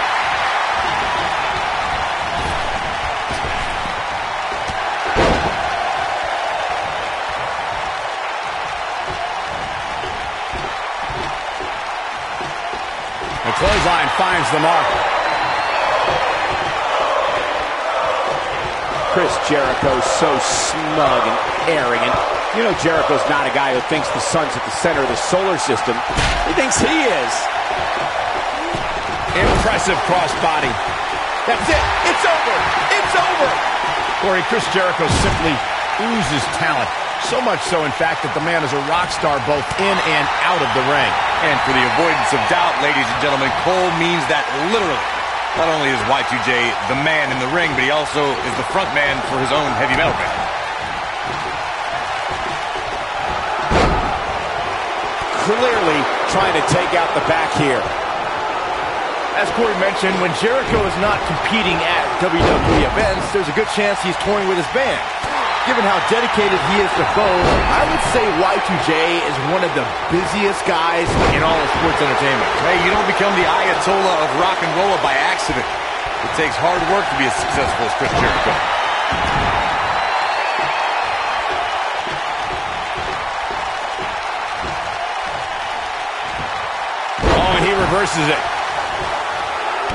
The clothesline finds the mark. Chris Jericho's so smug and arrogant. You know Jericho's not a guy who thinks the sun's at the center of the solar system. He thinks he is. Impressive crossbody. That's it. It's over. It's over. Corey, Chris Jericho simply oozes talent. So much so, in fact, that the man is a rock star both in and out of the ring. And for the avoidance of doubt, ladies and gentlemen, Cole means that literally. Not only is Y2J the man in the ring, but he also is the front man for his own heavy metal band. Clearly trying to take out the back here. As Corey mentioned, when Jericho is not competing at WWE events, there's a good chance he's touring with his band. Given how dedicated he is to both, I would say Y2J is one of the busiest guys in all of sports entertainment. Hey, you don't become the Ayatollah of rock and roll by accident. It takes hard work to be as successful as Chris Jericho. Oh, and he reverses it.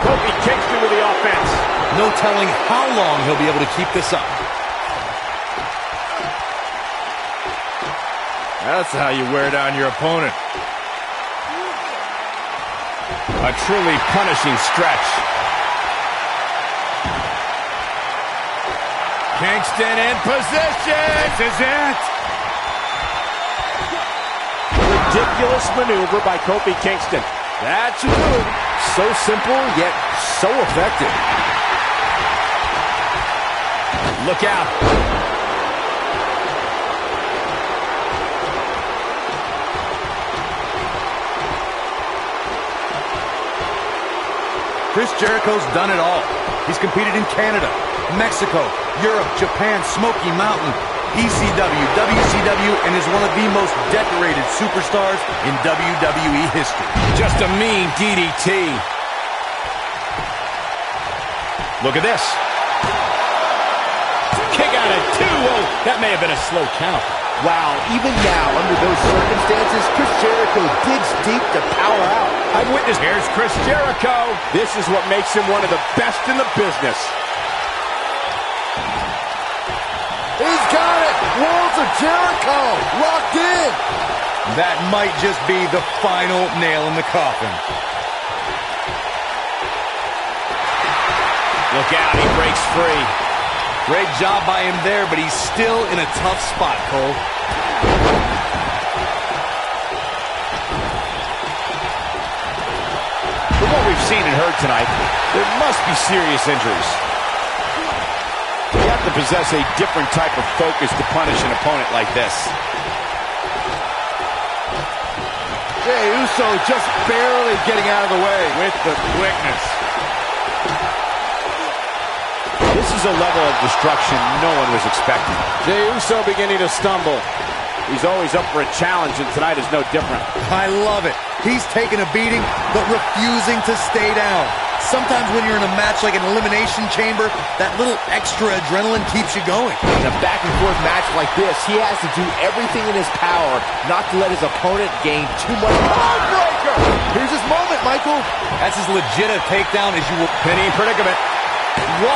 Kofi Kingston with the offense. No telling how long he'll be able to keep this up. That's how you wear down your opponent. A truly punishing stretch. Kingston in position. This is it. Ridiculous maneuver by Kofi Kingston. That should do it. So simple, yet so effective. Look out. Chris Jericho's done it all. He's competed in Canada, Mexico, Europe, Japan, Smoky Mountain, ECW, WCW, and is one of the most decorated superstars in WWE history. Just a mean DDT. Look at this. Kick out at 2. Whoa, that may have been a slow count. Wow, even now, under those circumstances, Chris Jericho digs deep to power out. I've witnessed. Here's Chris Jericho. This is what makes him one of the best in the business. He's got it! Worlds of Jericho! Locked in! That might just be the final nail in the coffin. Look out, he breaks free. Great job by him there, but he's still in a tough spot, Cole. From what we've seen and heard tonight, there must be serious injuries. You have to possess a different type of focus to punish an opponent like this. Jey Uso just barely getting out of the way. With the quickness. This is a level of destruction no one was expecting. Jey Uso beginning to stumble. He's always up for a challenge, and tonight is no different. I love it. He's taking a beating, but refusing to stay down. Sometimes when you're in a match like an Elimination Chamber, that little extra adrenaline keeps you going. In a back-and-forth match like this, he has to do everything in his power not to let his opponent gain too much. Breaker! Here's his moment. Michael? That's as legit a takedown as you will. Penny predicament. 1,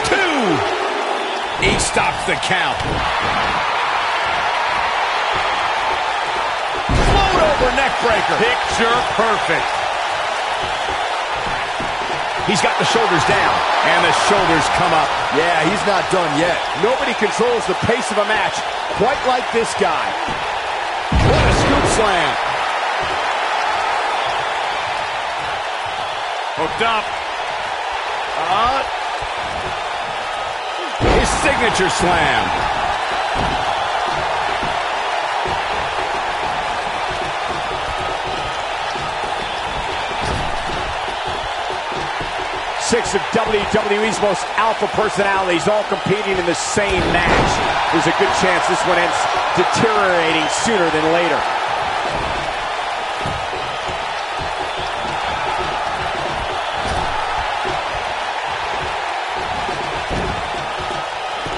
2. He stops the count. Float over neck breaker. Picture perfect. He's got the shoulders down, and the shoulders come up. Yeah, he's not done yet. Nobody controls the pace of a match quite like this guy. What a scoop slam. Hooked up. His signature slam. Six of WWE's most alpha personalities all competing in the same match. There's a good chance this one ends deteriorating sooner than later.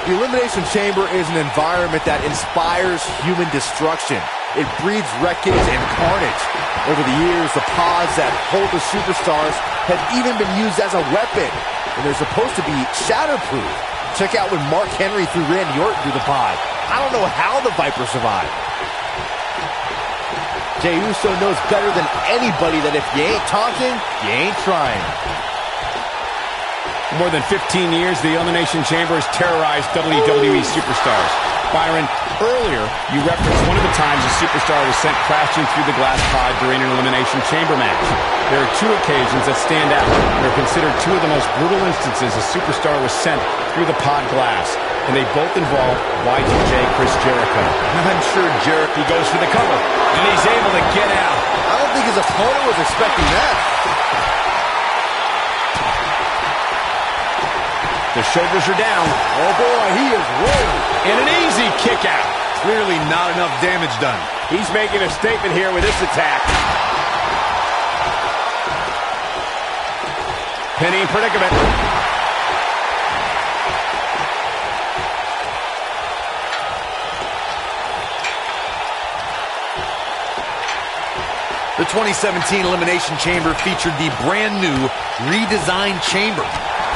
The Elimination Chamber is an environment that inspires human destruction. It breeds wreckage and carnage. Over the years, the pods that hold the superstars have even been used as a weapon, and they're supposed to be shatterproof. Check out when Mark Henry threw Randy Orton through the pod. I don't know how the Viper survived. Jey Uso knows better than anybody that if you ain't taunting, you ain't trying. For more than 15 years, the Elimination Chamber has terrorized WWE superstars. Byron, earlier you referenced one of the times a superstar was sent crashing through the glass pod during an Elimination Chamber match. There are 2 occasions that stand out and are considered 2 of the most brutal instances a superstar was sent through the pod glass, and they both involve Y2J Chris Jericho. I'm sure Jericho He goes for the cover, and he's able to get out. I don't think his opponent was expecting that. The shoulders are down. Oh boy, he is rolling. And an easy kick out. clearly not enough damage done. He's making a statement here with this attack. Penny in predicament. The 2017 Elimination Chamber featured the brand new redesigned chamber.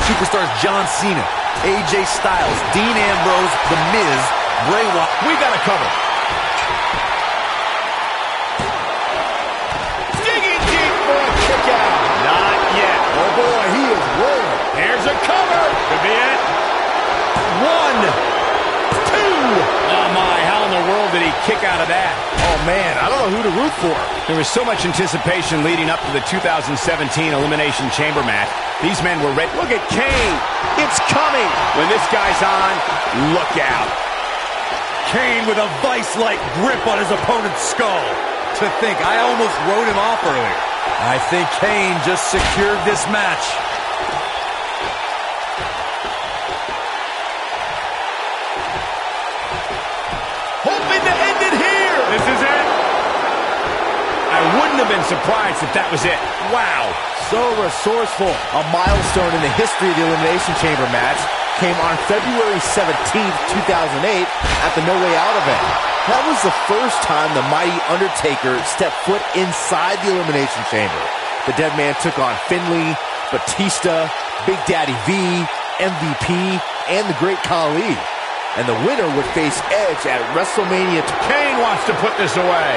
Superstars John Cena, AJ Styles, Dean Ambrose, The Miz, Bray Wyatt. We got a cover. Digging deep for a kick out. Not yet. Oh boy, he is rolling. Here's a cover. Could be it. 1, 2. Oh my, how in the world did he kick out of that? Oh man, I don't know who to root for. There was so much anticipation leading up to the 2017 Elimination Chamber match. These men were ready. Look at Kane. It's coming. When this guy's on, look out. Kane with a vice-like grip on his opponent's skull. To think, I almost wrote him off earlier. I think Kane just secured this match. Hoping to end it here. This is it. I wouldn't have been surprised if that was it. Wow. So resourceful. A milestone in the history of the Elimination Chamber match came on February 17th, 2008 at the No Way Out event. That was the first time the mighty Undertaker stepped foot inside the Elimination Chamber. The Dead Man took on Finlay, Batista, Big Daddy V, MVP, and the Great Khali. And the winner would face Edge at WrestleMania. Kane wants to put this away.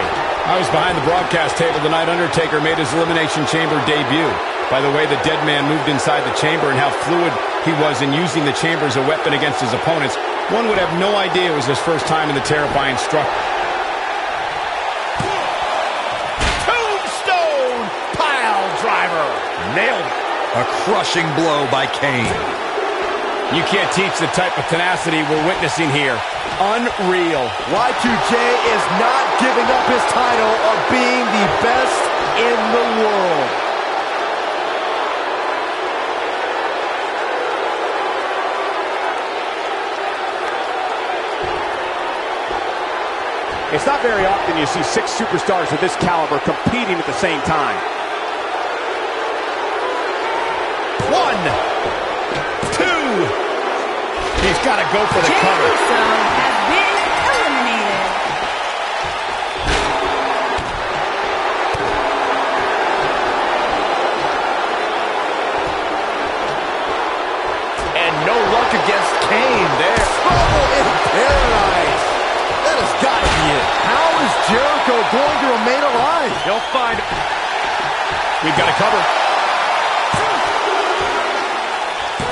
I was behind the broadcast table the night Undertaker made his Elimination Chamber debut. By the way, the Dead Man moved inside the chamber and how fluid he was in using the chamber as a weapon against his opponents. One would have no idea it was his first time in the terrifying structure. Tombstone pile driver. Nailed it. A crushing blow by Kane. You can't teach the type of tenacity we're witnessing here. Unreal. Y2J is not giving up his title of being the best in the world. It's not very often you see 6 superstars of this caliber competing at the same time. 1, 2. He's got to go for the Jey cover. Uso has been eliminated. to remain alive. He'll find it. We've got a cover.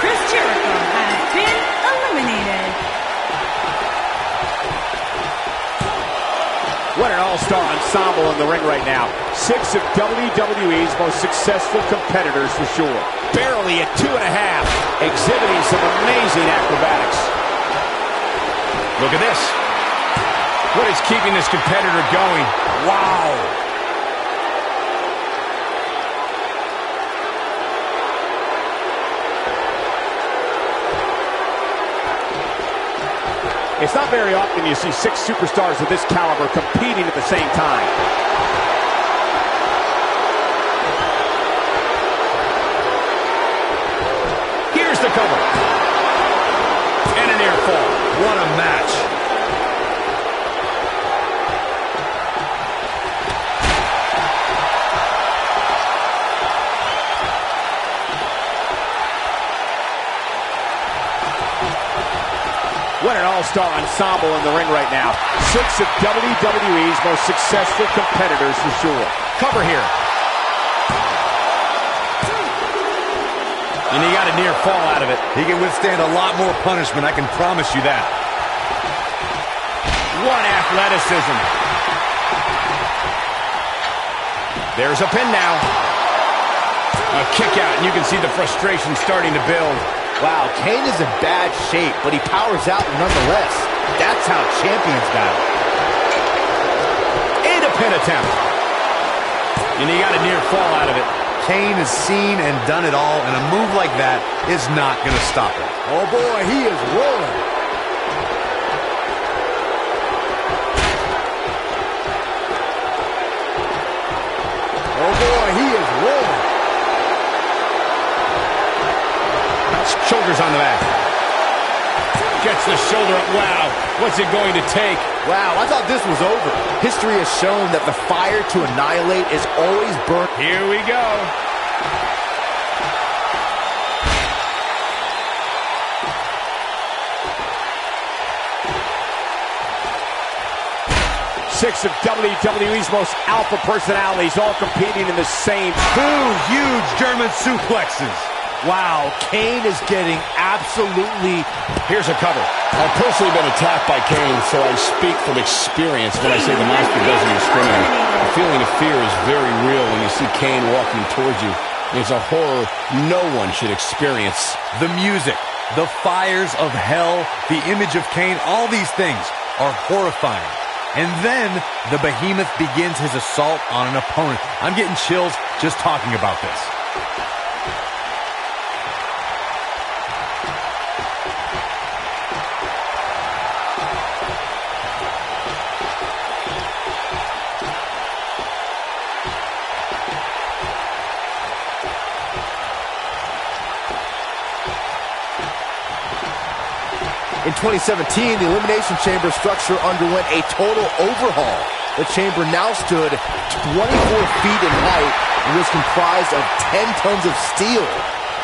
Chris Jericho has been eliminated. What an all-star ensemble in the ring right now. 6 of WWE's most successful competitors for sure. Barely at 2.5. Exhibiting some amazing acrobatics. Look at this. What is keeping this competitor going? Wow. It's not very often you see 6 superstars of this caliber competing at the same time. Here's the cover. And a near fall. What a match. What an all-star ensemble in the ring right now. 6 of WWE's most successful competitors for sure. Cover here. And he got a near fall out of it. He can withstand a lot more punishment, I can promise you that. What athleticism. There's a pin now. A kick out, and you can see the frustration starting to build. Wow, Kane is in bad shape, but he powers out nonetheless. That's how champions battle. And a pin attempt. And he got a near fall out of it. Kane has seen and done it all, and a move like that is not going to stop him. Oh boy, he is rolling. Oh boy, he is rolling. Shoulders on the back. Gets the shoulder up. Wow. What's it going to take? Wow, I thought this was over. History has shown that the fire to annihilate is always burnt. Here we go. Six of WWE's most alpha personalities all competing in the same. 2 huge German suplexes. Wow, Kane is getting absolutely... Here's a cover. I've personally been attacked by Kane, so I speak from experience when I say the monster doesn't discriminate. The feeling of fear is very real when you see Kane walking towards you. It's a horror no one should experience. The music, the fires of hell, the image of Kane, all these things are horrifying. And then the behemoth begins his assault on an opponent. I'm getting chills just talking about this. In 2017, the Elimination Chamber structure underwent a total overhaul. The chamber now stood 24 feet in height and was comprised of 10 tons of steel.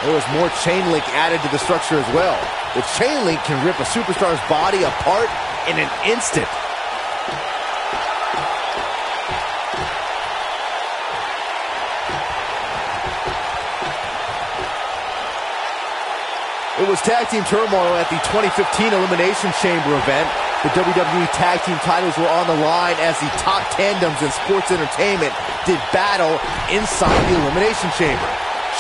There was more chain link added to the structure as well. The chain link can rip a superstar's body apart in an instant. It was tag team turmoil at the 2015 Elimination Chamber event. The WWE Tag Team titles were on the line as the top tandems in sports entertainment did battle inside the Elimination Chamber.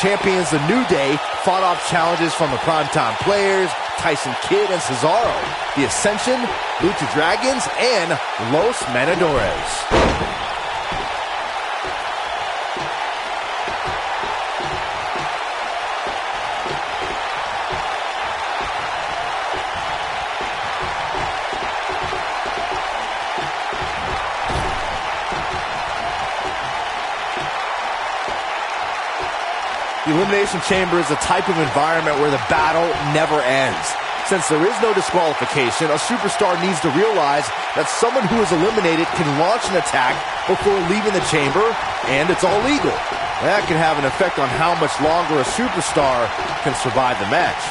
Champions The New Day fought off challenges from the Primetime Players, Tyson Kidd and Cesaro, The Ascension, Lucha Dragons, and Los Matadores. The Elimination Chamber is a type of environment where the battle never ends. Since there is no disqualification, a superstar needs to realize that someone who is eliminated can launch an attack before leaving the chamber, and it's all legal. That can have an effect on how much longer a superstar can survive the match.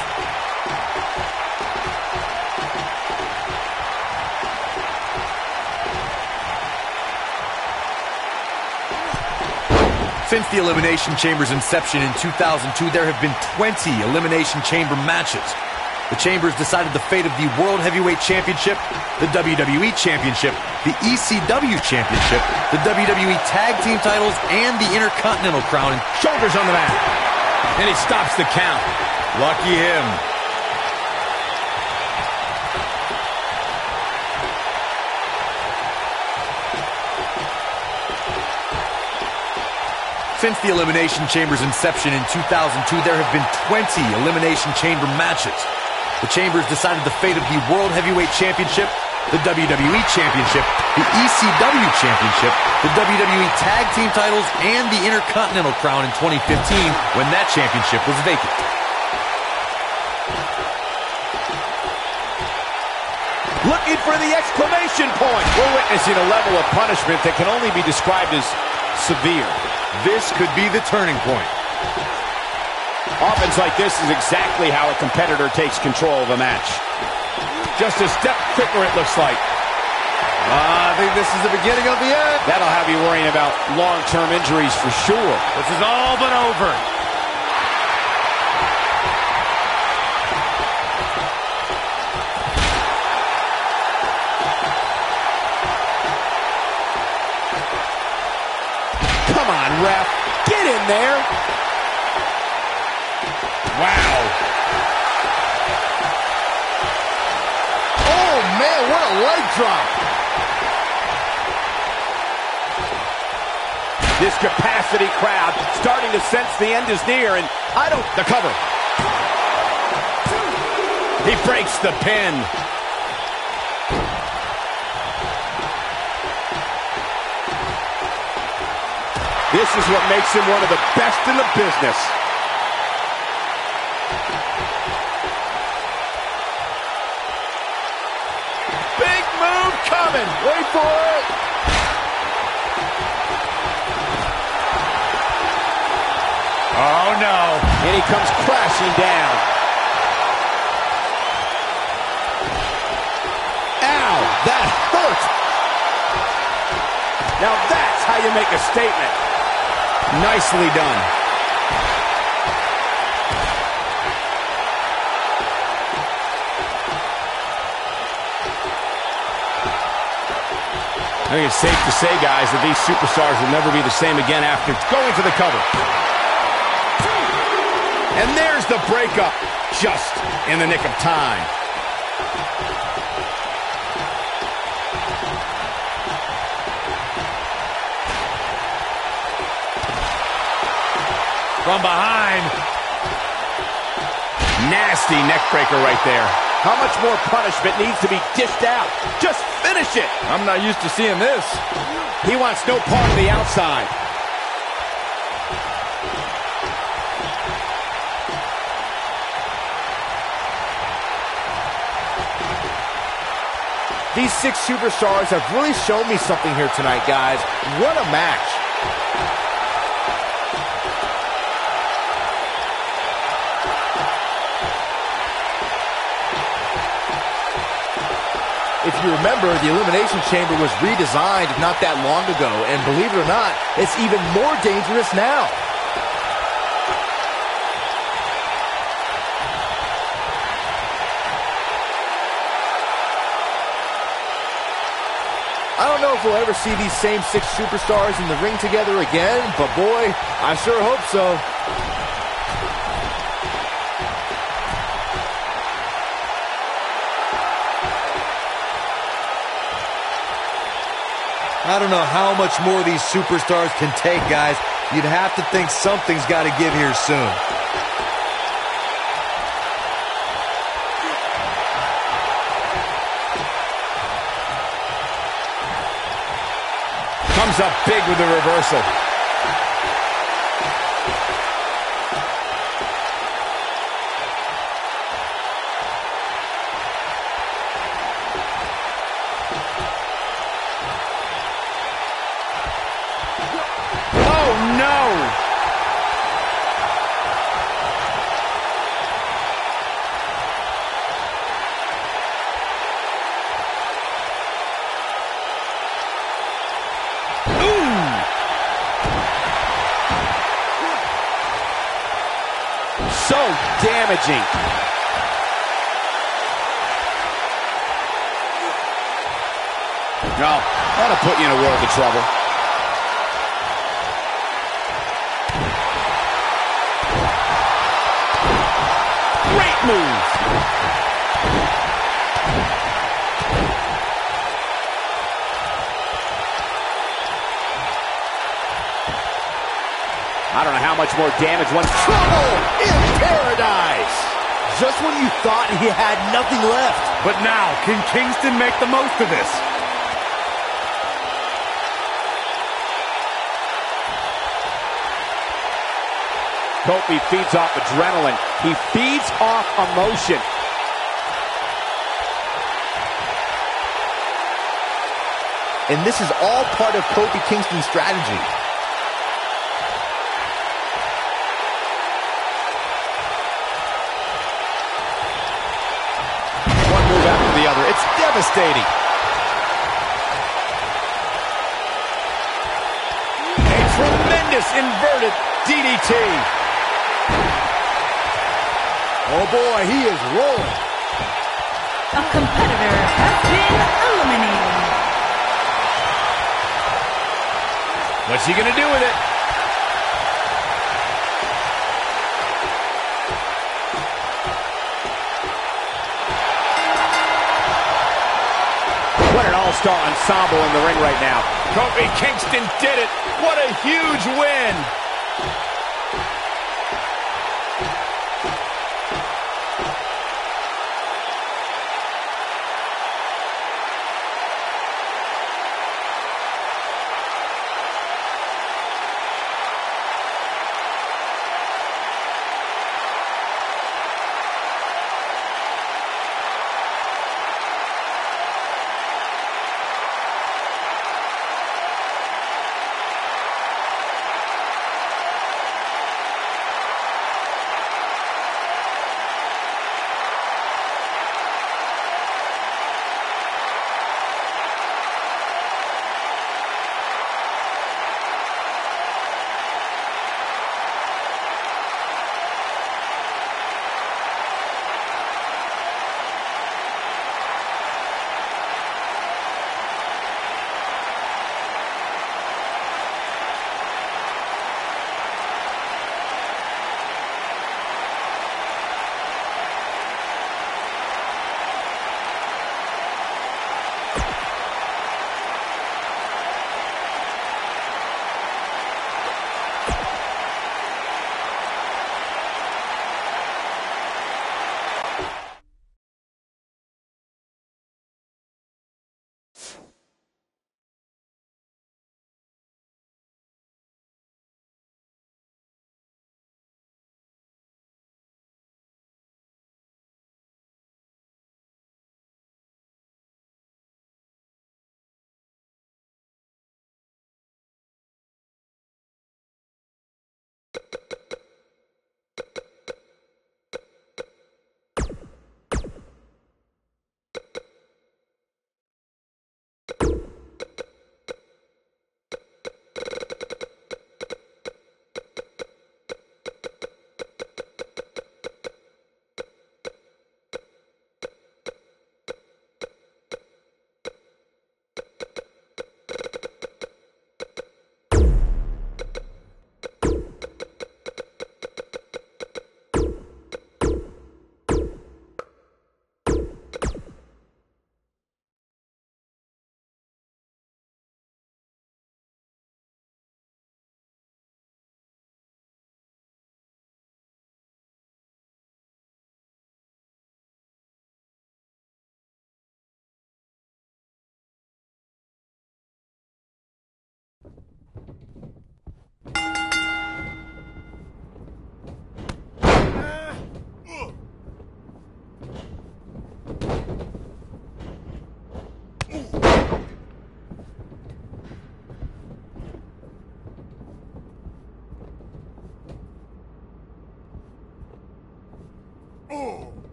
Since the Elimination Chamber's inception in 2002, there have been 20 Elimination Chamber matches. The Chambers decided the fate of the World Heavyweight Championship, the WWE Championship, the ECW Championship, the WWE Tag Team titles, and the Intercontinental Crown. Shoulders on the mat. And he stops the count. Lucky him. Since the Elimination Chamber's inception in 2002, there have been 20 Elimination Chamber matches. The Chambers decided the fate of the World Heavyweight Championship, the WWE Championship, the ECW Championship, the WWE Tag Team titles, and the Intercontinental Crown in 2015 when that championship was vacant. Looking for the exclamation point. We're witnessing a level of punishment that can only be described as severe. This could be the turning point. Offense like this is exactly how a competitor takes control of a match. Just a step quicker, it looks like. I think this is the beginning of the end. That'll have you worrying about long-term injuries for sure. This is all but over. Come on, ref. Get in there. Wow. Oh, man, what a leg drop. This capacity crowd starting to sense the end is near, and The cover. He breaks the pin. this is what makes him one of the best in the business. Big move coming. Wait for it. Oh, no. And he comes crashing down. Ow, that hurt. Now that's how you make a statement. Nicely done. I think it's safe to say, guys, that these superstars will never be the same again after going for the cover. And there's the breakup, just in the nick of time. From behind. Nasty neck breaker right there. How much more punishment needs to be dished out? Just finish it. I'm not used to seeing this. He wants no part of the outside. These 6 superstars have really shown me something here tonight, guys. What a match. If you remember, the Elimination Chamber was redesigned not that long ago, and believe it or not, it's even more dangerous now. I don't know if we'll ever see these same 6 superstars in the ring together again, but boy, I sure hope so. I don't know how much more these superstars can take, guys. You'd have to think something's got to give here soon. Comes up big with the reversal. Oh, no! damaging. No, that'll put you in a world of trouble. Great move. I don't know how much more damage one. Trouble in paradise. Just when you thought he had nothing left. But now, can Kingston make the most of this? Kofi feeds off adrenaline. He feeds off emotion. And this is all part of Kofi Kingston's strategy. One move after the other. It's devastating. A tremendous inverted DDT. Oh boy, he is rolling. A competitor has been eliminated. What's he gonna do with it? What an all-star ensemble in the ring right now. Kofi Kingston did it. What a huge win.